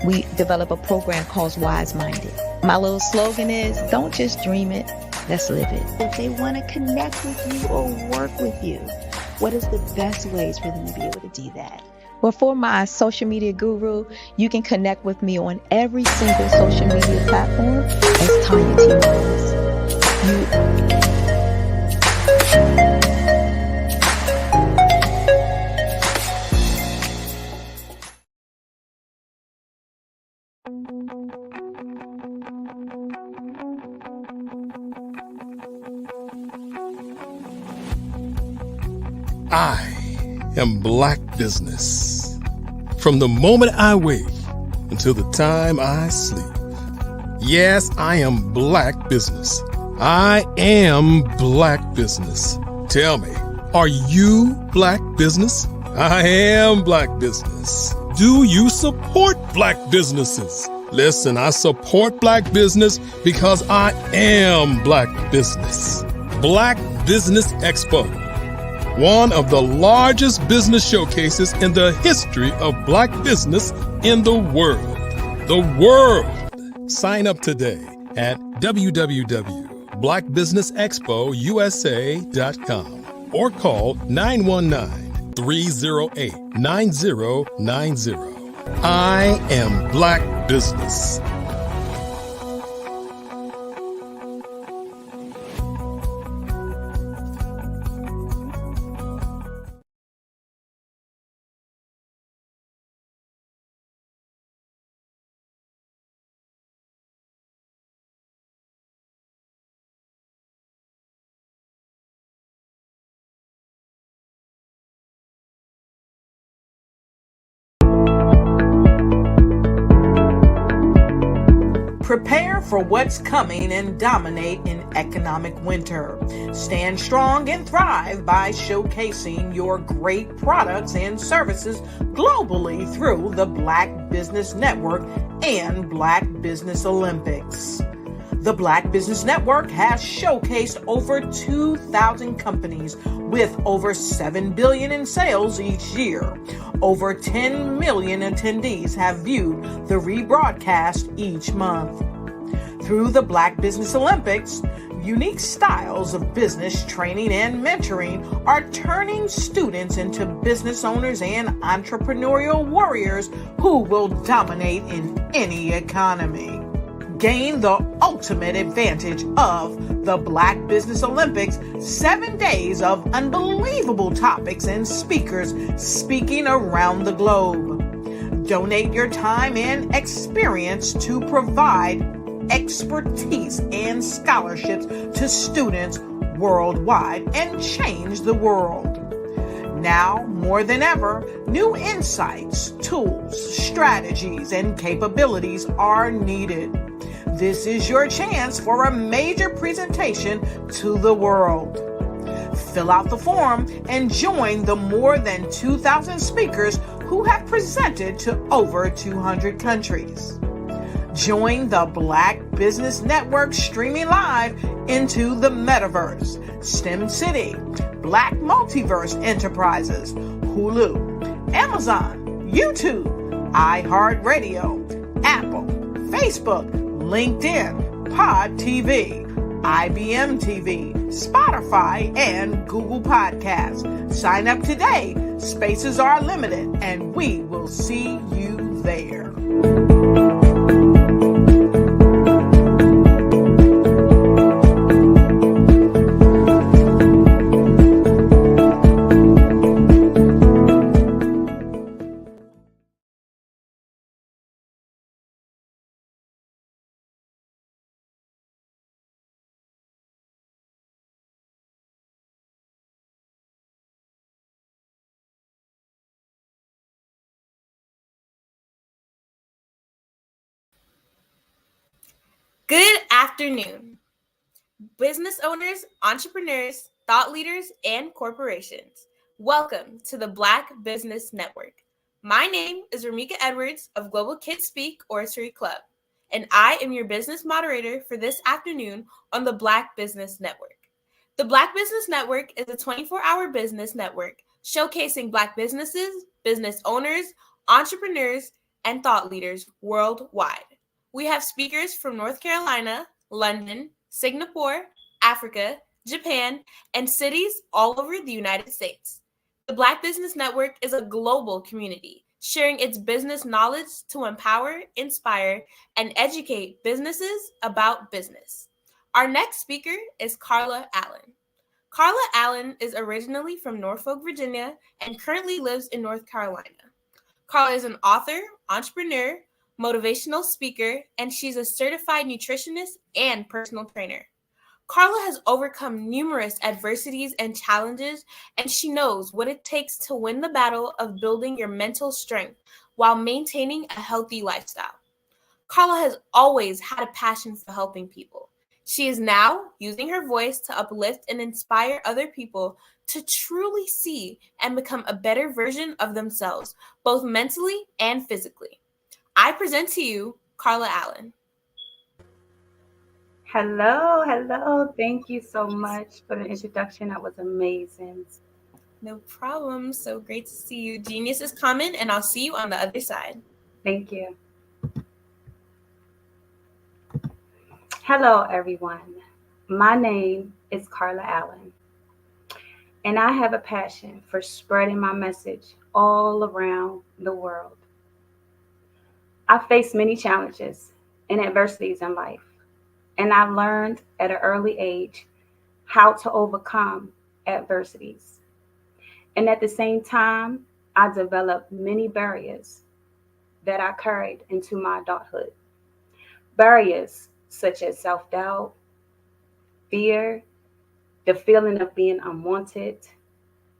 we develop a program called Wise Minded. My little slogan is, don't just dream it, let's live it. If they want to connect with you or work with you, what is the best ways for them to be able to do that? Well, for my social media guru, you can connect with me on every single social media platform as Tanya T. Miles. I am Black Business. From the moment I wake until the time I sleep. Yes, I am Black Business. I am Black Business. Tell me, are you Black Business? I am Black Business. Do you support Black businesses? Listen, I support Black business because I am Black Business. Black Business Expo, one of the largest business showcases in the history of Black business in the world. The world! Sign up today at www.blackbusinessexpousa.com or call 919-308-9090. I am Black Business. Prepare for what's coming and dominate in economic winter. Stand strong and thrive by showcasing your great products and services globally through the Black Business Network and Black Business Olympics. The Black Business Network has showcased over 2,000 companies with over $7 billion in sales each year. Over 10 million attendees have viewed the rebroadcast each month. Through the Black Business Olympics, unique styles of business training and mentoring are turning students into business owners and entrepreneurial warriors who will dominate in any economy. Gain the ultimate advantage of the Black Business Olympics, 7 days of unbelievable topics and speakers speaking around the globe. Donate your time and experience to provide expertise and scholarships to students worldwide and change the world. Now, more than ever, new insights, tools, strategies, and capabilities are needed. This is your chance for a major presentation to the world. Fill out the form and join the more than 2,000 speakers who have presented to over 200 countries. Join the Black Business Network streaming live into the metaverse, STEM City, Black Multiverse Enterprises, Hulu, Amazon, YouTube, iHeartRadio, Apple, Facebook, LinkedIn, Pod TV, IBM TV, Spotify, and Google Podcasts. Sign up today. Spaces are limited, and we will see you there. Good afternoon, business owners, entrepreneurs, thought leaders, and corporations. Welcome to the Black Business Network. My name is Ramika Edwards of Global Kids Speak Oratory Club, and I am your business moderator for this afternoon on the Black Business Network. The Black Business Network is a 24-hour business network showcasing Black businesses, business owners, entrepreneurs, and thought leaders worldwide. We have speakers from North Carolina, London, Singapore, Africa, Japan, and cities all over the United States. The Black Business Network is a global community sharing its business knowledge to empower, inspire, and educate businesses about business. Our next speaker is Carla Allen. Carla Allen is originally from Norfolk, Virginia, and currently lives in North Carolina. Carla is an author, entrepreneur, motivational speaker, and she's a certified nutritionist and personal trainer. Carla has overcome numerous adversities and challenges, and she knows what it takes to win the battle of building your mental strength while maintaining a healthy lifestyle. Carla has always had a passion for helping people. She is now using her voice to uplift and inspire other people to truly see and become a better version of themselves, both mentally and physically. I present to you Carla Allen. Hello. Thank you so much for the introduction. That was amazing. No problem. So great to see you. Genius is coming, and I'll see you on the other side. Thank you. Hello, everyone. My name is Carla Allen, and I have a passion for spreading my message all around the world. I faced many challenges and adversities in life, and I learned at an early age how to overcome adversities. And at the same time, I developed many barriers that I carried into my adulthood. Barriers such as self-doubt, fear, the feeling of being unwanted,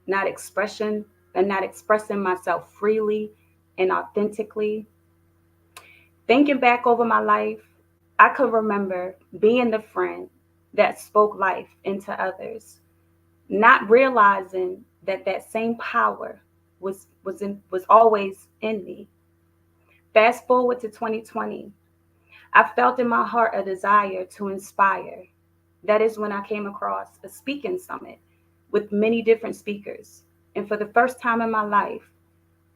not expressing myself freely and authentically. Thinking back over my life, I could remember being the friend that spoke life into others, not realizing that same power was always in me. Fast forward to 2020, I felt in my heart a desire to inspire. That is when I came across a speaking summit with many different speakers. And for the first time in my life,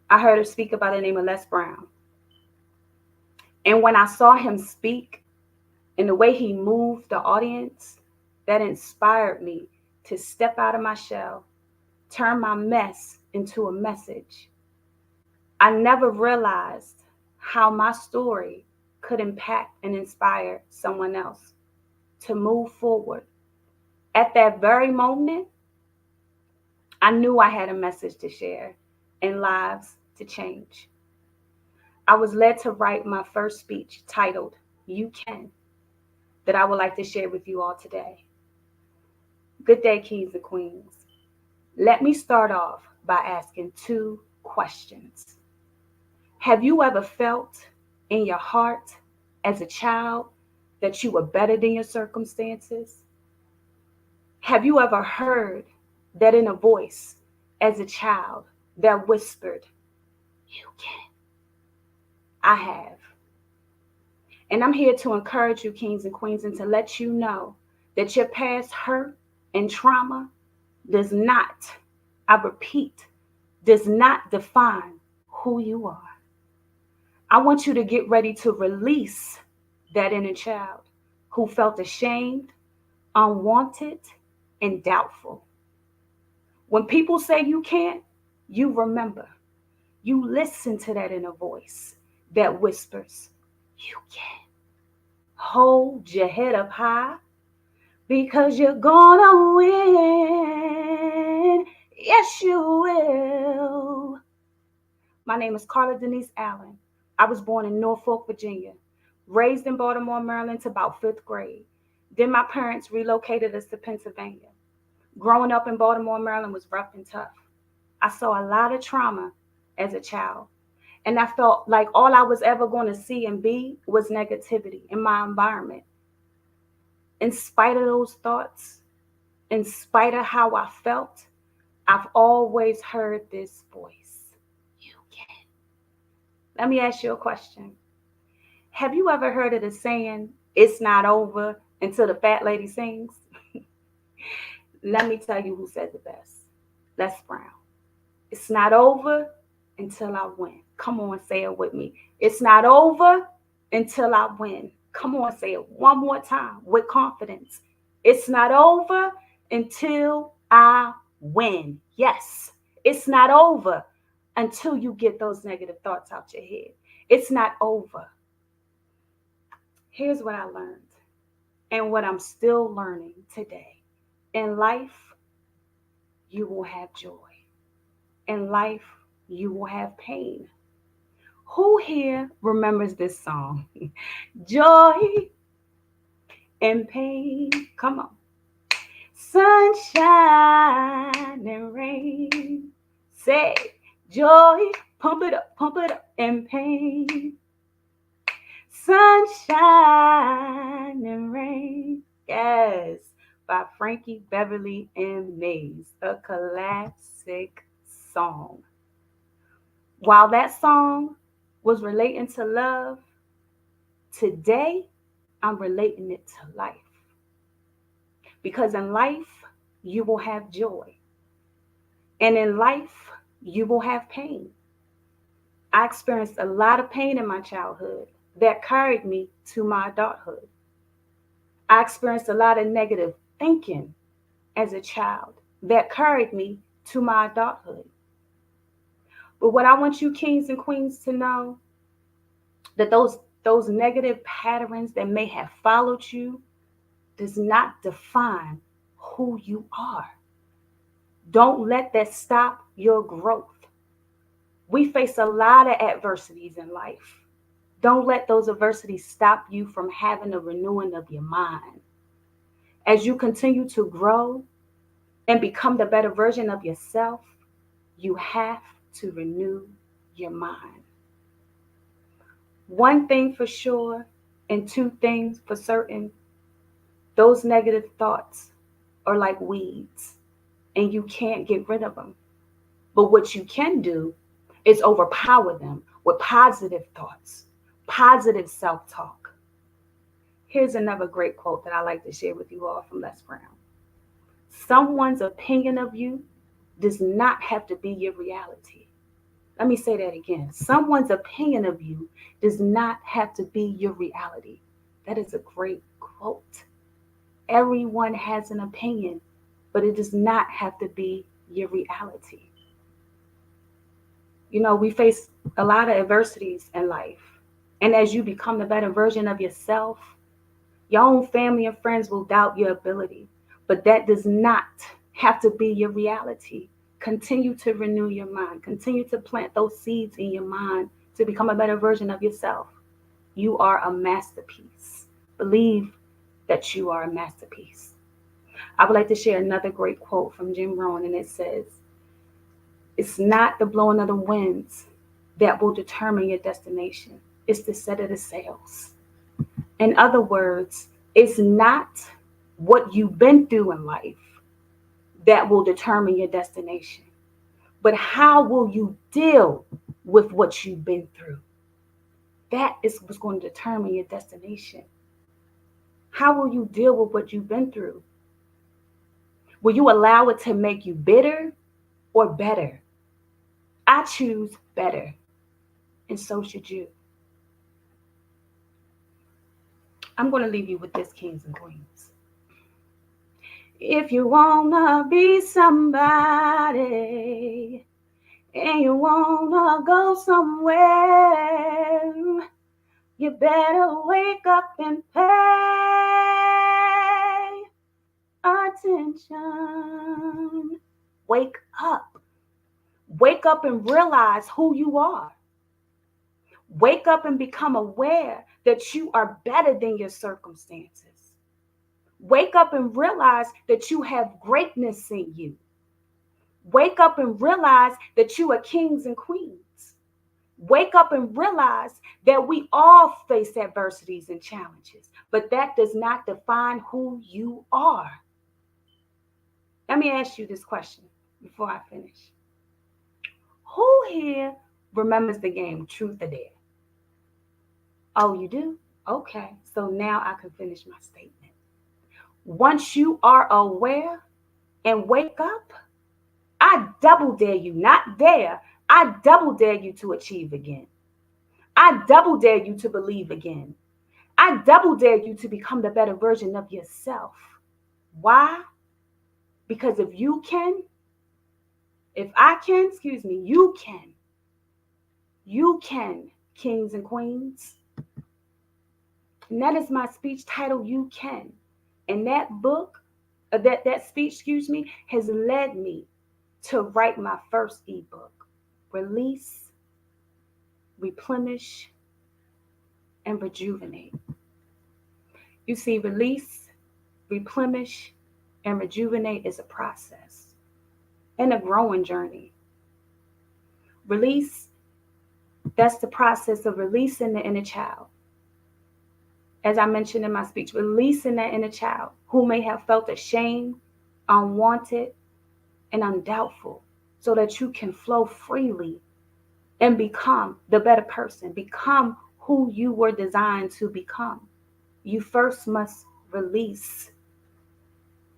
I heard a speaker by the name of Les Brown. And when I saw him speak and the way he moved the audience, that inspired me to step out of my shell, turn my mess into a message. I never realized how my story could impact and inspire someone else to move forward. At that very moment, I knew I had a message to share and lives to change. I was led to write my first speech titled, You Can, that I would like to share with you all today. Good day, kings and queens. Let me start off by asking two questions. Have you ever felt in your heart as a child that you were better than your circumstances? Have you ever heard that inner voice as a child that whispered, "You can." I have. And I'm here to encourage you, kings and queens, and to let you know that your past hurt and trauma does not, I repeat, does not define who you are. I want you to get ready to release that inner child who felt ashamed, unwanted, and doubtful. When people say you can't, you remember. You listen to that inner voice that whispers, "You can." Hold your head up high because you're gonna win. Yes, you will. My name is Carla Denise Allen. I was born in Norfolk, Virginia, raised in Baltimore, Maryland to about 5th grade. Then my parents relocated us to Pennsylvania. Growing up in Baltimore, Maryland was rough and tough. I saw a lot of trauma as a child. And I felt like all I was ever going to see and be was negativity in my environment. In spite of those thoughts, in spite of how I felt, I've always heard this voice, "You can." Let me ask you a question. Have you ever heard of the saying, "It's not over until the fat lady sings"? Let me tell you who said the best. Les Brown. It's not over until I win. Come on, say it with me. It's not over until I win. Come on, say it one more time with confidence. It's not over until I win. Yes, it's not over until you get those negative thoughts out your head. It's not over. Here's what I learned and what I'm still learning today. In life, you will have joy. In life, you will have pain. Who here remembers this song? Joy and pain. Come on. Sunshine and rain. Say joy, pump it up, and pain. Sunshine and rain. Yes, by Frankie Beverly and Mays, a classic song. While that song was relating to love, today I'm relating it to life. Because in life, you will have joy. And in life, you will have pain. I experienced a lot of pain in my childhood that carried me to my adulthood. I experienced a lot of negative thinking as a child that carried me to my adulthood. But what I want you kings and queens to know, that those negative patterns that may have followed you does not define who you are. Don't let that stop your growth. We face a lot of adversities in life. Don't let those adversities stop you from having a renewing of your mind. As you continue to grow and become the better version of yourself, you have to renew your mind. One thing for sure, and two things for certain, those negative thoughts are like weeds, and you can't get rid of them. But what you can do is overpower them with positive thoughts, positive self-talk. Here's another great quote that I like to share with you all from Les Brown. Someone's opinion of you does not have to be your reality. Let me say that again. Someone's opinion of you does not have to be your reality. That is a great quote. Everyone has an opinion, but it does not have to be your reality. You know, we face a lot of adversities in life. And as you become the better version of yourself, your own family and friends will doubt your ability. But that does not have to be your reality. Continue to renew your mind. Continue to plant those seeds in your mind to become a better version of yourself. You are a masterpiece. Believe that you are a masterpiece. I would like to share another great quote from Jim Rohn, and it says, "It's not the blowing of the winds that will determine your destination. It's the set of the sails." In other words, it's not what you've been through in life that will determine your destination. But how will you deal with what you've been through? That is what's going to determine your destination. How will you deal with what you've been through? Will you allow it to make you bitter or better? I choose better, and so should you. I'm going to leave you with this, kings and queens. If you want to be somebody and you want to go somewhere, you better wake up and pay attention. Wake up. Wake up and realize who you are. Wake up and become aware that you are better than your circumstances. Wake up and realize that you have greatness in you. Wake up and realize that you are kings and queens. Wake up and realize that we all face adversities and challenges, but that does not define who you are. Let me ask you this question before I finish. Who here remembers the game Truth or Dare? Oh, you do? Okay, so now I can finish my statement. Once you are aware and wake up, I double dare you, not dare, I double dare you to achieve again. I double dare you to believe again. I double dare you to become the better version of yourself. Why? Because if you can, if I can, you can. You can, kings and queens. And that is my speech title, You Can. And that book, that speech, has led me to write my first ebook, Release, Replenish, and Rejuvenate. You see, release, replenish, and rejuvenate is a process and a growing journey. Release, that's the process of releasing the inner child. As I mentioned in my speech, releasing that inner child who may have felt ashamed, unwanted, and undoubtful, so that you can flow freely and become the better person, become who you were designed to become. You first must release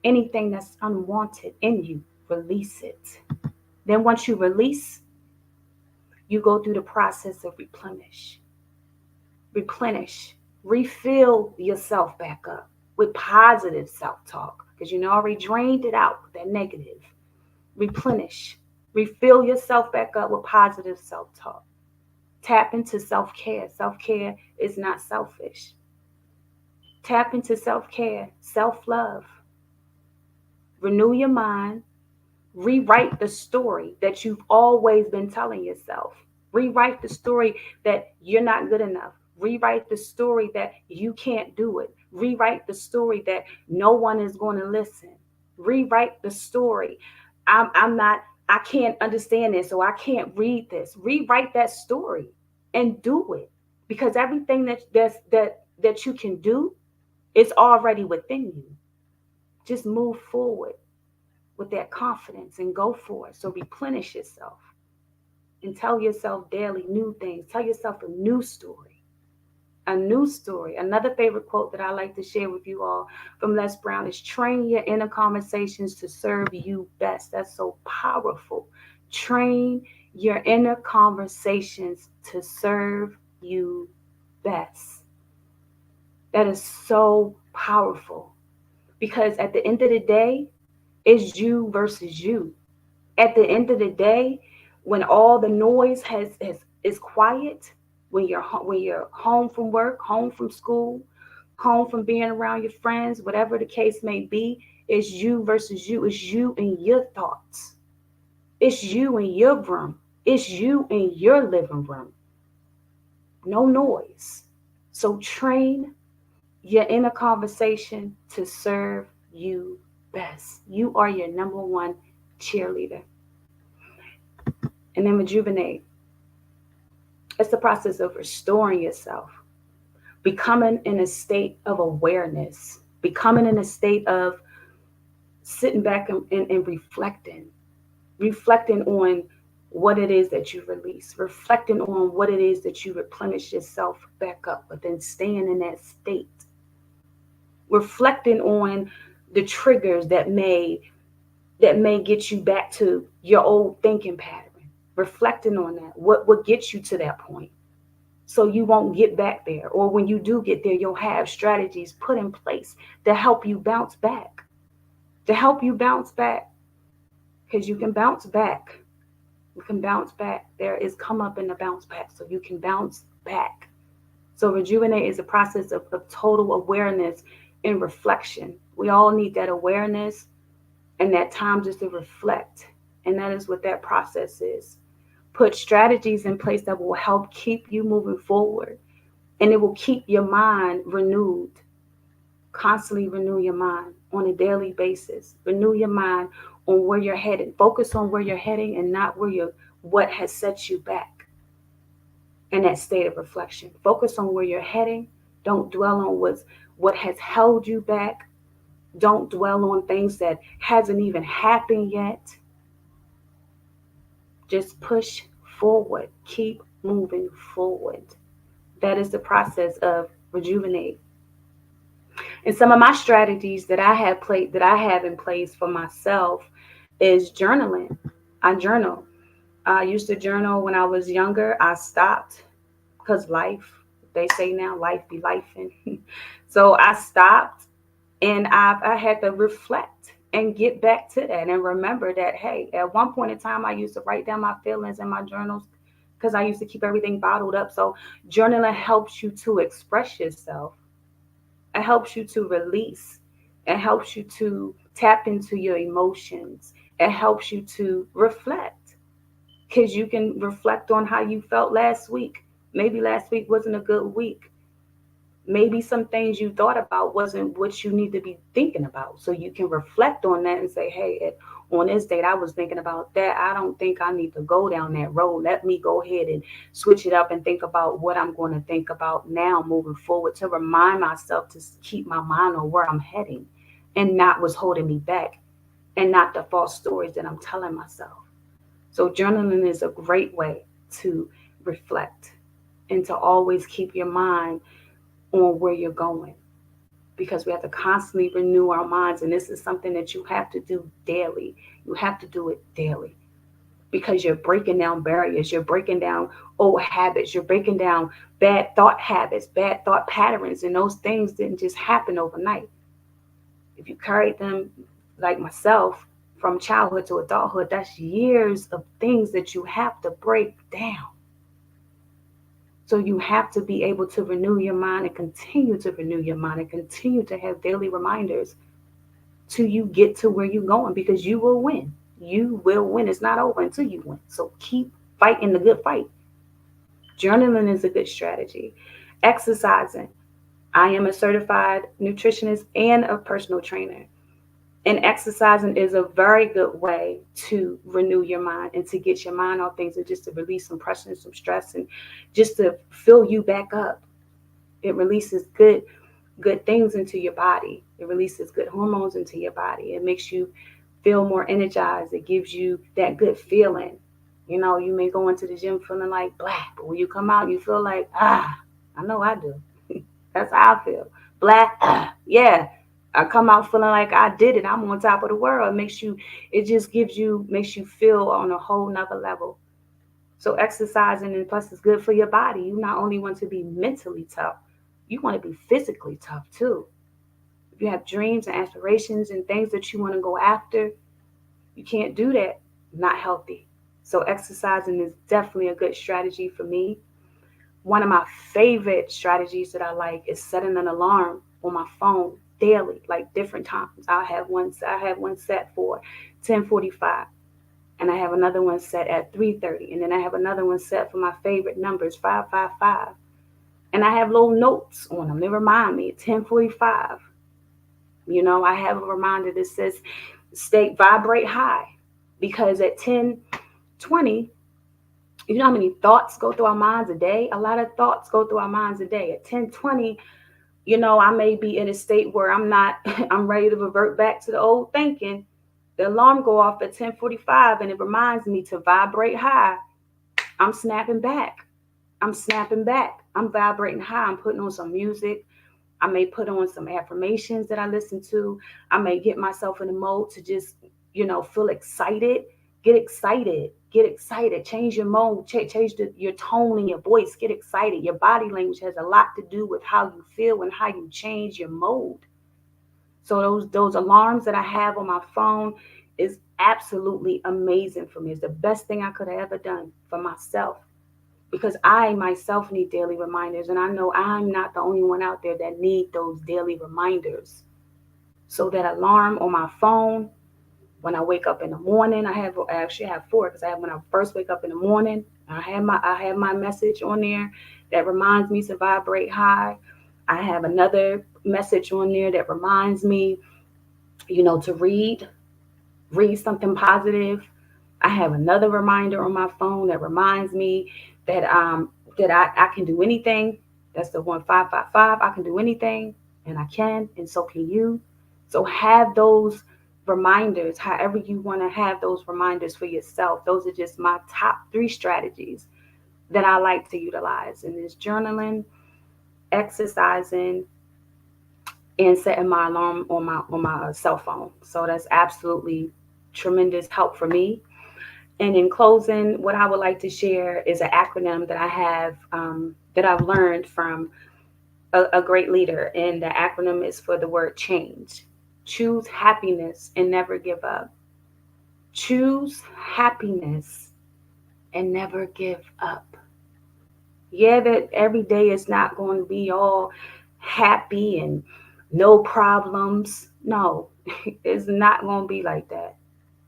anything that's unwanted in you. Release it. Then once you release, you go through the process of replenish. Replenish. Refill yourself back up with positive self-talk, because you already drained it out with that negative. Replenish. Refill yourself back up with positive self-talk. Tap into self-care. Self-care is not selfish. Tap into self-care, self-love. Renew your mind. Rewrite the story that you've always been telling yourself. Rewrite the story that you're not good enough. Rewrite the story that you can't do it. Rewrite the story that no one is going to listen. Rewrite the story. I can't understand this, so I can't read this. Rewrite that story and do it, because everything that you can do is already within you. Just move forward with that confidence and go for it. So replenish yourself and tell yourself daily new things. Tell yourself a new story. A new story. Another favorite quote that I like to share with you all from Les Brown is, train your inner conversations to serve you best. That's so powerful. Train your inner conversations to serve you best. That is so powerful, because at the end of the day, it's you versus you. At the end of the day, when all the noise is quiet, when you're home from work, home from school, home from being around your friends, whatever the case may be, it's you versus you. It's you and your thoughts. It's you in your room. It's you in your living room. No noise. So train your inner conversation to serve you best. You are your number one cheerleader. And then rejuvenate. It's the process of restoring yourself, becoming in a state of awareness, becoming in a state of sitting back and reflecting on what it is that you release, reflecting on what it is that you replenish yourself back up, but then staying in that state, reflecting on the triggers that may get you back to your old thinking pattern, reflecting on that, what gets you to that point, so you won't get back there, or when you do get there, you'll have strategies put in place to help you bounce back, because you can bounce back. You can bounce back. There is come up in the bounce back, so you can bounce back. So rejuvenate is a process of total awareness and reflection. We all need that awareness and that time just to reflect. And that is what that process is. Put strategies in place that will help keep you moving forward, and it will keep your mind renewed. Constantly renew your mind on a daily basis. Renew your mind on where you're headed. Focus on where you're heading and not what has set you back. In that state of reflection, focus on where you're heading. Don't dwell on what has held you back. Don't dwell on things that hasn't even happened yet. Just push forward. Keep moving forward. That is the process of rejuvenate. And some of my strategies that I have in place for myself is journaling. I journal. I used to journal when I was younger. I stopped because they say now life be lifing. So I stopped, and I had to reflect and get back to that and remember that, hey, at one point in time, I used to write down my feelings in my journals because I used to keep everything bottled up. So journaling helps you to express yourself. It helps you to release. It helps you to tap into your emotions. It helps you to reflect, because you can reflect on how you felt last week. Maybe last week wasn't a good week. Maybe some things you thought about wasn't what you need to be thinking about. So you can reflect on that and say, hey, on this date, I was thinking about that. I don't think I need to go down that road. Let me go ahead and switch it up and think about what I'm going to think about now moving forward, to remind myself to keep my mind on where I'm heading and not what's holding me back, and not the false stories that I'm telling myself. So journaling is a great way to reflect and to always keep your mind on where you're going, because we have to constantly renew our minds. And this is something that you have to do daily. You have to do it daily, because you're breaking down barriers. You're breaking down old habits. You're breaking down bad thought habits, bad thought patterns. And those things didn't just happen overnight. If you carried them, like myself, from childhood to adulthood, that's years of things that you have to break down. So you have to be able to renew your mind and continue to renew your mind and continue to have daily reminders till you get to where you're going, because you will win. You will win. It's not over until you win. So keep fighting the good fight. Journaling is a good strategy. Exercising. I am a certified nutritionist and a personal trainer. And exercising is a very good way to renew your mind and to get your mind off things, and just to release some pressure and some stress, and just to fill you back up. It releases good things into your body. It releases good hormones into your body. It makes you feel more energized. It gives you that good feeling. You know, you may go into the gym feeling like blah, but when you come out, you feel like, I know I do. That's how I feel. Blah, yeah. I come out feeling like I did it. I'm on top of the world. Makes you feel on a whole nother level. So exercising, and plus it's good for your body. You not only want to be mentally tough, you want to be physically tough too. If you have dreams and aspirations and things that you want to go after, you can't do that not healthy. So exercising is definitely a good strategy for me. One of my favorite strategies that I like is setting an alarm on my phone daily, like different times. I have one set for 10:45, and I have another one set at 3:30, and then I have another one set for my favorite numbers, 555. And I have little notes on them. They remind me at 10:45. You know, I have a reminder that says vibrate high, because at 10:20, you know how many thoughts go through our minds a day? A lot of thoughts go through our minds a day. At 10:20, I may be in a state where I'm ready to revert back to the old thinking. The alarm go off at 10:45 and it reminds me to vibrate high. I'm snapping back. I'm snapping back. I'm vibrating high. I'm putting on some music. I may put on some affirmations that I listen to. I may get myself in the mode to just, feel excited. Get excited. Get excited. Change your mode. Change your tone in your voice. Get excited. Your body language has a lot to do with how you feel and how you change your mode. So those alarms that I have on my phone is absolutely amazing for me. It's the best thing I could have ever done for myself, because I myself need daily reminders, and I know I'm not the only one out there that need those daily reminders. So that alarm on my phone, when I wake up in the morning, I actually have four, because I have when I first wake up in the morning, I have my message on there that reminds me to vibrate high. I have another message on there that reminds me, to read something positive. I have another reminder on my phone that reminds me that I can do anything. That's the 1555. I can do anything, and I can, and so can you. So have those reminders, however you want to have those reminders for yourself. Those are just my top 3 strategies that I like to utilize, and is journaling, exercising, and setting my alarm on my cell phone. So that's absolutely tremendous help for me. And in closing, what I would like to share is an acronym that I have that I've learned from a great leader. And the acronym is for the word change. Choose happiness and never give up. Choose happiness and never give up. Yeah, that every day is not going to be all happy and no problems. No, it's not going to be like that.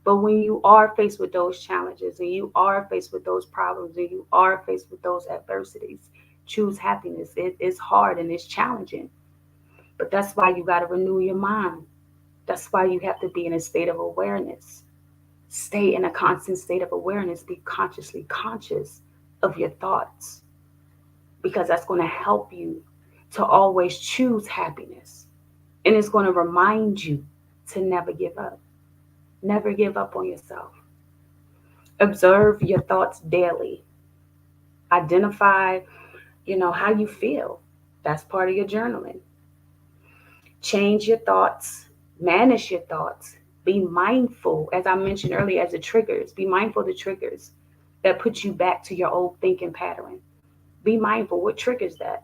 But when you are faced with those challenges, and you are faced with those problems, and you are faced with those adversities, choose happiness. It's hard and it's challenging. But that's why you got to renew your mind. That's why you have to be in a state of awareness. Stay in a constant state of awareness. Be consciously conscious of your thoughts, because that's going to help you to always choose happiness. And it's going to remind you to never give up. Never give up on yourself. Observe your thoughts daily. Identify, how you feel. That's part of your journaling. Change your thoughts. Manage your thoughts. Be mindful, as I mentioned earlier, as the triggers. Be mindful of the triggers that put you back to your old thinking pattern. Be mindful. What triggers that?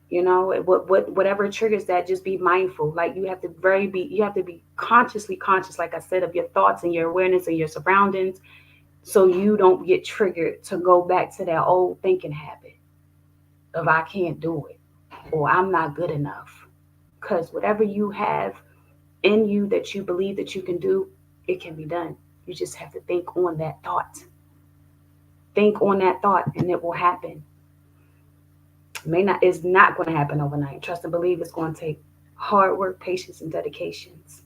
Whatever triggers that, just be mindful. Like you have to be consciously conscious, like I said, of your thoughts and your awareness and your surroundings, so you don't get triggered to go back to that old thinking habit of I can't do it or I'm not good enough. Because whatever you have in you that you believe that you can do, it can be done. You just have to think on that thought. Think on that thought and it will happen. It's not going to happen overnight. Trust and believe it's going to take hard work, patience, and dedications.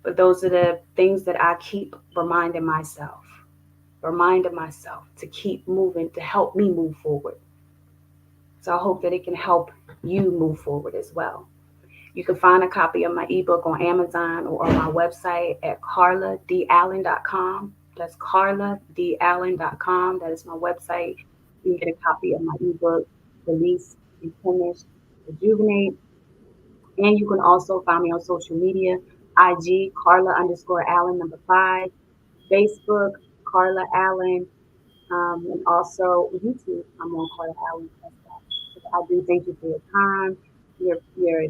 But those are the things that I keep reminding myself to keep moving, to help me move forward. So I hope that it can help you move forward as well. You can find a copy of my ebook on Amazon or on my website at carladallen.com. That's carladallen.com. That is my website. You can get a copy of my ebook, Release, Replenish, Rejuvenate. And you can also find me on social media, IG, Carla_Allen 5, Facebook, Carla Allen, and also YouTube, I'm on Carla Allen. I do thank you for your time, your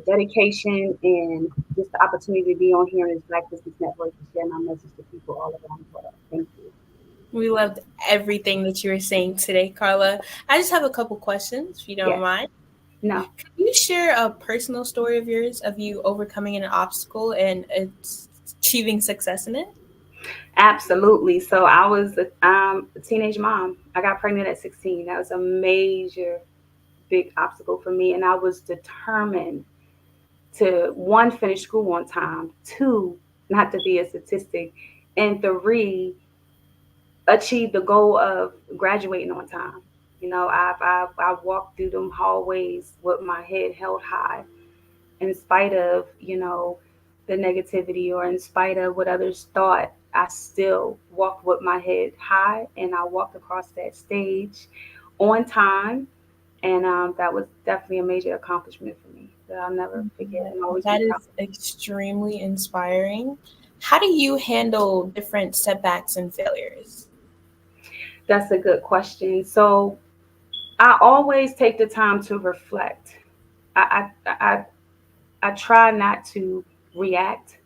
dedication, and just the opportunity to be on here in this Black Business Network and share my message to people all around the world. Thank you. We loved everything that you were saying today, Carla. I just have a couple questions, if you don't mind. No. Can you share a personal story of yours, of you overcoming an obstacle and achieving success in it? Absolutely. So I was a teenage mom. I got pregnant at 16. That was a major, big obstacle for me. And I was determined to, 1, finish school on time, 2, not to be a statistic, and 3, achieve the goal of graduating on time. You know, I've walked through them hallways with my head held high, in spite of, you know, the negativity or in spite of what others thought. I still walked with my head high, and I walked across that stage on time. And that was definitely a major accomplishment for me that I'll never forget and always be That proud is extremely inspiring. How do you handle different setbacks and failures? of. That's a good question. So I always take the time to reflect. I try not to react.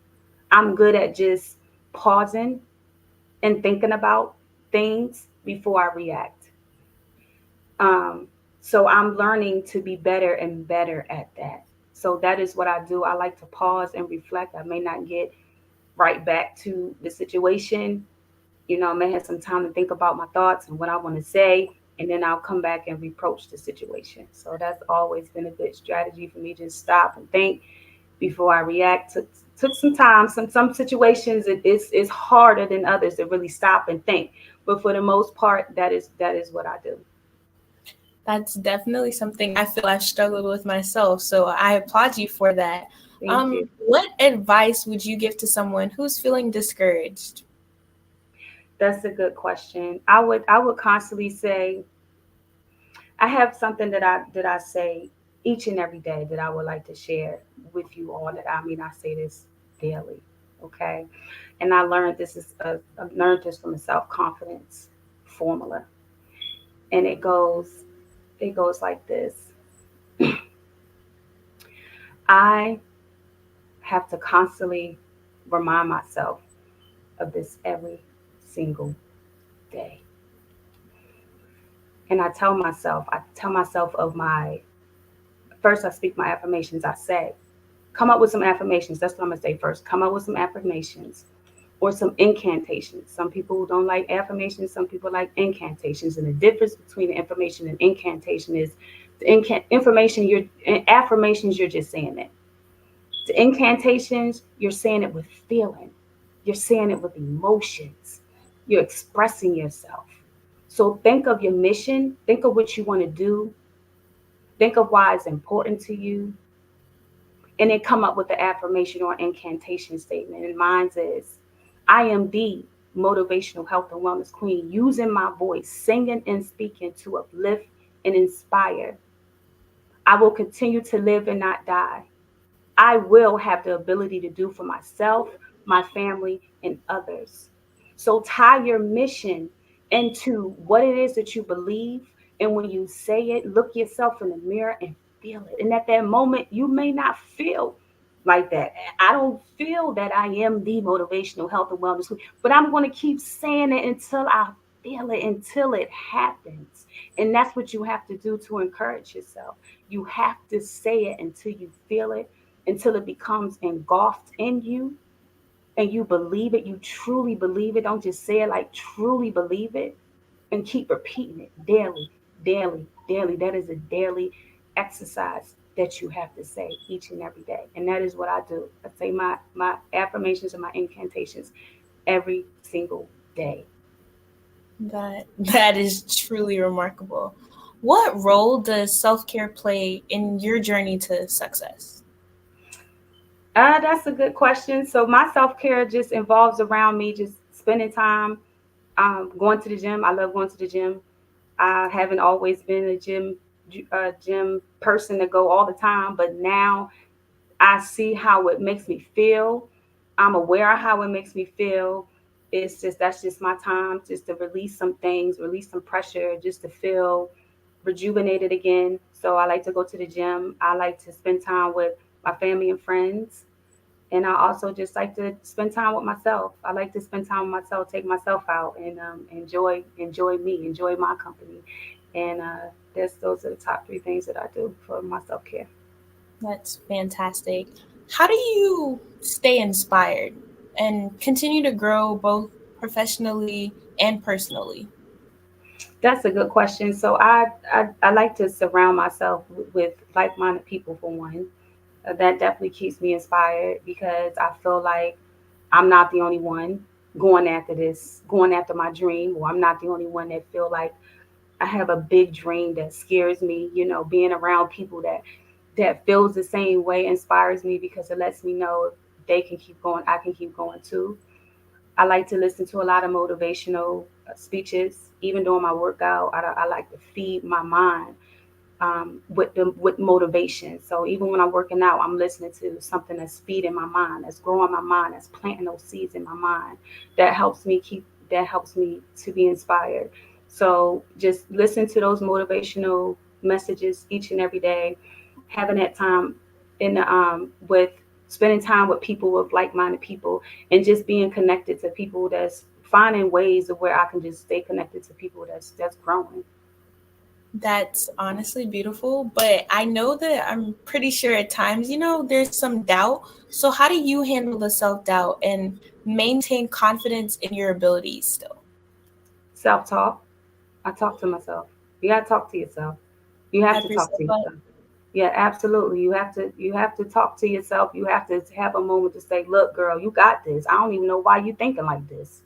I'm good at just pausing and thinking about things before I react. Um, so I'm learning to be better and better at that. So that is what I do. I like to pause and reflect. I may not get right back to the situation. You know, I may have some time to think about my thoughts and what I want to say, and then I'll come back and reproach the situation. So that's always been a good strategy for me. Just stop and think before I react. Took some time. Some situations it's harder than others to really stop and think. But for the most part, that is what I do. That's definitely something I feel I've struggled with myself. So I applaud you for that. Thank you. What advice would you give to someone who's feeling discouraged? That's a good question. I would constantly say I have something that I say each and every day that I would like to share with you all. That I mean, I say this daily, okay? And I learned this from a self confidence formula, and it goes like this: I have to constantly remind myself of this every single day, and I tell myself of my first. I speak my affirmations. I say, come up with some affirmations. That's what I'm gonna say first. Come up with some affirmations or some incantations. Some people don't like affirmations. Some people like incantations. And the difference between the information and incantation is information. Affirmations. You're just saying it. The incantations. You're saying it with feeling. You're saying it with emotions. You're expressing yourself. So think of your mission. Think of what you want to do. Think of why it's important to you, and then come up with the affirmation or incantation statement. And mine is, I am the motivational health and wellness queen, using my voice, singing and speaking to uplift and inspire. I will continue to live and not die. I will have the ability to do for myself, my family, and others. So tie your mission into what it is that you believe. And when you say it, look yourself in the mirror and feel it. And at that moment, you may not feel like that. I don't feel that I am the motivational health and wellness coach, but I'm going to keep saying it until I feel it, until it happens. And that's what you have to do to encourage yourself. You have to say it until you feel it, until it becomes engulfed in you and you believe it. You truly believe it. Don't just say it, like truly believe it, and keep repeating it daily, daily, daily. That is a daily exercise that you have to say each and every day. And that is what I do. I say my affirmations and my incantations every single day. That is truly remarkable. What role does self-care play in your journey to success? That's a good question. So my self care just involves around me just spending time, going to the gym. I love going to the gym. I haven't always been a gym person to go all the time, but now I see how it makes me feel. I'm aware of how it makes me feel. It's just that's just my time, just to release some things, release some pressure, just to feel rejuvenated again. So I like to go to the gym. I like to spend time with my family and friends. And I also just like to spend time with myself. I like to spend time with myself, take myself out, and enjoy me, enjoy my company. And those are the top three things that I do for my self care. That's fantastic. How do you stay inspired and continue to grow both professionally and personally? That's a good question. So I like to surround myself with like minded people for one. That definitely keeps me inspired because I feel like I'm not the only one going after this, going after my dream, or I'm not the only one that feel like I have a big dream that scares me. Being around people that feels the same way inspires me because it lets me know if they can keep going, I can keep going too. I like to listen to a lot of motivational speeches, even during my workout. I like to feed my mind with motivation. So even when I'm working out, I'm listening to something that's feeding my mind, that's growing my mind, that's planting those seeds in my mind. That helps me to be inspired. So just listen to those motivational messages each and every day, having that time in the with spending time with people, with like-minded people, and just being connected to people that's finding ways of where I can just stay connected to people that's growing. That's honestly beautiful, but I know that I'm pretty sure at times, there's some doubt. So how do you handle the self-doubt and maintain confidence in your abilities still? Self-talk. I talk to myself. You gotta talk to yourself. You have Hype to talk yourself to up. yourself. Yeah, absolutely. You have to talk to yourself. You have to have a moment to say, "Look, girl, you got this. I don't even know why you thinking like this."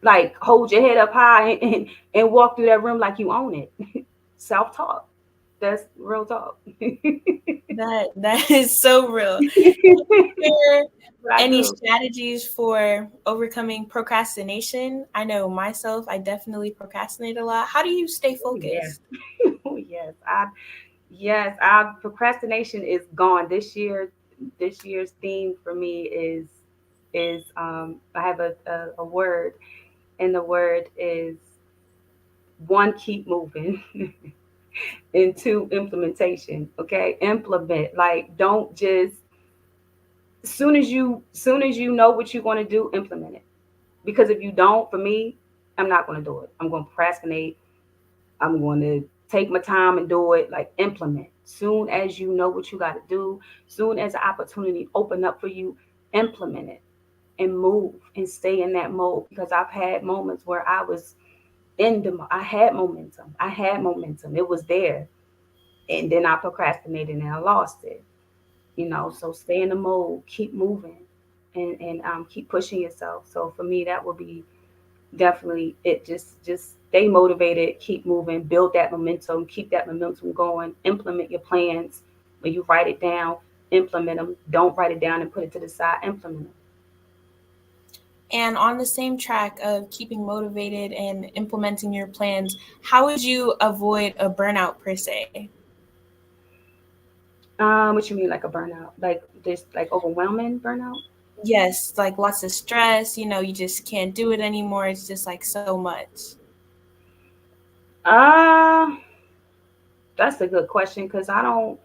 Like hold your head up high and walk through that room like you own it. Self-talk. That's real talk. That is so real. There What I any do. strategies for overcoming procrastination? I know myself, I definitely procrastinate a lot. How do you stay Oh yeah. focused? Oh yes. Our procrastination is gone this year. This year's theme for me is I have a word, and the word is one, keep moving, and two, implementation. Okay, implement. Like don't just soon as you know what you're going to do, implement it. Because if you don't, for me, I'm not going to do it. I'm going to procrastinate. I'm going to take my time and do it. Like implement. Soon as you know what you got to do, soon as the opportunity open up for you, implement it and move and stay in that mode. Because I've had moments where I was I had momentum. I had momentum. It was there, and then I procrastinated and I lost it. So stay in the mode, keep moving, and keep pushing yourself. So for me, that would be definitely it. Just stay motivated, keep moving, build that momentum, keep that momentum going, implement your plans. When you write it down, implement them. Don't write it down and put it to the side. Implement them. And on the same track of keeping motivated and implementing your plans, how would you avoid a burnout per se? What you mean, like a burnout? Like this, like overwhelming burnout? Yes, like lots of stress, you just can't do it anymore. It's just like so much. Uh, that's a good question because I don't.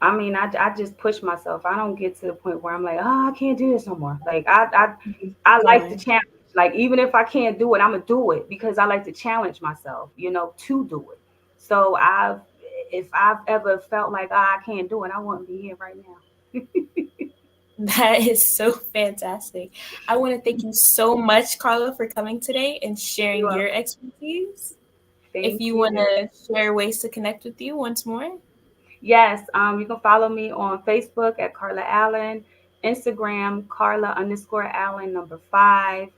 I mean, I just push myself. I don't get to the point where I'm like, oh, I can't do this no more. Like I like the Going. challenge. Like even if I can't do it, I'm gonna do it because I like to challenge myself, to do it. So if I've ever felt like, oh, I can't do it, I wouldn't be here right now. That is so fantastic. I want to thank you so much, Carla, for coming today and You're sharing your welcome. expertise. If Thank you want you. to share ways to connect with you once more. Yes, you can follow me on Facebook at Carla Allen, Instagram Carla_Allen #5.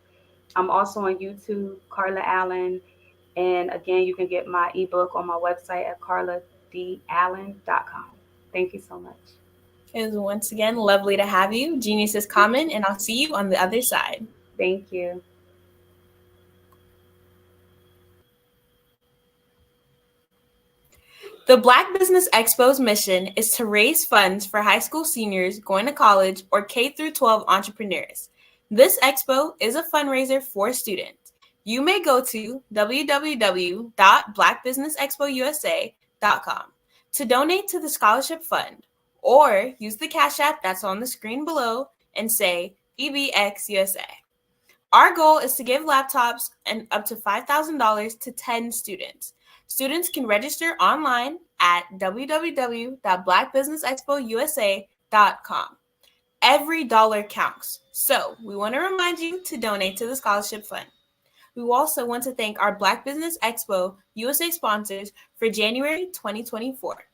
I'm also on YouTube, Carla Allen. And again, you can get my ebook on my website at carladallen.com. Thank you so much. It was once again lovely to have you. Genius is common, and I'll see you on the other side. Thank you. The Black Business Expo's mission is to raise funds for high school seniors going to college or K through 12 entrepreneurs. This expo is a fundraiser for students. You may go to www.blackbusinessexpousa.com to donate to the scholarship fund, or use the Cash App that's on the screen below and say BBXUSA. Our goal is to give laptops and up to $5,000 to 10 students. Students can register online at www.blackbusinessexpousa.com. Every dollar counts. So we want to remind you to donate to the scholarship fund. We also want to thank our Black Business Expo USA sponsors for January 2024.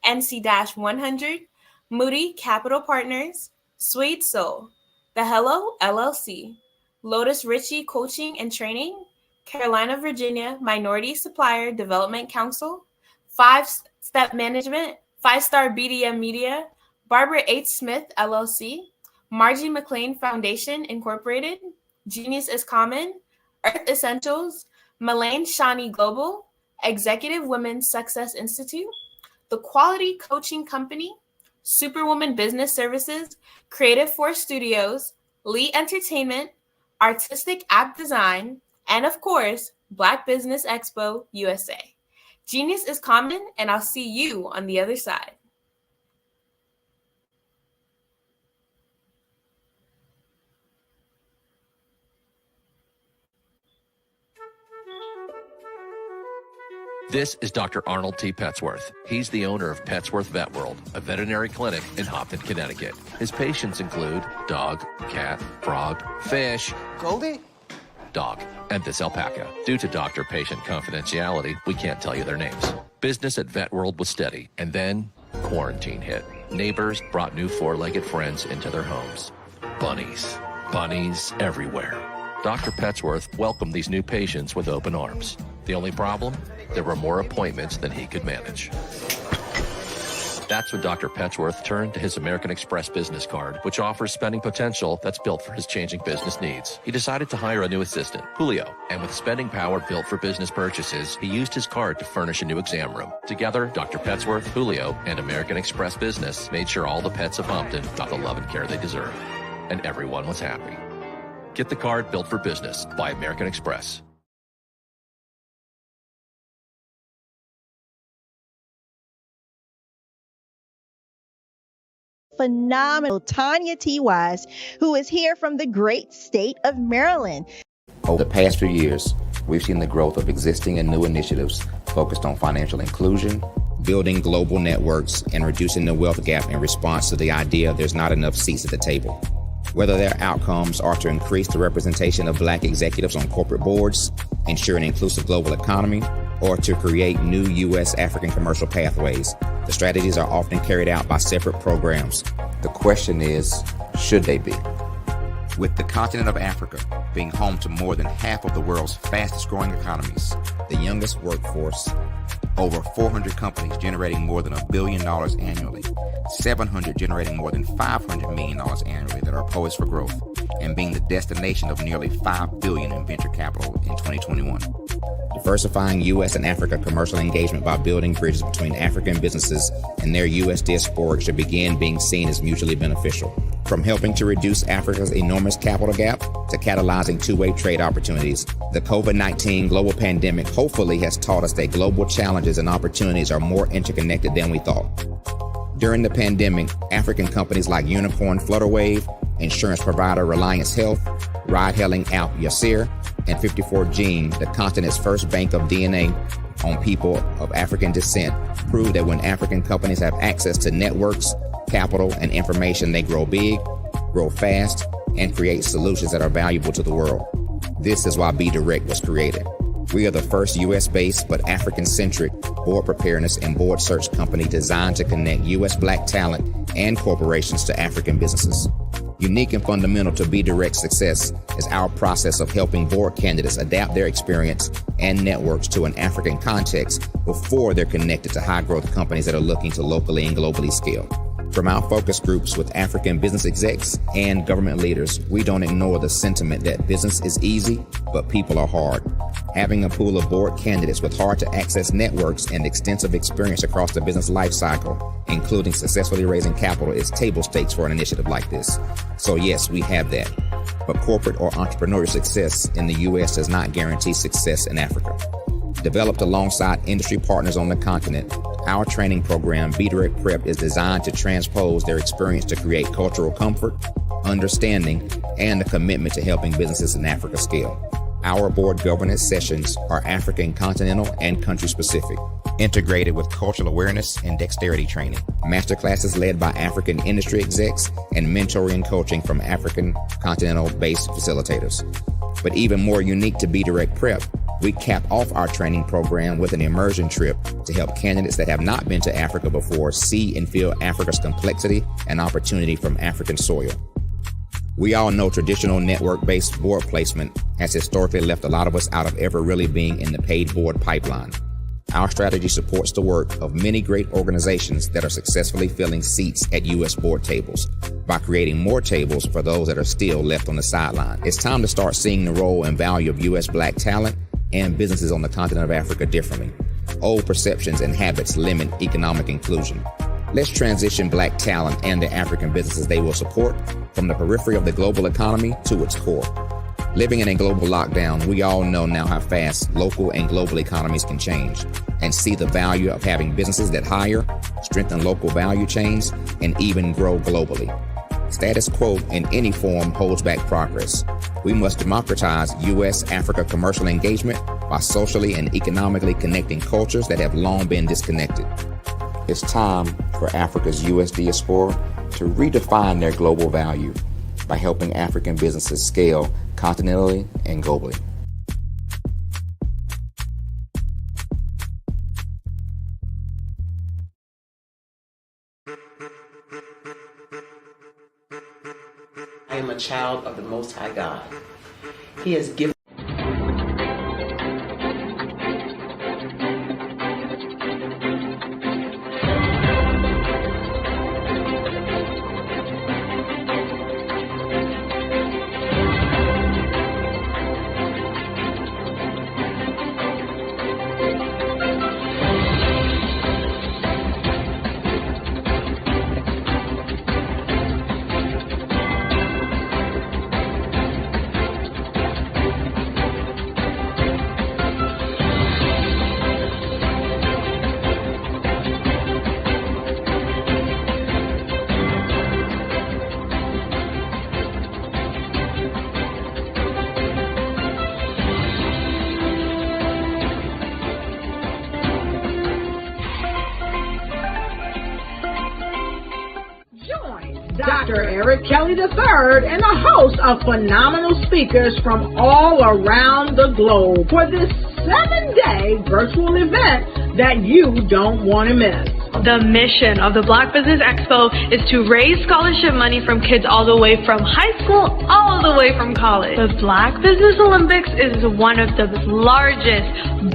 NC-100, Moody Capital Partners, Sweet Soul, The Hello LLC, Lotus Ritchie Coaching and Training, Carolina, Virginia Minority Supplier Development Council, 5-Step Management, 5-Star BDM Media, Barbara H. Smith, LLC, Margie McLean Foundation, Incorporated, Genius is Common, Earth Essentials, Melaine Shawnee Global, Executive Women's Success Institute, The Quality Coaching Company, Superwoman Business Services, Creative Force Studios, Lee Entertainment, Artistic App Design, and of course, Black Business Expo USA. Genius is common, and I'll see you on the other side. This is Dr. Arnold T. Petsworth. He's the owner of Petsworth Vet World, a veterinary clinic in Hopton, Connecticut. His patients include dog, cat, frog, fish, Goldie, dog, and this alpaca. Due to doctor-patient confidentiality, we can't tell you their names. Business at Vet World was steady, and then quarantine hit. Neighbors brought new four-legged friends into their homes. Bunnies. Bunnies everywhere. Dr. Petsworth welcomed these new patients with open arms. The only problem? There were more appointments than he could manage. That's when Dr. Petsworth turned to his American Express business card, which offers spending potential that's built for his changing business needs. He decided to hire a new assistant, Julio, and with spending power built for business purchases, he used his card to furnish a new exam room. Together, Dr. Petsworth, Julio, and American Express Business made sure all the pets of Hopton got the love and care they deserve. And everyone was happy. Get the card built for business by American Express. Phenomenal Tanya T. Wise, who is here from the great state of Maryland. Over the past few years, we've seen the growth of existing and new initiatives focused on financial inclusion, building global networks, and reducing the wealth gap in response to the idea there's not enough seats at the table. Whether their outcomes are to increase the representation of Black executives on corporate boards, ensure an inclusive global economy, or to create new U.S. African commercial pathways, the strategies are often carried out by separate programs. The question is, should they be? With the continent of Africa being home to more than half of the world's fastest growing economies, the youngest workforce, over 400 companies generating more than $1 billion annually, 700 generating more than $500 million annually that are poised for growth, and being the destination of nearly $5 billion in venture capital in 2021. Diversifying U.S. and Africa commercial engagement by building bridges between African businesses and their U.S. diasporic should begin being seen as mutually beneficial. From helping to reduce Africa's enormous capital gap to catalyzing two-way trade opportunities, the COVID-19 global pandemic hopefully has taught us that global challenges and opportunities are more interconnected than we thought. During the pandemic, African companies like Unicorn Flutterwave, insurance provider Reliance Health, ride-hailing app Yasir, and 54Gene, the continent's first bank of DNA on people of African descent, proved that when African companies have access to networks, capital, and information, they grow big, grow fast, and create solutions that are valuable to the world. This is why Be Direct was created. We are the first U.S.-based but African-centric board preparedness and board search company designed to connect U.S. Black talent and corporations to African businesses. Unique and fundamental to Be Direct's success is our process of helping board candidates adapt their experience and networks to an African context before they're connected to high-growth companies that are looking to locally and globally scale. From our focus groups with African business execs and government leaders, we don't ignore the sentiment that business is easy, but people are hard. Having a pool of board candidates with hard-to-access networks and extensive experience across the business lifecycle, including successfully raising capital, is table stakes for an initiative like this. So yes, we have that. But corporate or entrepreneurial success in the U.S. does not guarantee success in Africa. Developed alongside industry partners on the continent, our training program, Be Direct Prep, is designed to transpose their experience to create cultural comfort, understanding, and a commitment to helping businesses in Africa scale. Our board governance sessions are African continental and country specific, integrated with cultural awareness and dexterity training, masterclasses led by African industry execs, and mentoring and coaching from African continental-based facilitators. But even more unique to Be Direct Prep, we cap off our training program with an immersion trip to help candidates that have not been to Africa before see and feel Africa's complexity and opportunity from African soil. We all know traditional network-based board placement has historically left a lot of us out of ever really being in the paid board pipeline. Our strategy supports the work of many great organizations that are successfully filling seats at U.S. board tables by creating more tables for those that are still left on the sideline. It's time to start seeing the role and value of U.S. Black talent and businesses on the continent of Africa differently. Old perceptions and habits limit economic inclusion. Let's transition Black talent and the African businesses they will support from the periphery of the global economy to its core. Living in a global lockdown, we all know now how fast local and global economies can change and see the value of having businesses that hire, strengthen local value chains, and even grow globally. Status quo in any form holds back progress. We must democratize U.S.-Africa commercial engagement by socially and economically connecting cultures that have long been disconnected. It's time for Africa's U.S. diaspora to redefine their global value by helping African businesses scale continentally and globally. I am a child of the Most High God. He has given Dr. Eric Kelly III and a host of phenomenal speakers from all around the globe for this 7-day virtual event that you don't want to miss. The mission of the Black Business Expo is to raise scholarship money from kids all the way from high school, all the way from college. The Black Business Olympics is one of the largest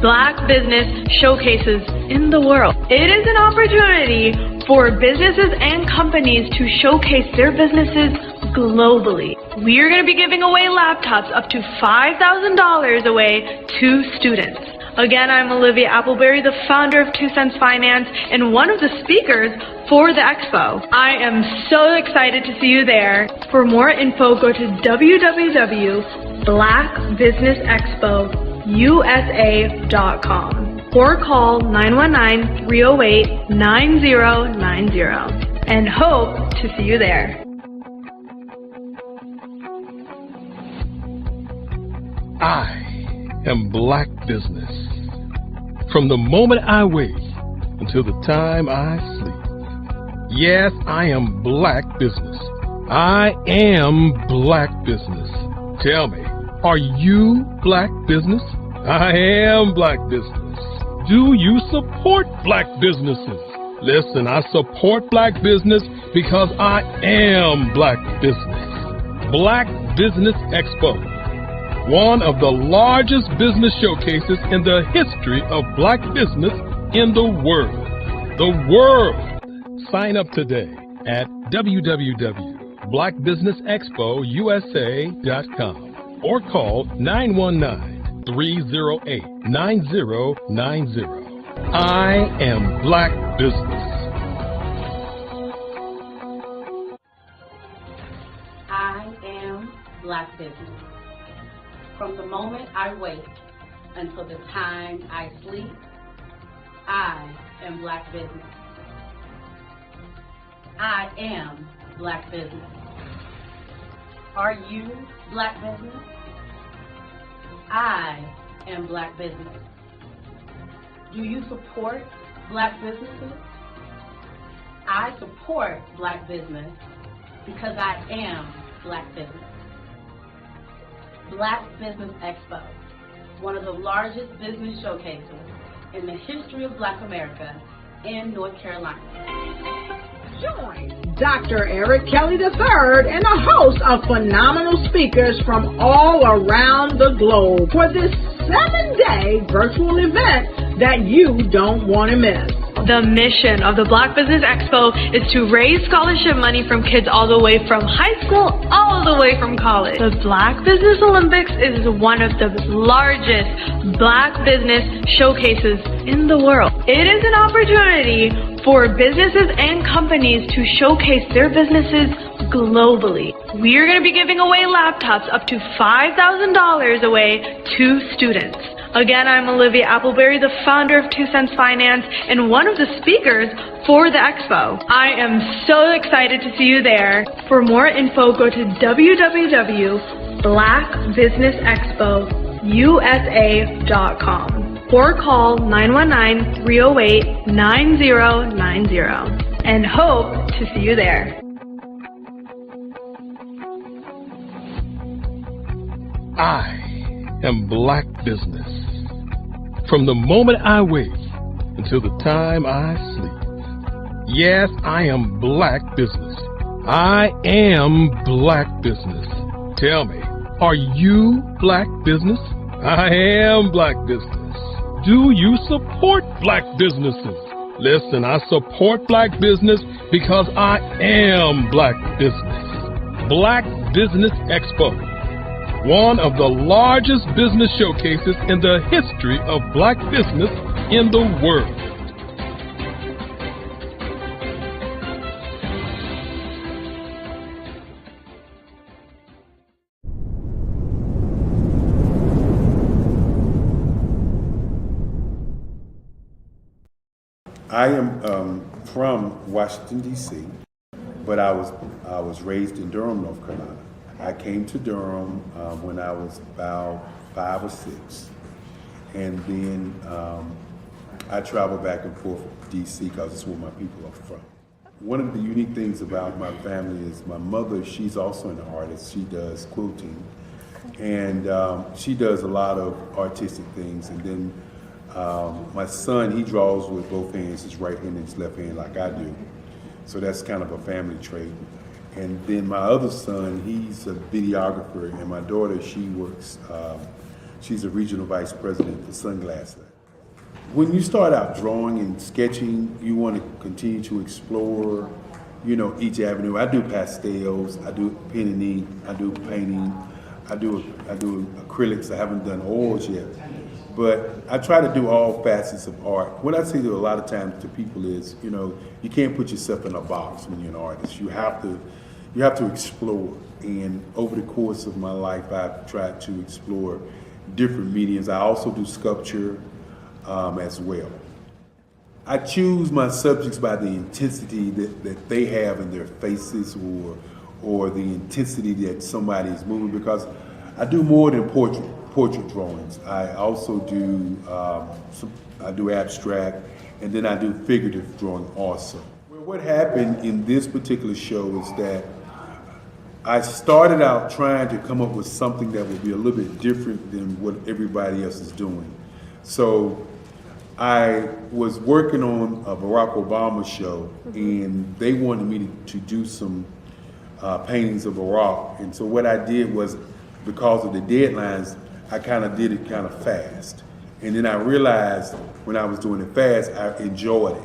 Black business showcases in the world. It is an opportunity for businesses and companies to showcase their businesses globally. We are going to be giving away laptops up to $5,000 away to students. Again, I'm Olivia Appleberry, the founder of 2 Cents Finance and one of the speakers for the expo. I am so excited to see you there. For more info, go to www.blackbusinessexpousa.com or call 919-308-9090 and hope to see you there. I am Black Business. From the moment I wake until the time I sleep. Yes, I am Black Business. I am Black Business. Tell me, are you Black Business? I am Black Business. Do you support Black businesses? Listen, I support Black business because I am Black Business. Black Business Expo, one of the largest business showcases in the history of Black business in the world. The world! Sign up today at www.blackbusinessexpousa.com or call 919-308-9090. I am Black Business. I am Black Business. From the moment I wake until the time I sleep, I am Black Business. I am Black Business. Are you Black Business? I am Black Business. Do you support Black businesses? I support Black business because I am Black business. Black Business Expo, one of the largest business showcases in the history of Black America in North Carolina. Join Dr. Eric Kelly III and the host of phenomenal speakers from all around the globe for this 7-day virtual event that you don't want to miss. The mission of the Black Business Expo is to raise scholarship money from kids all the way from high school, all the way from college. The Black Business Olympics is one of the largest Black business showcases in the world. It is an opportunity for businesses and companies to showcase their businesses globally. We are going to be giving away laptops up to $5,000 away to students. Again, I'm Olivia Appleberry, the founder of 2 Cents Finance and one of the speakers for the expo. I am so excited to see you there. For more info, go to www.blackbusinessexpousa.com or call 919-308-9090 and hope to see you there. I am Black Business. From the moment I wake until the time I sleep. Yes, I am Black Business. I am Black Business. Tell me, are you Black Business? I am Black Business. Do you support Black businesses? Listen, I support Black business because I am Black Business. Black Business Expo, one of the largest business showcases in the history of Black business in the world. I am from Washington, D.C., but I was raised in Durham, North Carolina. I came to Durham when I was about 5 or 6, and then I traveled back and forth to D.C. because it's where my people are from. One of the unique things about my family is my mother, she's also an artist. She does quilting, and she does a lot of artistic things. And then my son, he draws with both hands, his right hand and his left hand like I do. So that's kind of a family trait. And then my other son, he's a videographer, and my daughter, she works, she's a regional vice president for Sunglasses. When you start out drawing and sketching, you want to continue to explore, each avenue. I do pastels, I do pen and ink, I do painting, I do acrylics. I haven't done oils yet. But I try to do all facets of art. What I say to a lot of times to people is, you can't put yourself in a box when you're an artist. You have to explore. And over the course of my life, I've tried to explore different mediums. I also do sculpture as well. I choose my subjects by the intensity that they have in their faces or the intensity that somebody is moving, because I do more than portrait drawings. I also do I do abstract, and then I do figurative drawing also. Well, what happened in this particular show is that I started out trying to come up with something that would be a little bit different than what everybody else is doing. So I was working on a Barack Obama show, and they wanted me to do some paintings of Barack. And so what I did was, because of the deadlines, I kind of did it kind of fast. And then I realized when I was doing it fast, I enjoyed it.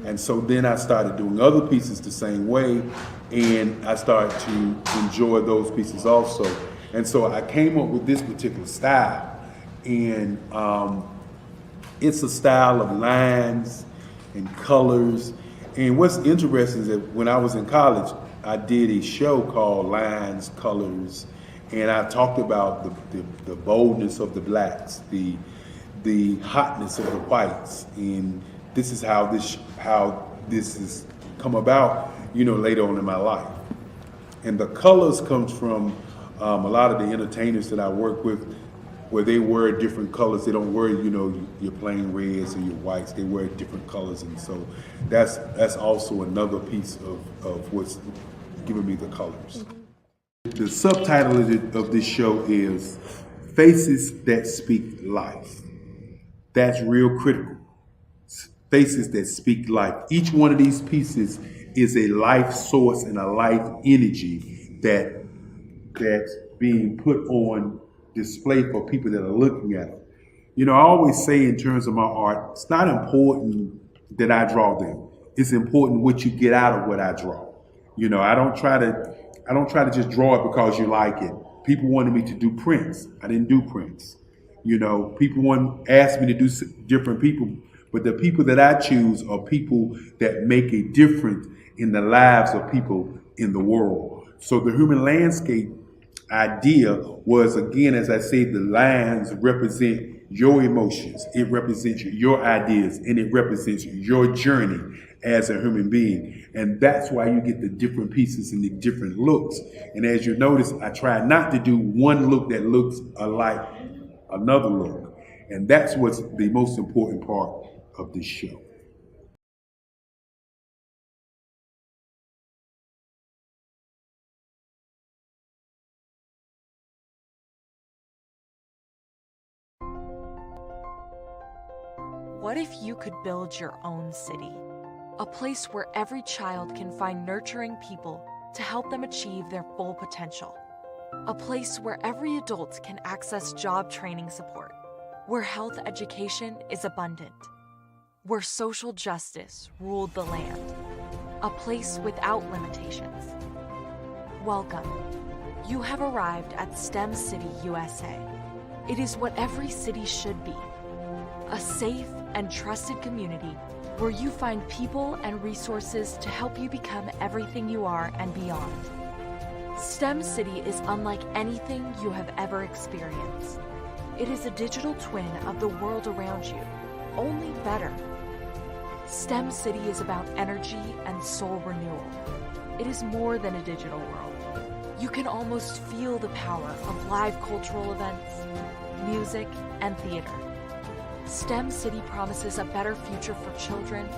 And so then I started doing other pieces the same way, and I started to enjoy those pieces also. And so I came up with this particular style, and it's a style of lines and colors. And what's interesting is that when I was in college, I did a show called Lines, Colors, and I talked about the boldness of the blacks, the hotness of the whites, and this is how this has come about, later on in my life. And the colors comes from a lot of the entertainers that I work with, where they wear different colors. They don't wear, your plain reds or your whites. They wear different colors, and so that's also another piece of what's giving me the colors. The subtitle of this show is Faces That Speak Life. That's real critical. Faces that speak life. Each one of these pieces is a life source and a life energy that's being put on display for people that are looking at them. You know, I always say in terms of my art, it's not important that I draw them. It's important what you get out of what I draw. You know, I don't try to just draw it because you like it. People wanted me to do prints. I didn't do prints. You know, people asked me to do different people, but the people that I choose are people that make a difference in the lives of people in the world. So the human landscape idea was, again, as I say, the lines represent your emotions, it represents your ideas, and it represents your journey as a human being. And that's why you get the different pieces and the different looks. And as you notice, I try not to do one look that looks alike another look. And that's what's the most important part of this show. What if you could build your own city? A place where every child can find nurturing people to help them achieve their full potential. A place where every adult can access job training support, where health education is abundant, where social justice ruled the land. A place without limitations. Welcome. You have arrived at STEM City USA. It is what every city should be. A safe and trusted community where you find people and resources to help you become everything you are and beyond. STEM City is unlike anything you have ever experienced. It is a digital twin of the world around you, only better. STEM City is about energy and soul renewal. It is more than a digital world. You can almost feel the power of live cultural events, music, and theater. STEM City promises a better future for children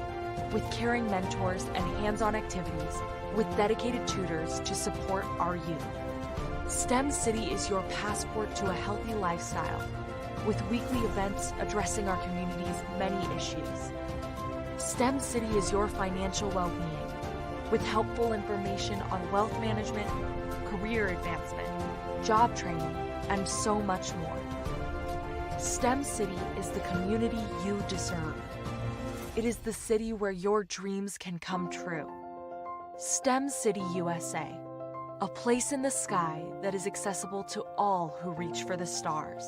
with caring mentors and hands-on activities with dedicated tutors to support our youth. STEM City is your passport to a healthy lifestyle with weekly events addressing our community's many issues. STEM City is your financial well-being with helpful information on wealth management, career advancement, job training, and so much more. STEM City is the community you deserve. It is the city where your dreams can come true. STEM City USA, a place in the sky that is accessible to all who reach for the stars.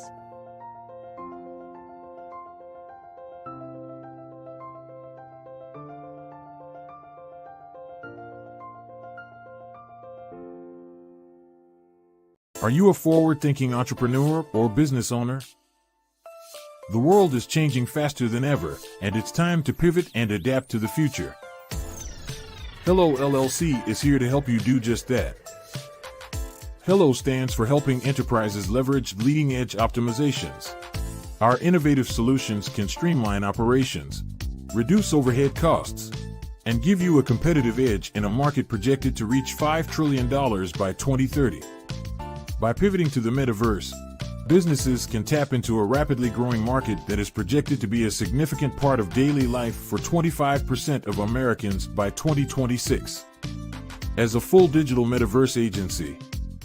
Are you a forward-thinking entrepreneur or business owner? The world is changing faster than ever, and it's time to pivot and adapt to the future. Hello LLC is here to help you do just that. Hello stands for helping enterprises leverage leading-edge optimizations. Our innovative solutions can streamline operations, reduce overhead costs, and give you a competitive edge in a market projected to reach $5 trillion by 2030. By pivoting to the metaverse, businesses can tap into a rapidly growing market that is projected to be a significant part of daily life for 25% of Americans by 2026. As a full digital metaverse agency,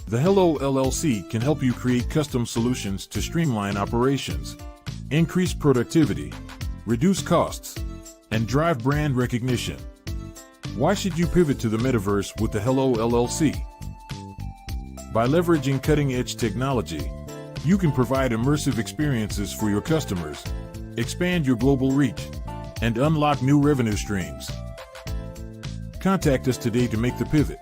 the Hello LLC can help you create custom solutions to streamline operations, increase productivity, reduce costs, and drive brand recognition. Why should you pivot to the metaverse with the Hello LLC? By leveraging cutting-edge technology, you can provide immersive experiences for your customers, expand your global reach, and unlock new revenue streams. Contact us today to make the pivot.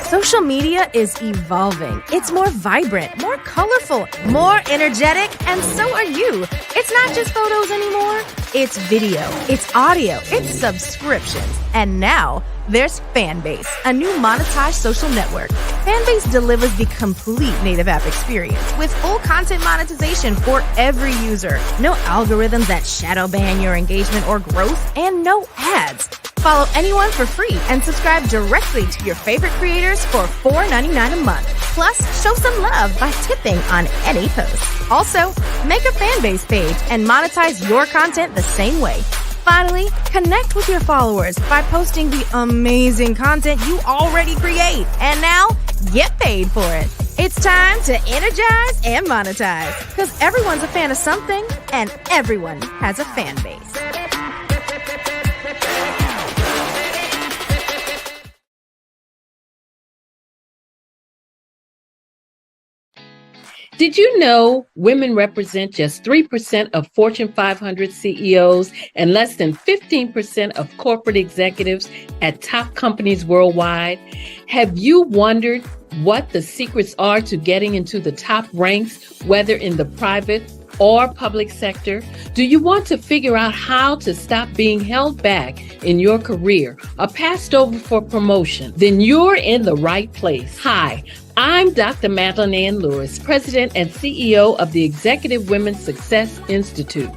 Social media is evolving. It's more vibrant, more colorful, more energetic, and so are you. It's not just photos anymore. It's video, it's audio, it's subscriptions. And now there's Fanbase, a new monetized social network. Fanbase delivers the complete native app experience with full content monetization for every user. No algorithms that shadow ban your engagement or growth, and no ads. Follow anyone for free and subscribe directly to your favorite creators for $4.99 a month. Plus, show some love by tipping on any post. Also, make a fan base page and monetize your content the same way. Finally, connect with your followers by posting the amazing content you already create. And now, get paid for it. It's time to energize and monetize, because everyone's a fan of something and everyone has a fan base. Did you know women represent just 3% of Fortune 500 CEOs and less than 15% of corporate executives at top companies worldwide? Have you wondered what the secrets are to getting into the top ranks, whether in the private or public sector? Do you want to figure out how to stop being held back in your career or passed over for promotion? Then you're in the right place. Hi, I'm Dr. Madeline Ann Lewis, President and CEO of the Executive Women's Success Institute.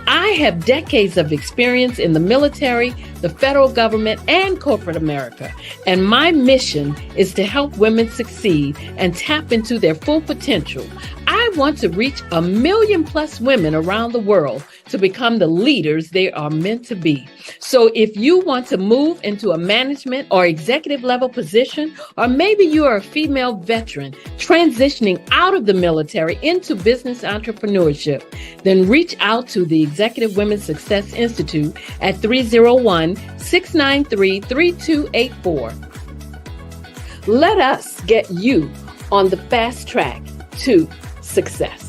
I have decades of experience in the military, the federal government, and corporate America, and my mission is to help women succeed and tap into their full potential. I want to reach 1 million plus women around the world to become the leaders they are meant to be. So if you want to move into a management or executive level position, or maybe you are a female veteran transitioning out of the military into business entrepreneurship, then reach out to the Executive Women's Success Institute at 301-693-3284. Let us get you on the fast track to success.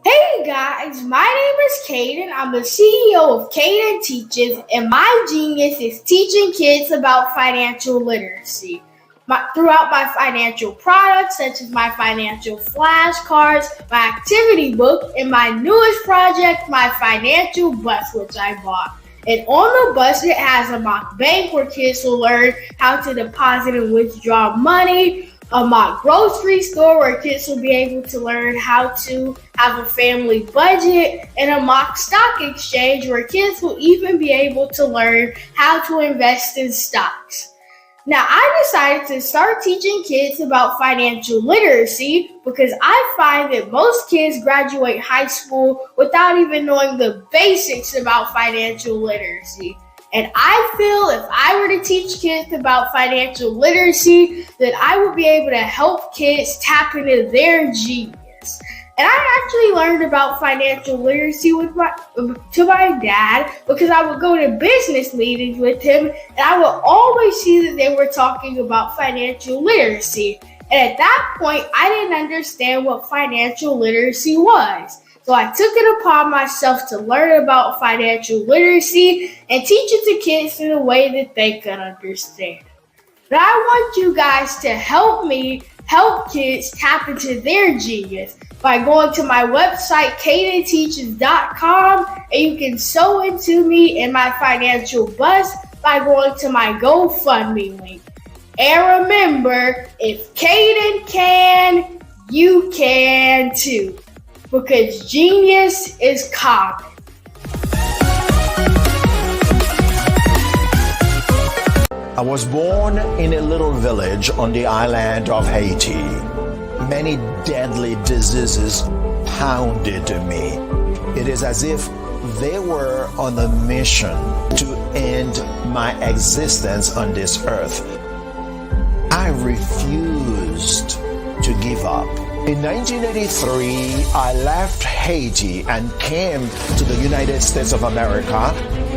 Hey guys, my name is Caden. I'm the CEO of Caden Teaches, and my genius is teaching kids about financial literacy. Throughout my financial products, such as my financial flashcards, my activity book, and my newest project, my financial bus, which I bought. And on the bus, it has a mock bank where kids will learn how to deposit and withdraw money, a mock grocery store where kids will be able to learn how to have a family budget, and a mock stock exchange where kids will even be able to learn how to invest in stocks. Now, I decided to start teaching kids about financial literacy because I find that most kids graduate high school without even knowing the basics about financial literacy. And I feel if I were to teach kids about financial literacy, that I would be able to help kids tap into their genius. And I actually learned about financial literacy to my dad because I would go to business meetings with him, and I would always see that they were talking about financial literacy. And at that point, I didn't understand what financial literacy was. So I took it upon myself to learn about financial literacy and teach it to kids in a way that they could understand. But I want you guys to help me help kids tap into their genius by going to my website, cadenteaches.com, and you can sew into me in my financial bus by going to my GoFundMe link. And remember, if Caden can, you can too. Because genius is common. I was born in a little village on the island of Haiti. Many deadly diseases pounded me. It is as if they were on a mission to end my existence on this earth. I refused to give up. In 1983, I left Haiti and came to the United States of America.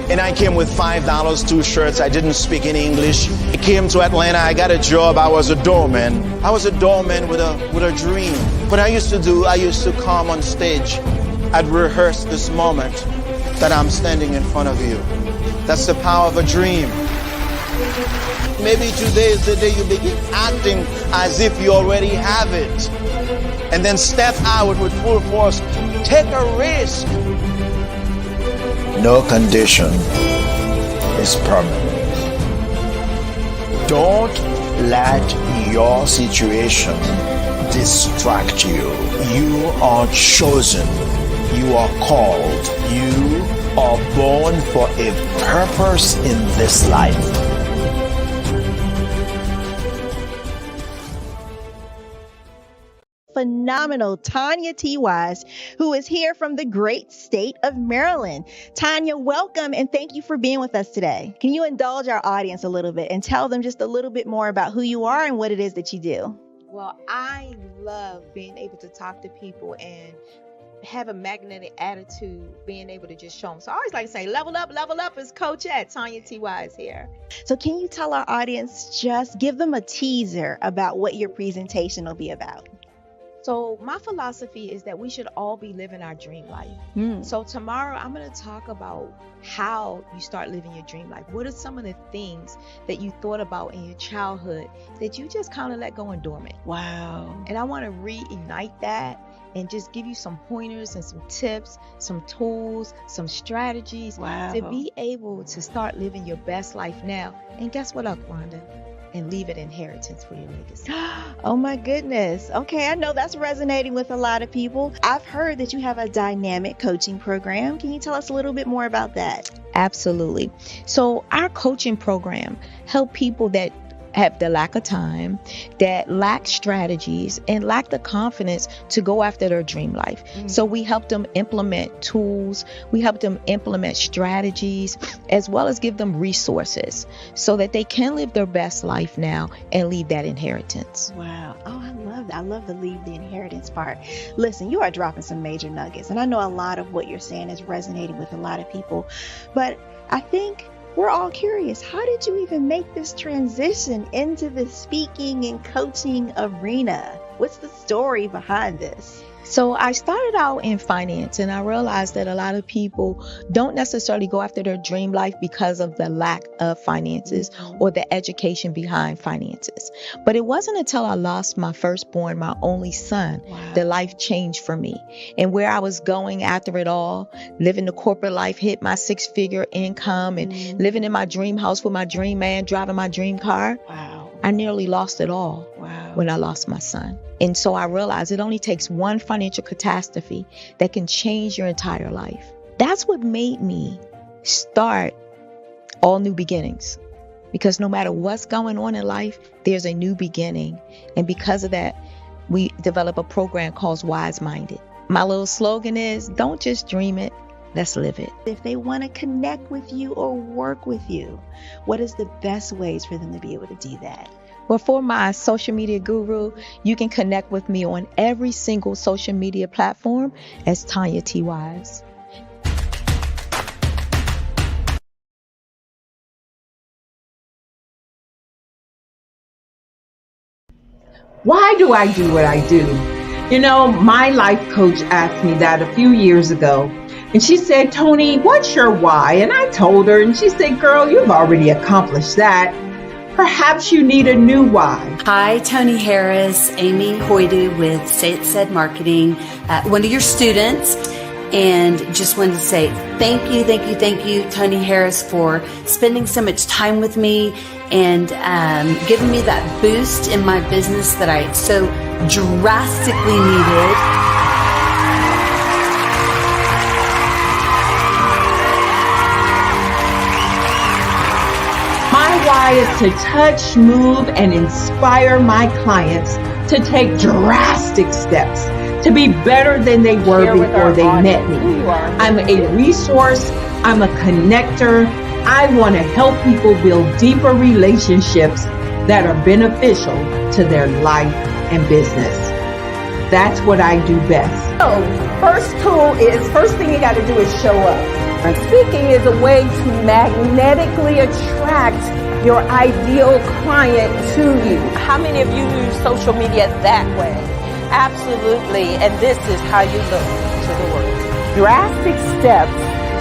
And I came with $5, 2 shirts. I didn't speak in English. I came to Atlanta. I got a job. I was a doorman. I was a doorman with a dream. What I used to come on stage. I'd rehearse this moment that I'm standing in front of you. That's the power of a dream. Maybe today is the day you begin acting as if you already have it. And then step out with full force. Take a risk. No condition is permanent. Don't let your situation distract you. You are chosen. You are called. You are born for a purpose in this life. Phenomenal Tanya T. Wise, who is here from the great state of Maryland. Tanya, welcome and thank you for being with us today. Can you indulge our audience a little bit and tell them just a little bit more about who you are and what it is that you do? Well, I love being able to talk to people and have a magnetic attitude, being able to just show them. So I always like to say, level up is Coach at Tanya T. Wise here. So can you tell our audience, just give them a teaser about what your presentation will be about? So my philosophy is that we should all be living our dream life. So tomorrow I'm going to talk about how you start living your dream life. What are some of the things that you thought about in your childhood that you just kind of let go and dormant? Wow. And I want to reignite that and just give you some pointers and some tips, some tools, some strategies to be able to start living your best life now. And guess what, Wanda? And leave an inheritance for your legacy. Oh my goodness. Okay, I know that's resonating with a lot of people. I've heard that you have a dynamic coaching program. Can you tell us a little bit more about that? Absolutely. So our coaching program help people that have the lack of time, that lack strategies, and lack the confidence to go after their dream life. So we help them implement tools, we help them implement strategies, as well as give them resources so that they can live their best life now and leave that inheritance. Wow. Oh, I love that. I love the leave the inheritance part. Listen, you are dropping some major nuggets, and I know a lot of what you're saying is resonating with a lot of people, but I think we're all curious. How did you even make this transition into the speaking and coaching arena? What's the story behind this? So I started out in finance, and I realized that a lot of people don't necessarily go after their dream life because of the lack of finances or the education behind finances. But it wasn't until I lost my firstborn, my only son, that life changed for me. And where I was going after it all, living the corporate life, hit my 6-figure income and living in my dream house with my dream man, driving my dream car. I nearly lost it all when I lost my son. And so I realized it only takes one financial catastrophe that can change your entire life. That's what made me start All New Beginnings. Because no matter what's going on in life, there's a new beginning. And because of that, we develop a program called Wise Minded. My little slogan is, don't just dream it, let's live it. If they want to connect with you or work with you, what is the best ways for them to be able to do that? Well, for my social media guru, you can connect with me on every single social media platform as Tanya T. Wise. Why do I do what I do? You know, my life coach asked me that a few years ago. And she said, Tony, what's your why? And I told her, and she said, girl, you've already accomplished that. Perhaps you need a new why. Hi, Tony Harris, Amy Hoydu with Say It Said Marketing, one of your students. And just wanted to say thank you, Tony Harris, for spending so much time with me and giving me that boost in my business that I so drastically needed. My why is to touch, move, and inspire my clients to take drastic steps to be better than they were before they met me. I'm a resource. I'm a connector. I want to help people build deeper relationships that are beneficial to their life and business. That's what I do best. So, first thing you got to do is show up. And speaking is a way to magnetically attract your ideal client to you. How many of you use social media that way? Absolutely. And this is how you look to the world. Drastic steps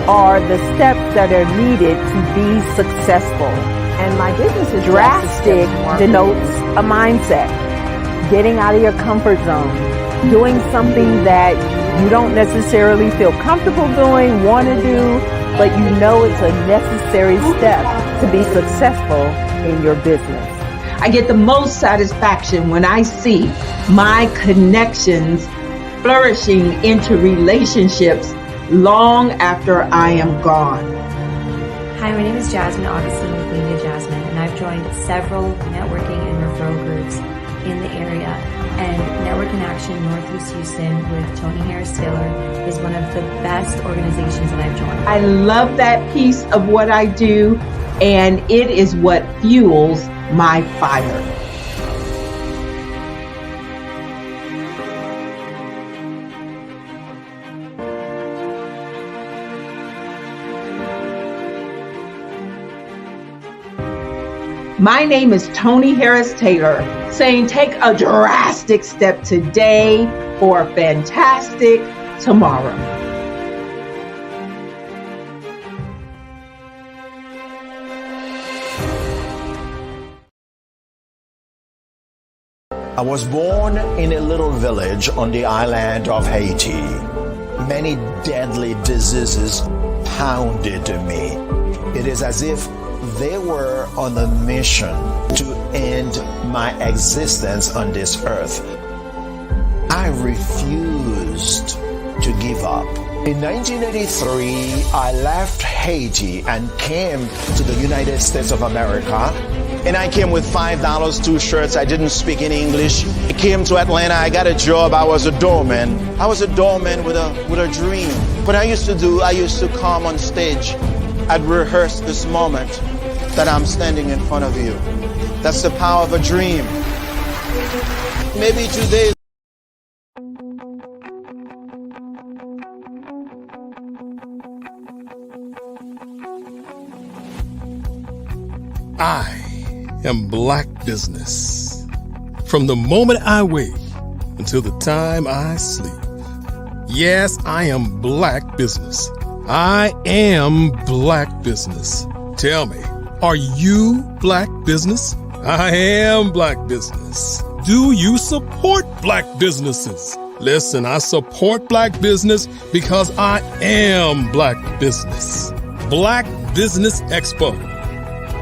are the steps that are needed to be successful. And my business is drastic denotes a mindset. Getting out of your comfort zone, doing something that you don't necessarily feel comfortable doing, want to do, but you know it's a necessary step to be successful in your business. I get the most satisfaction when I see my connections flourishing into relationships long after I am gone. Hi, my name is Jasmine Augustine with Media Jasmine, and I've joined several networking and referral groups in the area. And Network in Action Northeast Houston with Tony Harris Taylor is one of the best organizations that I've joined. I love that piece of what I do, and it is what fuels my fire. My name is Tony Harris Taylor, saying take a drastic step today for a fantastic tomorrow. I was born in a little village on the island of Haiti. Many deadly diseases pounded me. It is as if they were on a mission to end my existence on this earth. I refused to give up. In 1983, I left Haiti and came to the United States of America. And I came with $5, 2 shirts. I didn't speak any English. I came to Atlanta. I got a job. I was a doorman. I was a doorman with a dream. What I used to come on stage. I'd rehearse this moment that I'm standing in front of you. That's the power of a dream. Maybe today. I am Black Business. From the moment I wake until the time I sleep. Yes, I am Black Business. I am Black Business. Tell me, are you Black Business? I am Black Business. Do you support Black businesses? Listen, I support Black business because I am Black Business. Black Business Expo,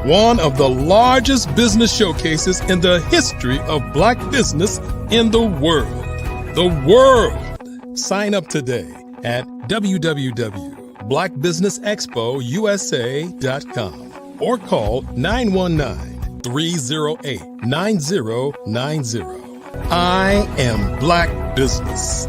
one of the largest business showcases in the history of Black business in the world. The world! Sign up today at www.blackbusinessexpousa.com or call 919-308-9090. I am Black Business.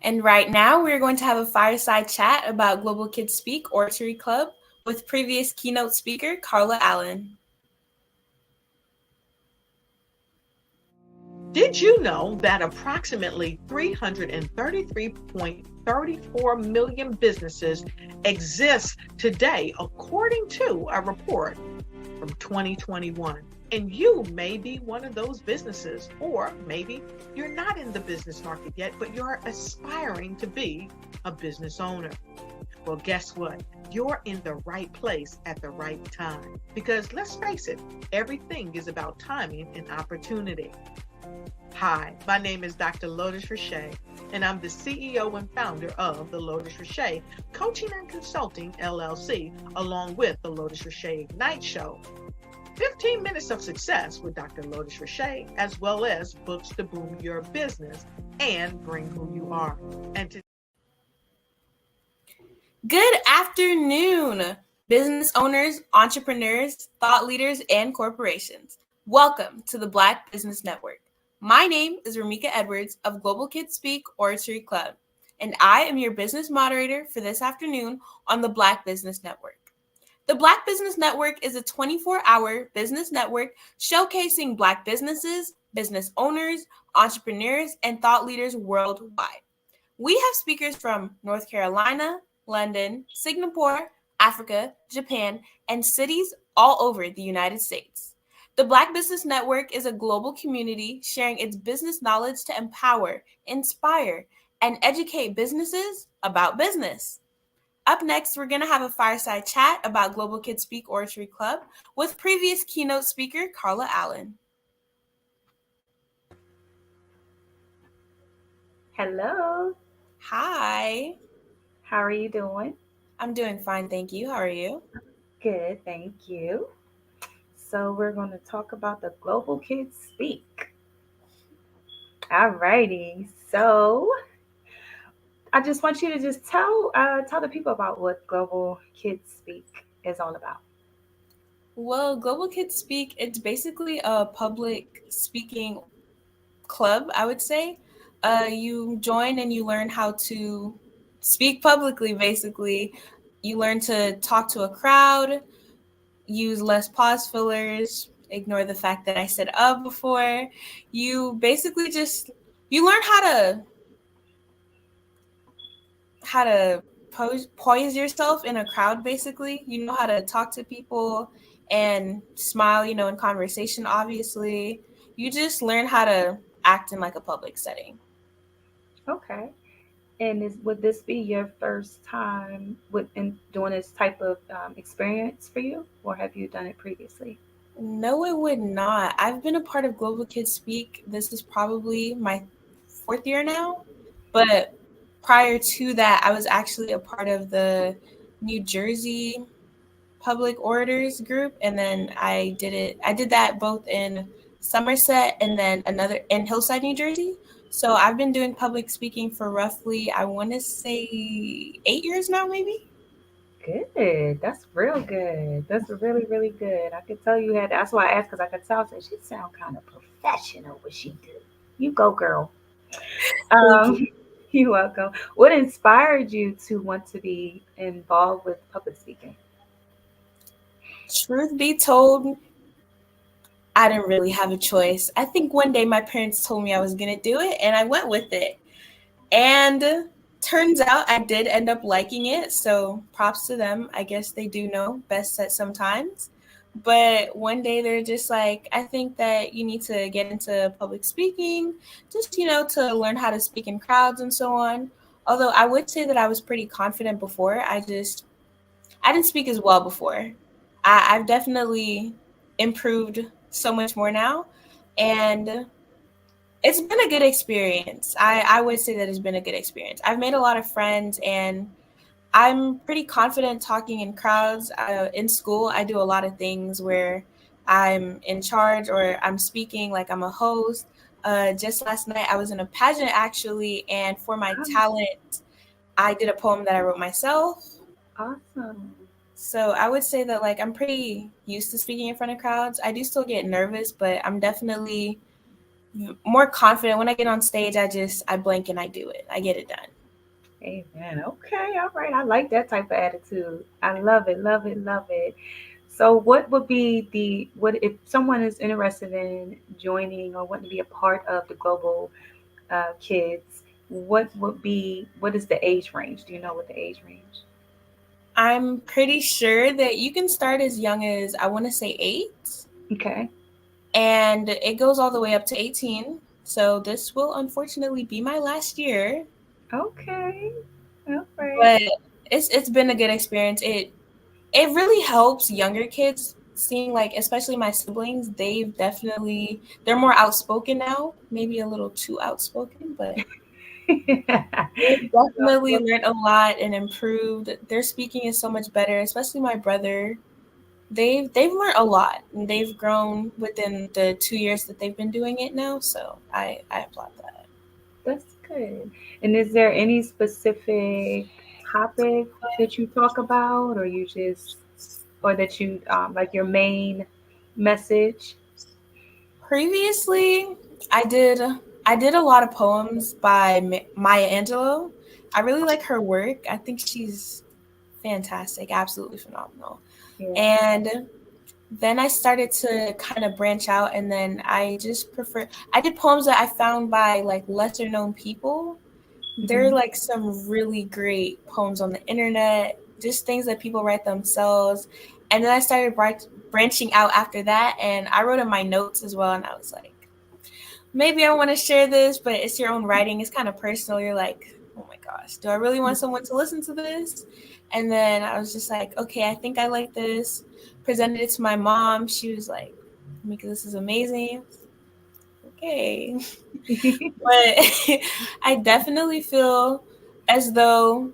And right now, we're going to have a fireside chat about Global Kids Speak Oratory Club with previous keynote speaker, Carla Allen. Did you know that approximately 333.34 million businesses exist today, according to a report from 2021? And you may be one of those businesses, or maybe you're not in the business market yet, but you're aspiring to be a business owner. Well, guess what? You're in the right place at the right time. Because let's face it, everything is about timing and opportunity. Hi, my name is Dr. Lotus Richey, and I'm the CEO and founder of the Lotus Richey Coaching and Consulting LLC, along with the Lotus Richey Ignite Show. 15 minutes of success with Dr. Lotus Richey, as well as books to boom your business and bring who you are. And Good afternoon, business owners, entrepreneurs, thought leaders, and corporations. Welcome to the Black Business Network. My name is Ramika Edwards of Global Kids Speak Oratory Club, and I am your business moderator for this afternoon on the Black Business Network. The Black Business Network is a 24-hour business network showcasing Black businesses, business owners, entrepreneurs, and thought leaders worldwide. We have speakers from North Carolina, London, Singapore, Africa, Japan, and cities all over the United States. The Black Business Network is a global community sharing its business knowledge to empower, inspire, and educate businesses about business. Up next, we're going to have a fireside chat about Global Kids Speak Oratory Club with previous keynote speaker Carla Allen. Hello. Hi. How are you doing? I'm doing fine, thank you. How are you? Good, thank you. So we're going to talk about the Global Kids Speak. All righty. So I just want you to just tell the people about what Global Kids Speak is all about. Well, Global Kids Speak, it's basically a public speaking club, I would say. You join and you learn how to speak publicly, basically. You learn to talk to a crowd, use less pause fillers, ignore the fact that I said before. You basically you learn how to poise yourself in a crowd, basically. You know how to talk to people and smile, in conversation, obviously. You just learn how to act in like a public setting. Okay. And would this be your first time in doing this type of experience for you, or have you done it previously? No, it would not. I've been a part of Global Kids Speak. This is probably my 4th year now. But prior to that, I was actually a part of the New Jersey Public Orators group. And then I did that both in Somerset and then another in Hillside, New Jersey. So I've been doing public speaking for roughly, I want to say 8 years now, maybe. Good. That's real good. That's really, really good. I could tell you had. That's why I asked, because I could tell that she sound kind of professional. What she do? You go, girl. You're welcome. What inspired you to want to be involved with public speaking? Truth be told, I didn't really have a choice. I think one day my parents told me I was going to do it, and I went with it. And turns out I did end up liking it, so props to them. I guess they do know best set sometimes. But one day they're just like, I think that you need to get into public speaking, just, to learn how to speak in crowds and so on. Although I would say that I was pretty confident before. I didn't speak as well before. I've definitely improved so much more now. And it's been a good experience. I would say that it's been a good experience. I've made a lot of friends, and I'm pretty confident talking in crowds. In school, I do a lot of things where I'm in charge or I'm speaking like I'm a host. Just last night, I was in a pageant, actually, and for my talent, I did a poem that I wrote myself. Awesome. So I would say that, I'm pretty used to speaking in front of crowds. I do still get nervous, but I'm definitely more confident. When I get on stage, I blink and I do it. I get it done. Amen. Okay. All right. I like that type of attitude. I love it. Love it. Love it. So what would be what if someone is interested in joining or wanting to be a part of the Global Kids, what is the age range? Do you know what the age range? I'm pretty sure that you can start as young as, I want to say 8. Okay. And it goes all the way up to 18. So this will unfortunately be my last year. Okay. All right. But it's been a good experience. It really helps younger kids, seeing especially my siblings, they're more outspoken now, maybe a little too outspoken, but they've definitely learned a lot and improved. Their speaking is so much better, especially my brother. They've learned a lot, and they've grown within the 2 years that they've been doing it now. So I applaud that. That's good. And is there any specific topic that you talk about, or that you like your main message? Previously, I did a lot of poems by Maya Angelou. I really like her work. I think she's fantastic, absolutely phenomenal. Yeah. And then I started to kind of branch out, and then I did poems that I found by lesser known people. Mm-hmm. There are some really great poems on the internet. just things that people write themselves. And then I started branching out after that, and I wrote in my notes as well, and I was like, maybe I want to share this, but it's your own writing. It's kind of personal. You're like, oh my gosh, do I really want someone to listen to this? And then I was just like, okay, I think I like this. Presented it to my mom. She was like, Mika, this is amazing. Okay. But I definitely feel as though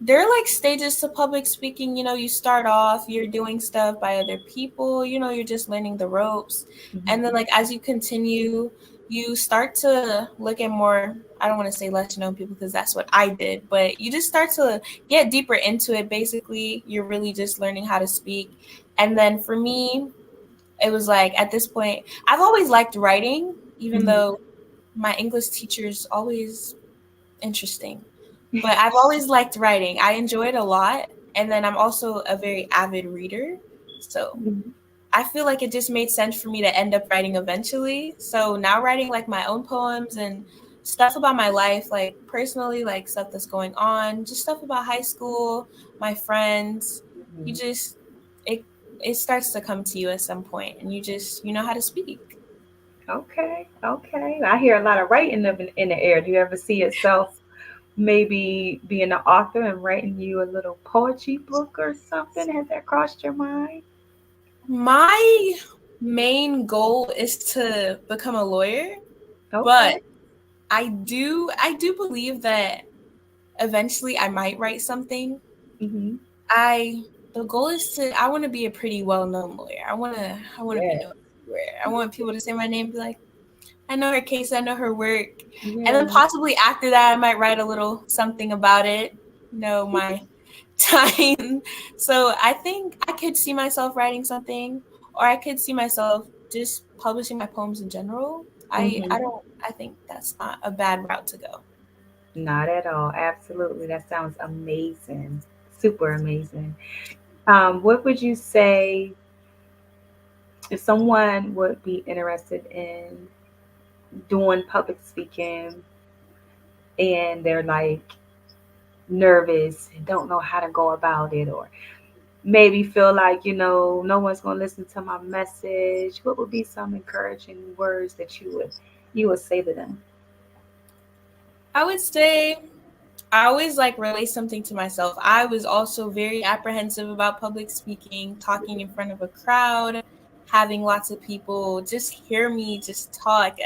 there are like stages to public speaking. You know, you start off, you're doing stuff by other people, you know, you're just learning the ropes. And then like as you continue, you start to look at more, I don't want to say less known people because that's what I did, but you just start to get deeper into it. Basically, you're really just learning how to speak. And then for me, it was like at this point, I've always liked writing, even though my English teacher's always interesting. But I've always liked writing. I enjoy it a lot. And then I'm also a very avid reader. So I feel like it just made sense for me to end up writing eventually. So now writing like my own poems and stuff about my life, like personally, like stuff that's going on, just stuff about high school, my friends. You just, it starts to come to you at some point, and you know how to speak. Okay. I hear a lot of writing in the air. Do you ever see yourself maybe being an author and writing you a little poetry book or something? Has that crossed your mind? My main goal is to become a lawyer, but I do believe that eventually I might write something. The goal is I want to be a pretty well-known lawyer. I want to be known everywhere. I want people to say my name and be like, I know her case, I know her work. And then possibly after that, I might write a little something about it, my time. So I think I could see myself writing something, or I could see myself just publishing my poems in general. I think that's not a bad route to go. Not at all. Absolutely. That sounds amazing. Super amazing. What would you say if someone would be interested in doing public speaking and they're like nervous and don't know how to go about it, or maybe feel like, no one's going to listen to my message? What would be some encouraging words that you would say to them? I would say I always relate something to myself. I was also very apprehensive about public speaking, talking in front of a crowd, having lots of people just hear me just talk.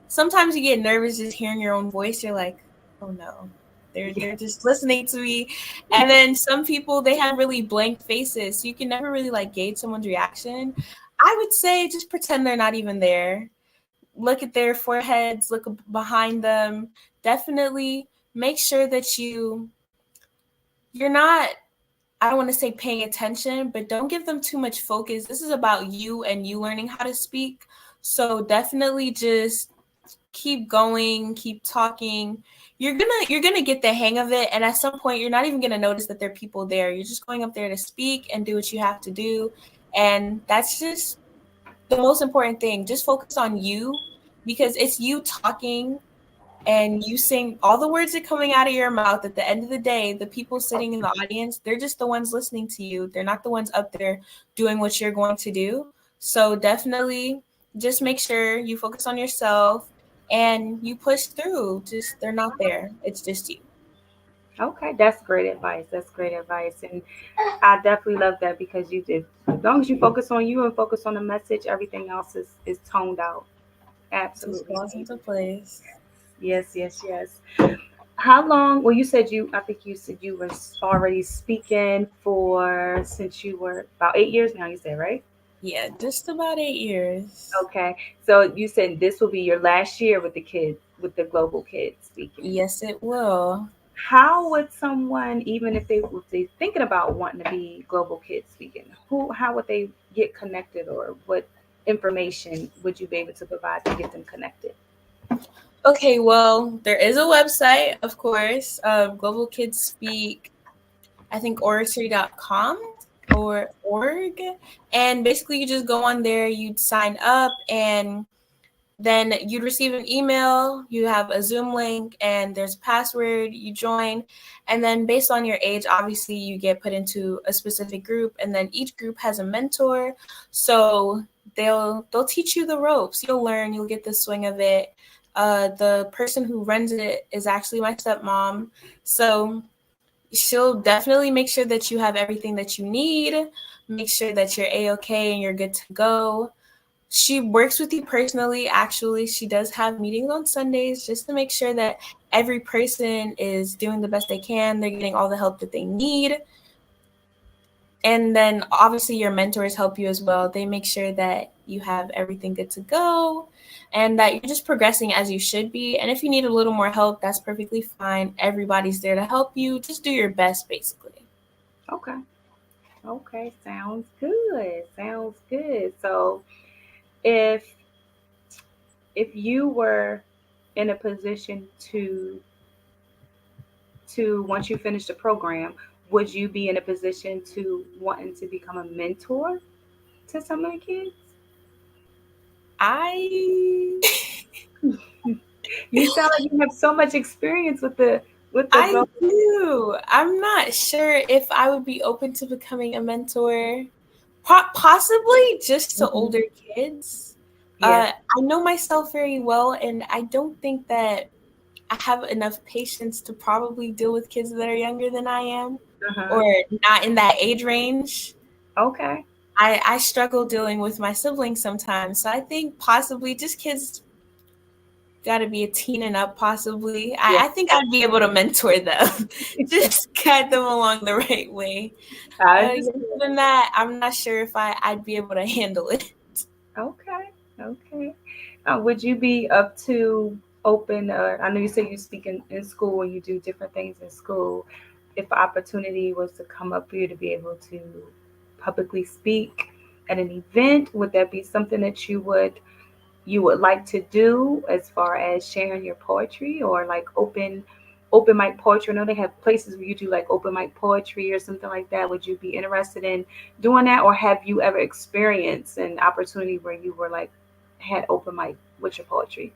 Sometimes you get nervous just hearing your own voice. You're like, oh no, they're just listening to me. And then some people, they have really blank faces, so you can never really gauge someone's reaction. I would say just pretend they're not even there. Look at their foreheads, look behind them. Definitely make sure that you're not, I don't want to say paying attention, but don't give them too much focus. This is about you and you learning how to speak. So definitely just keep going, keep talking. You're gonna get the hang of it, and at some point you're not even gonna notice that there are people there. You're just going up there to speak and do what you have to do. And that's just the most important thing. Just focus on you, because it's you talking and you sing all the words that are coming out of your mouth. At the end of the day, the people sitting in the audience, they're just the ones listening to you. They're not the ones up there doing what you're going to do. So definitely just make sure you focus on yourself and you push through. Just, they're not there. It's just you. Okay, that's great advice. And I definitely love that, because you did, as long as you focus on you and focus on the message, everything else is toned out. Absolutely. Just falls into place. Yes. How long? Well, I think you said you were already speaking since you were about 8 years now, you said, right? Yeah, just about 8 years. Okay. So you said this will be your last year with the kids, with the global kids speaking. Yes, it will. How would someone, even if they're thinking about wanting to be global kids speaking, how would they get connected, or what information would you be able to provide to get them connected? Okay, well, there is a website, of course, Global Kids Speak, I think oratory.com or org. And basically you just go on there, you'd sign up, and then you'd receive an email, you have a Zoom link, and there's a password, you join, and then based on your age, obviously you get put into a specific group, and then each group has a mentor, so they'll teach you the ropes. You'll learn, you'll get the swing of it. The person who runs it is actually my stepmom, so she'll definitely make sure that you have everything that you need, make sure that you're A-okay and you're good to go. She works with you personally. Actually, she does have meetings on Sundays just to make sure that every person is doing the best they can. They're getting all the help that they need. And then obviously your mentors help you as well. They make sure that you have everything good to go and that you're just progressing as you should be. And if you need a little more help, that's perfectly fine. Everybody's there to help you. Just do your best, basically. Okay. Okay. Sounds good. Sounds good. So if you were in a position to once you finish the program, would you be in a position to wanting to become a mentor to some of the kids? You sound like you have so much experience with the I do. I'm not sure if I would be open to becoming a mentor. Possibly just to older kids. Yeah. I know myself very well, and I don't think that I have enough patience to probably deal with kids that are younger than I am or not in that age range. Okay. I struggle dealing with my siblings sometimes. So I think possibly just kids got to be a teen and up possibly. I think I'd be able to mentor them. Just guide them along the right way. Other than that, I'm not sure if I'd be able to handle it. Okay. Okay. Would you be up to open, I know you say you speak in school and you do different things in school. If opportunity was to come up for you to be able to publicly speak at an event, would that be something that you would like to do as far as sharing your poetry or like open mic poetry? I know they have places where you do like open mic poetry or something like that. Would you be interested in doing that, or have you ever experienced an opportunity where you were like had open mic with your poetry?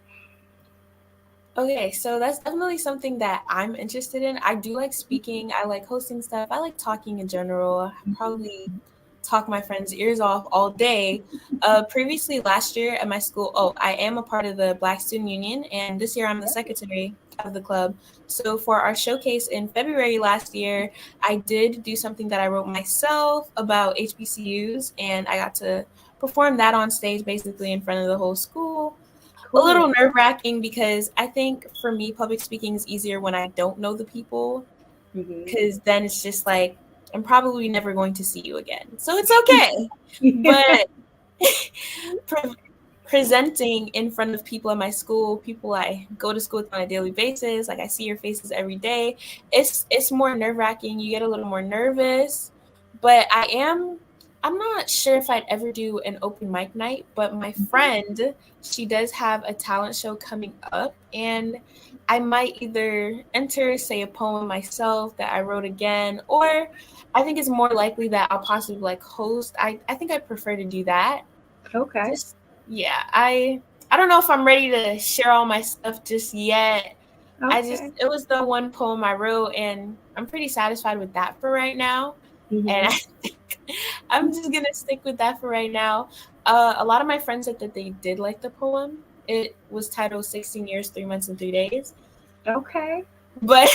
Okay, so that's definitely something that I'm interested in. I do like speaking. I like hosting stuff. I like talking in general. I probably talk my friends' ears off all day. Previously, last year at my school, I am a part of the Black Student Union, and this year I'm the secretary of the club. So for our showcase in February last year, I did do something that I wrote myself about HBCUs, and I got to perform that on stage basically in front of the whole school. A little nerve-wracking because I think for me, public speaking is easier when I don't know the people, because then it's just like, I'm probably never going to see you again. So it's okay. But presenting in front of people at my school, people I go to school with on a daily basis, like I see your faces every day, it's more nerve-wracking. You get a little more nervous. But I'm not sure if I'd ever do an open mic night, but my friend, she does have a talent show coming up, and I might either say a poem myself that I wrote again, or I think it's more likely that I'll possibly like host. I think I'd prefer to do that. Okay. I don't know if I'm ready to share all my stuff just yet. Okay. It was the one poem I wrote, and I'm pretty satisfied with that for right now. And I think I'm just going to stick with that for right now. A lot of my friends said that they did like the poem. It was titled 16 Years, 3 Months, and 3 Days. Okay. But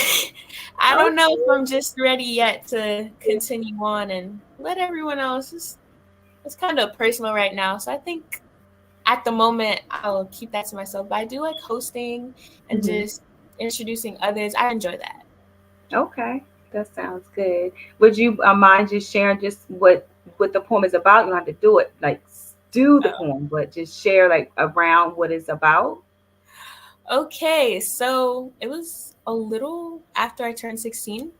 I don't know if I'm just ready yet to continue on and let everyone else. It's kind of personal right now. So I think at the moment, I'll keep that to myself. But I do like hosting and just introducing others. I enjoy that. Okay. That sounds good. Would you mind just sharing just what the poem is about? You don't have to do it like do the poem, but just share like around what it's about. Okay, so it was a little after I turned 16.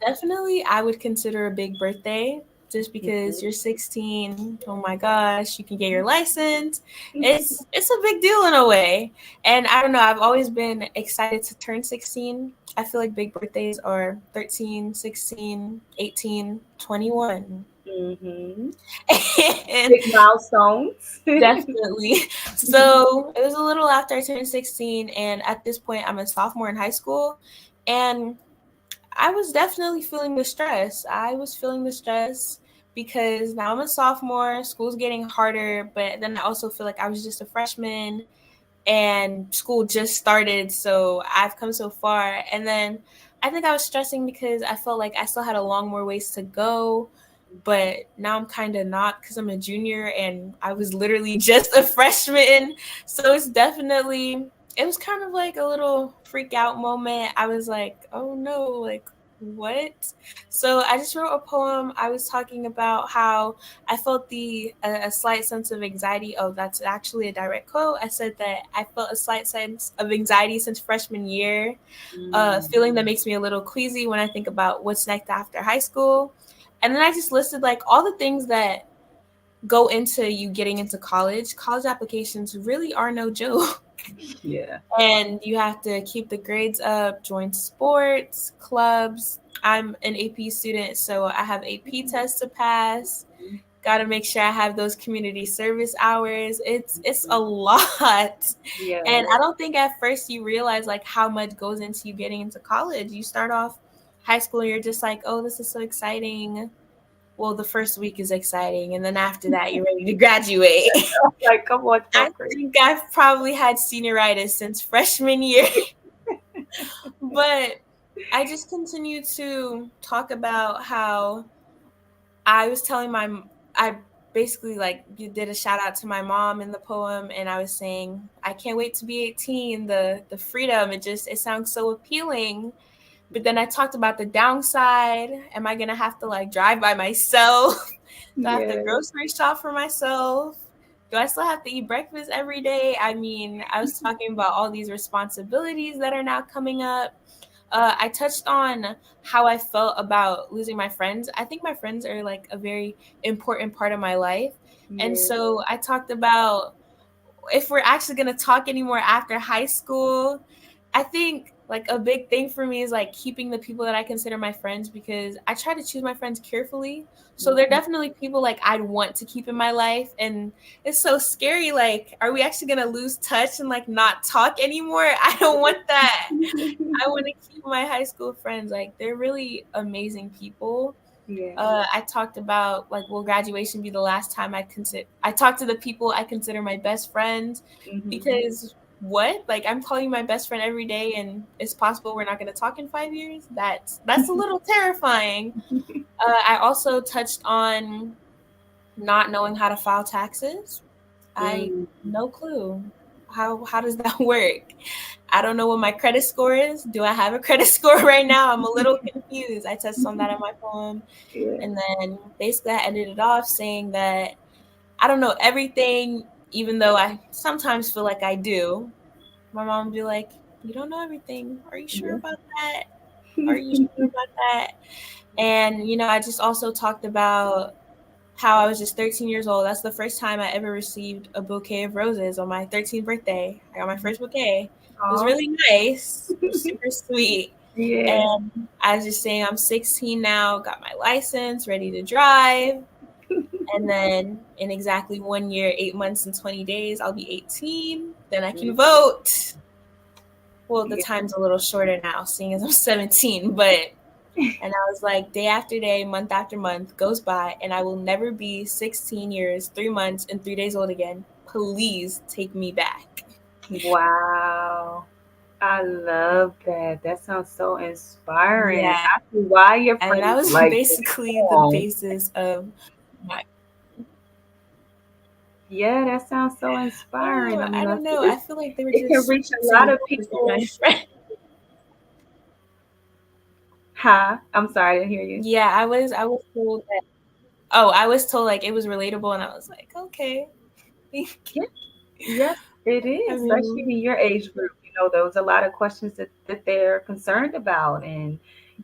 Definitely, I would consider a big birthday just because you're 16. Oh my gosh, you can get your license. It's a big deal in a way. And I don't know, I've always been excited to turn 16. I feel like big birthdays are 13, 16, 18, 21. Mm-hmm. And Big milestones. definitely. So it was a little after I turned 16, and at this point, I'm a sophomore in high school, and I was definitely feeling the stress. I was feeling the stress because now I'm a sophomore, school's getting harder, but then I also feel like I was just a freshman and school just started, so I've come so far. And then I think I was stressing because I felt like I still had a long more ways to go, but now I'm kind of not because I'm a junior and I was literally just a freshman. So it was kind of like a little freak out moment. I was like, oh no, like what? So I just wrote a poem. I was talking about how I felt a slight sense of anxiety. Oh, that's actually a direct quote. I said that I felt a slight sense of anxiety since freshman year, feeling that makes me a little queasy when I think about what's next after high school. And then I just listed like all the things that go into you getting into college. College applications really are no joke. Yeah. And you have to keep the grades up, join sports, clubs. I'm an AP student, so I have AP tests to pass. Got to make sure I have those community service hours. It's a lot. Yeah. And I don't think at first you realize like how much goes into you getting into college. You start off high school and you're just like, oh, this is so exciting. Well, the first week is exciting, and then after that, you're ready to graduate. Like, come on, I think I've probably had senioritis since freshman year. But I just continue to talk about how I was telling I basically like did a shout out to my mom in the poem, and I was saying, I can't wait to be 18, the freedom, it sounds so appealing. But then I talked about the downside. Am I going to have to like drive by myself? Do I have to grocery shop for myself? Do I still have to eat breakfast every day? I mean, I was talking about all these responsibilities that are now coming up. I touched on how I felt about losing my friends. I think my friends are like a very important part of my life. And so I talked about if we're actually going to talk anymore after high school. I think like a big thing for me is like keeping the people that I consider my friends, because I try to choose my friends carefully. So they're definitely people like I'd want to keep in my life. And it's so scary. Like, are we actually going to lose touch and like not talk anymore? I don't want that. I want to keep my high school friends. Like, they're really amazing people. I talked about like, will graduation be the last time I talked to the people I consider my best friends, because what? Like, I'm calling you my best friend every day and it's possible we're not going to talk in 5 years. That's a little terrifying. I also touched on not knowing how to file taxes. No clue. How does that work? I don't know what my credit score is. Do I have a credit score right now? I'm a little confused. I touched on that in my poem. And then basically I ended it off saying that I don't know everything, even though I sometimes feel like I do. My mom would be like, you don't know everything. Are you sure about that? Are you sure about that? And, I just also talked about how I was just 13 years old. That's the first time I ever received a bouquet of roses on my 13th birthday. I got my first bouquet. It was really nice. It was super sweet. And I was just saying, I'm 16 now, got my license, ready to drive. And then in exactly 1 year, 8 months, and 20 days, I'll be 18. Then I can vote. Well, the time's a little shorter now, seeing as I'm 17, but and I was like, day after day, month after month goes by, and I will never be 16 years, 3 months, and 3 days old again. Please take me back. Wow. I love that. That sounds so inspiring. Yeah. I see why your friends And that was like basically the basis of my. Yeah, that sounds so inspiring. I don't know. I feel like they were it can just reach a lot of people. my friend. Huh? I'm sorry, I didn't hear you. Yeah, I was told that. Oh, I was told like it was relatable, and I was like, okay. Yes, it is, especially in your age group. There was a lot of questions that they're concerned about, and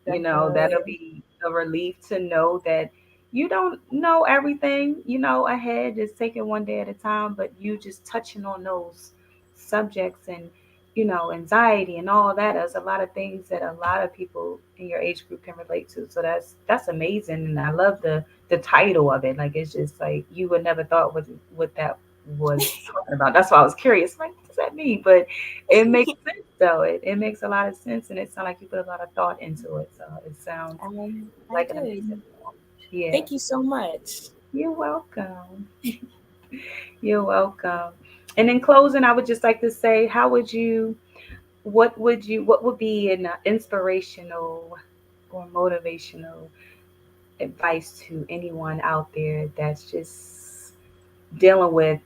that'll be a relief to know that you don't know everything, ahead, just taking one day at a time, but you just touching on those subjects and anxiety and all that. There's a lot of things that a lot of people in your age group can relate to. So that's amazing, and I love the the title of it. Like, it's just like you would never thought what that was talking about. That's why I was curious. Like, what does that mean? But it makes sense though. It makes a lot of sense, and it sounds like you put a lot of thought into it. So it sounds like an amazing film. Yeah. Thank you so much. You're welcome. You're welcome. And in closing, I would just like to say, what would be an inspirational or motivational advice to anyone out there that's just dealing with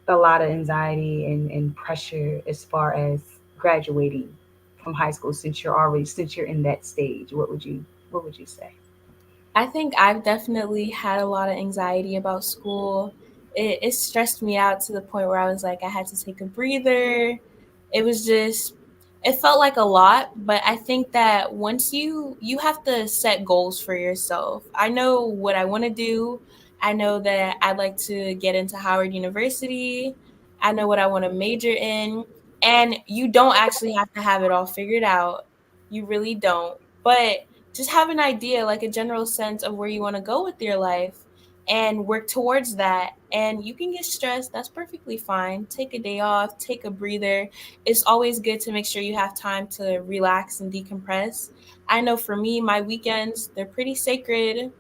a lot of anxiety and pressure as far as graduating from high school, since you're in that stage? What would you say? I think I've definitely had a lot of anxiety about school. It stressed me out to the point where I was like, I had to take a breather. It felt like a lot, but I think that once you have to set goals for yourself. I know what I want to do. I know that I'd like to get into Howard University. I know what I want to major in. And you don't actually have to have it all figured out. You really don't. But just have an idea, like a general sense of where you want to go with your life and work towards that. And you can get stressed. That's perfectly fine. Take a day off, take a breather. It's always good to make sure you have time to relax and decompress. I know for me, my weekends, they're pretty sacred.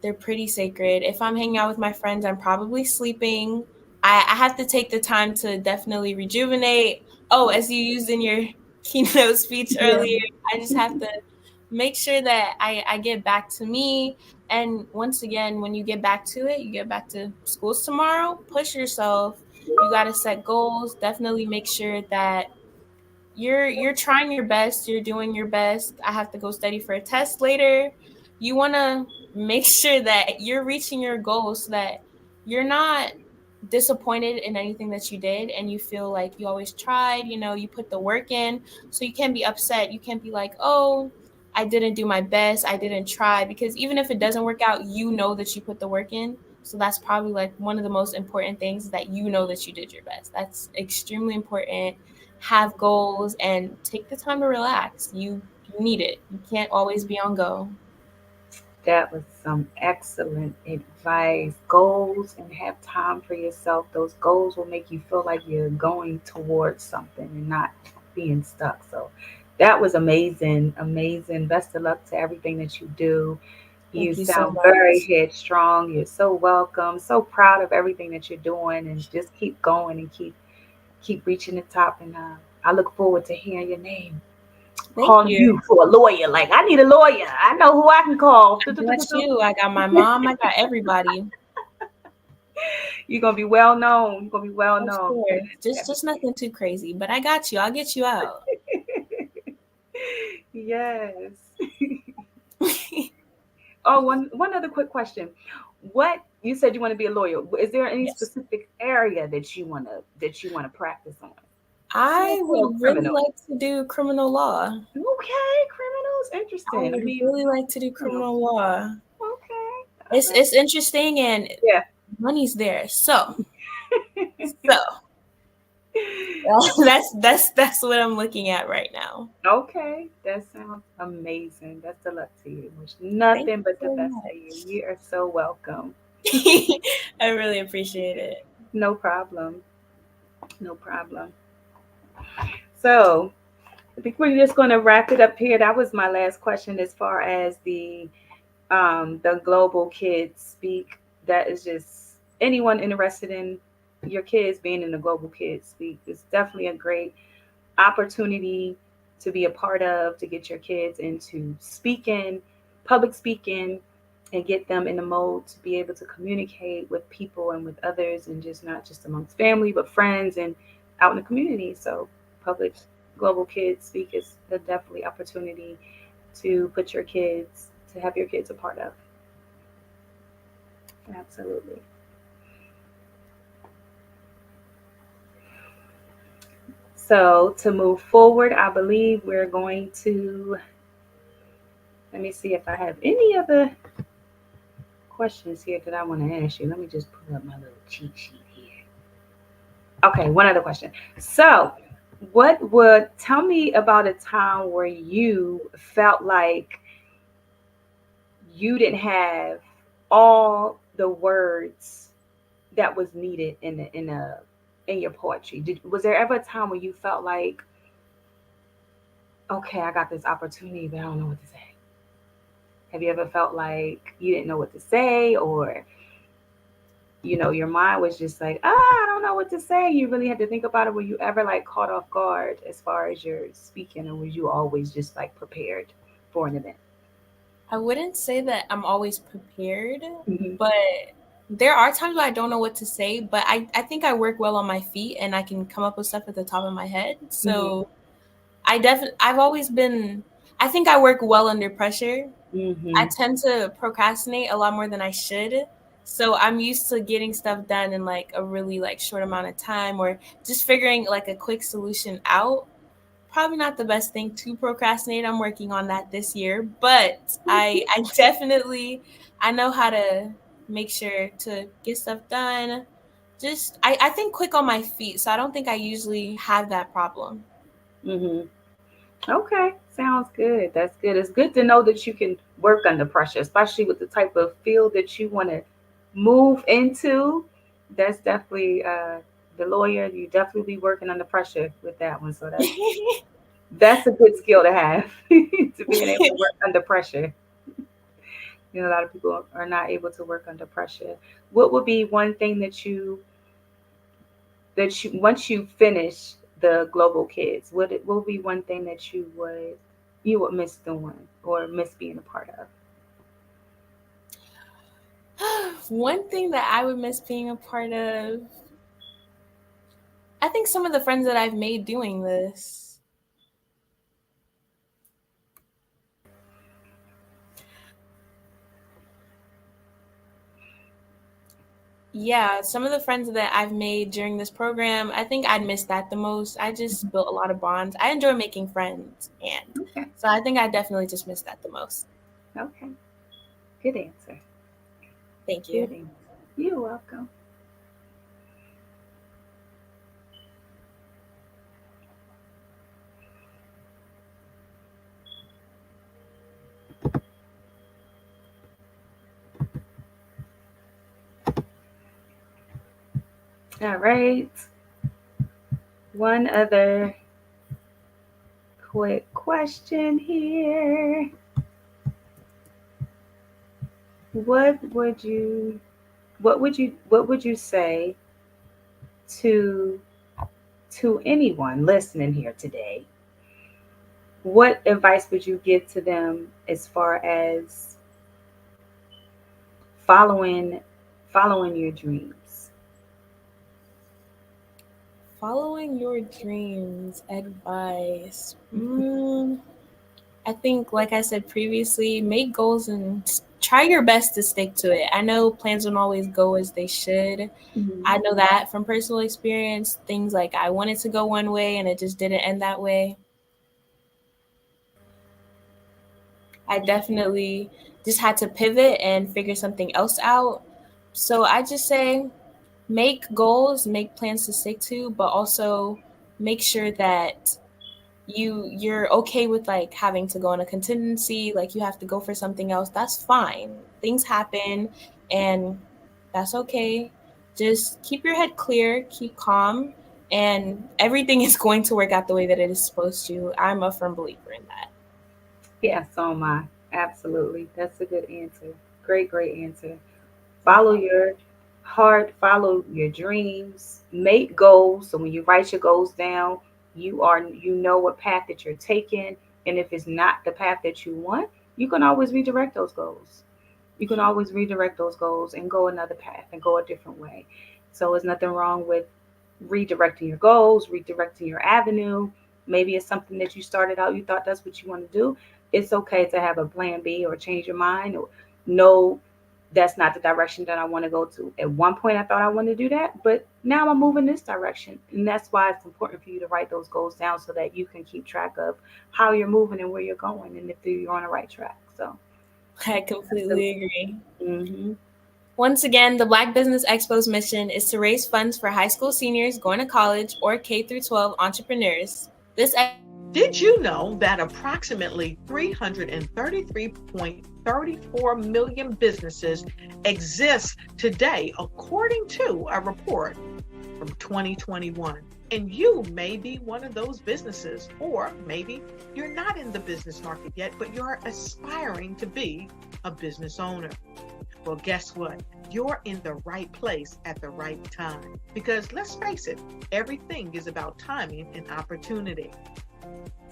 If I'm hanging out with my friends, I'm probably sleeping. I have to take the time to definitely rejuvenate. Oh, as you used in your keynote speech earlier, I just have to make sure that I get back to me. And once again, when you get back to it, you get back to schools tomorrow, push yourself. You got to set goals. Definitely make sure that you're trying your best, you're doing your best. I have to go study for a test later. You want to make sure that you're reaching your goals so that you're not disappointed in anything that you did and you feel like you always tried, you put the work in. So you can't be upset. You can't be like, oh, I didn't do my best, I didn't try, because even if it doesn't work out, you know that you put the work in. So that's probably like one of the most important things, is that you know that you did your best. That's extremely important. Have goals and take the time to relax. You need it. You can't always be on go. That was some excellent advice. Goals, and have time for yourself. Those goals will make you feel like you're going towards something and not being stuck. So that was amazing. Amazing. Best of luck to everything that you do. You Thank you sound so very much. headstrong. You're so welcome. So proud of everything that you're doing, and just keep going and keep reaching the top. And I look forward to hearing your name. Thank Calling you. you for a lawyer. Like, I need a lawyer. I know who I can call. I got you. I got my mom. I got everybody. You're gonna be well known. You're gonna be well Of known. course. Just nothing too crazy, but I got you. I'll get you out. Yes. Oh, one other quick question. What you said you want to be a lawyer. Is there any specific area that you wanna practice on? I Civil or would really criminal? like to do criminal law. Okay, criminals, I interesting. would really like to do criminal law. Okay. It's interesting, and money's there. So that's what I'm looking at right now. Okay, that sounds amazing. Best of luck to you. Wish nothing but the so best for you. You are so welcome. I really appreciate it. No problem. No problem. So I think we're just going to wrap it up here. That was my last question as far as the global kids speak. That is just anyone interested in your kids being in the global kids speak. It's definitely a great opportunity to be a part of, to get your kids into speaking, public speaking, and get them in the mode to be able to communicate with people and with others, and just not just amongst family, but friends and out in the community. So public global kids speak is a definitely opportunity to have your kids a part of. Absolutely. So to move forward, I believe we're going to, let me see if I have any other questions here that I want to ask you. Let me just pull up my little cheat sheet here. Okay, one other question. So tell me about a time where you felt like you didn't have all the words that was needed in your poetry? Was there ever a time where you felt like, okay, I got this opportunity, but I don't know what to say? Have you ever felt like you didn't know what to say, or your mind was just like, I don't know what to say? You really had to think about it. Were you ever like caught off guard as far as your speaking, or was you always just like prepared for an event? I wouldn't say that I'm always prepared, but there are times where I don't know what to say, but I think I work well on my feet and I can come up with stuff at the top of my head. So I've always been, I think I work well under pressure. I tend to procrastinate a lot more than I should. So I'm used to getting stuff done in like a really like short amount of time, or just figuring like a quick solution out. Probably not the best thing to procrastinate. I'm working on that this year, but I definitely, I know how to make sure to get stuff done. Just, I think quick on my feet. So I don't think I usually have that problem. Okay, sounds good. That's good. It's good to know that you can work under pressure, especially with the type of field that you want to move into. That's definitely the lawyer. You definitely be working under pressure with that one. So that's a good skill to have, to being able to work under pressure. A lot of people are not able to work under pressure. What would be one thing that you once you finish the Global Kids, what would be one thing that you would miss doing or miss being a part of? One thing that I would miss being a part of, I think some of the friends that I've made doing this. Yeah, some of the friends that I've made during this program, I think I'd miss that the most. I just built a lot of bonds. I enjoy making friends, and so I think I definitely just miss that the most. Okay. Good answer. Thank you. Good answer. You're welcome. All right. One other quick question here. What would you say to anyone listening here today? What advice would you give to them as far as following your dreams? Following your dreams, advice. I think, like I said previously, make goals and try your best to stick to it. I know plans don't always go as they should. I know that from personal experience. Things like I wanted to go one way and it just didn't end that way. I definitely just had to pivot and figure something else out. So I just say, make goals, make plans to stick to, but also make sure that you're okay with like having to go on a contingency, like you have to go for something else. That's fine. Things happen and that's okay. Just keep your head clear, keep calm, and everything is going to work out the way that it is supposed to. I'm a firm believer in that. Yeah, so am I. Absolutely. That's a good answer. Great answer. Follow your heart, follow your dreams, make goals. So when you write your goals down, you know what path that you're taking. And if it's not the path that you want, you can always redirect those goals. You can always redirect those goals and go another path and go a different way. So there's nothing wrong with redirecting your goals, redirecting your avenue. Maybe it's something that you started out, you thought that's what you want to do. It's okay to have a plan B or change your mind, or no, that's not the direction that I want to go to. At one point, I thought I wanted to do that, but now I'm moving this direction. And that's why it's important for you to write those goals down so that you can keep track of how you're moving and where you're going and if you're on the right track. So I completely agree. Once again, the Black Business Expo's mission is to raise funds for high school seniors going to college or K through 12 entrepreneurs. This Did you know that approximately 333.34 million businesses exist today, according to a report from 2021? And you may be one of those businesses, or maybe you're not in the business market yet, but you're aspiring to be a business owner. Well, guess what? You're in the right place at the right time. Because let's face it, everything is about timing and opportunity.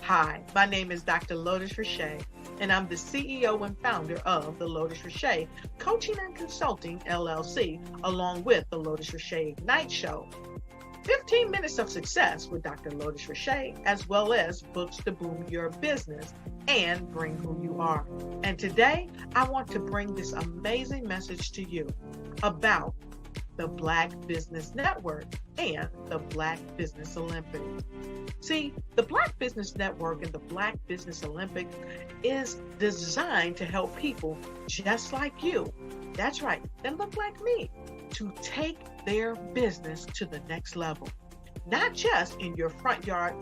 Hi, my name is Dr. Lotus Richey, and I'm the CEO and founder of the Lotus Richey Coaching and Consulting LLC, along with the Lotus Richey Ignite Show. 15 minutes of success with Dr. Lotus Richey, as well as books to boom your business and bring who you are. And today, I want to bring this amazing message to you about the Black Business Network and the Black Business Olympic. See, the Black Business Network and the Black Business Olympic is designed to help people just like you, that's right, that look like me, to take their business to the next level. Not just in your front yard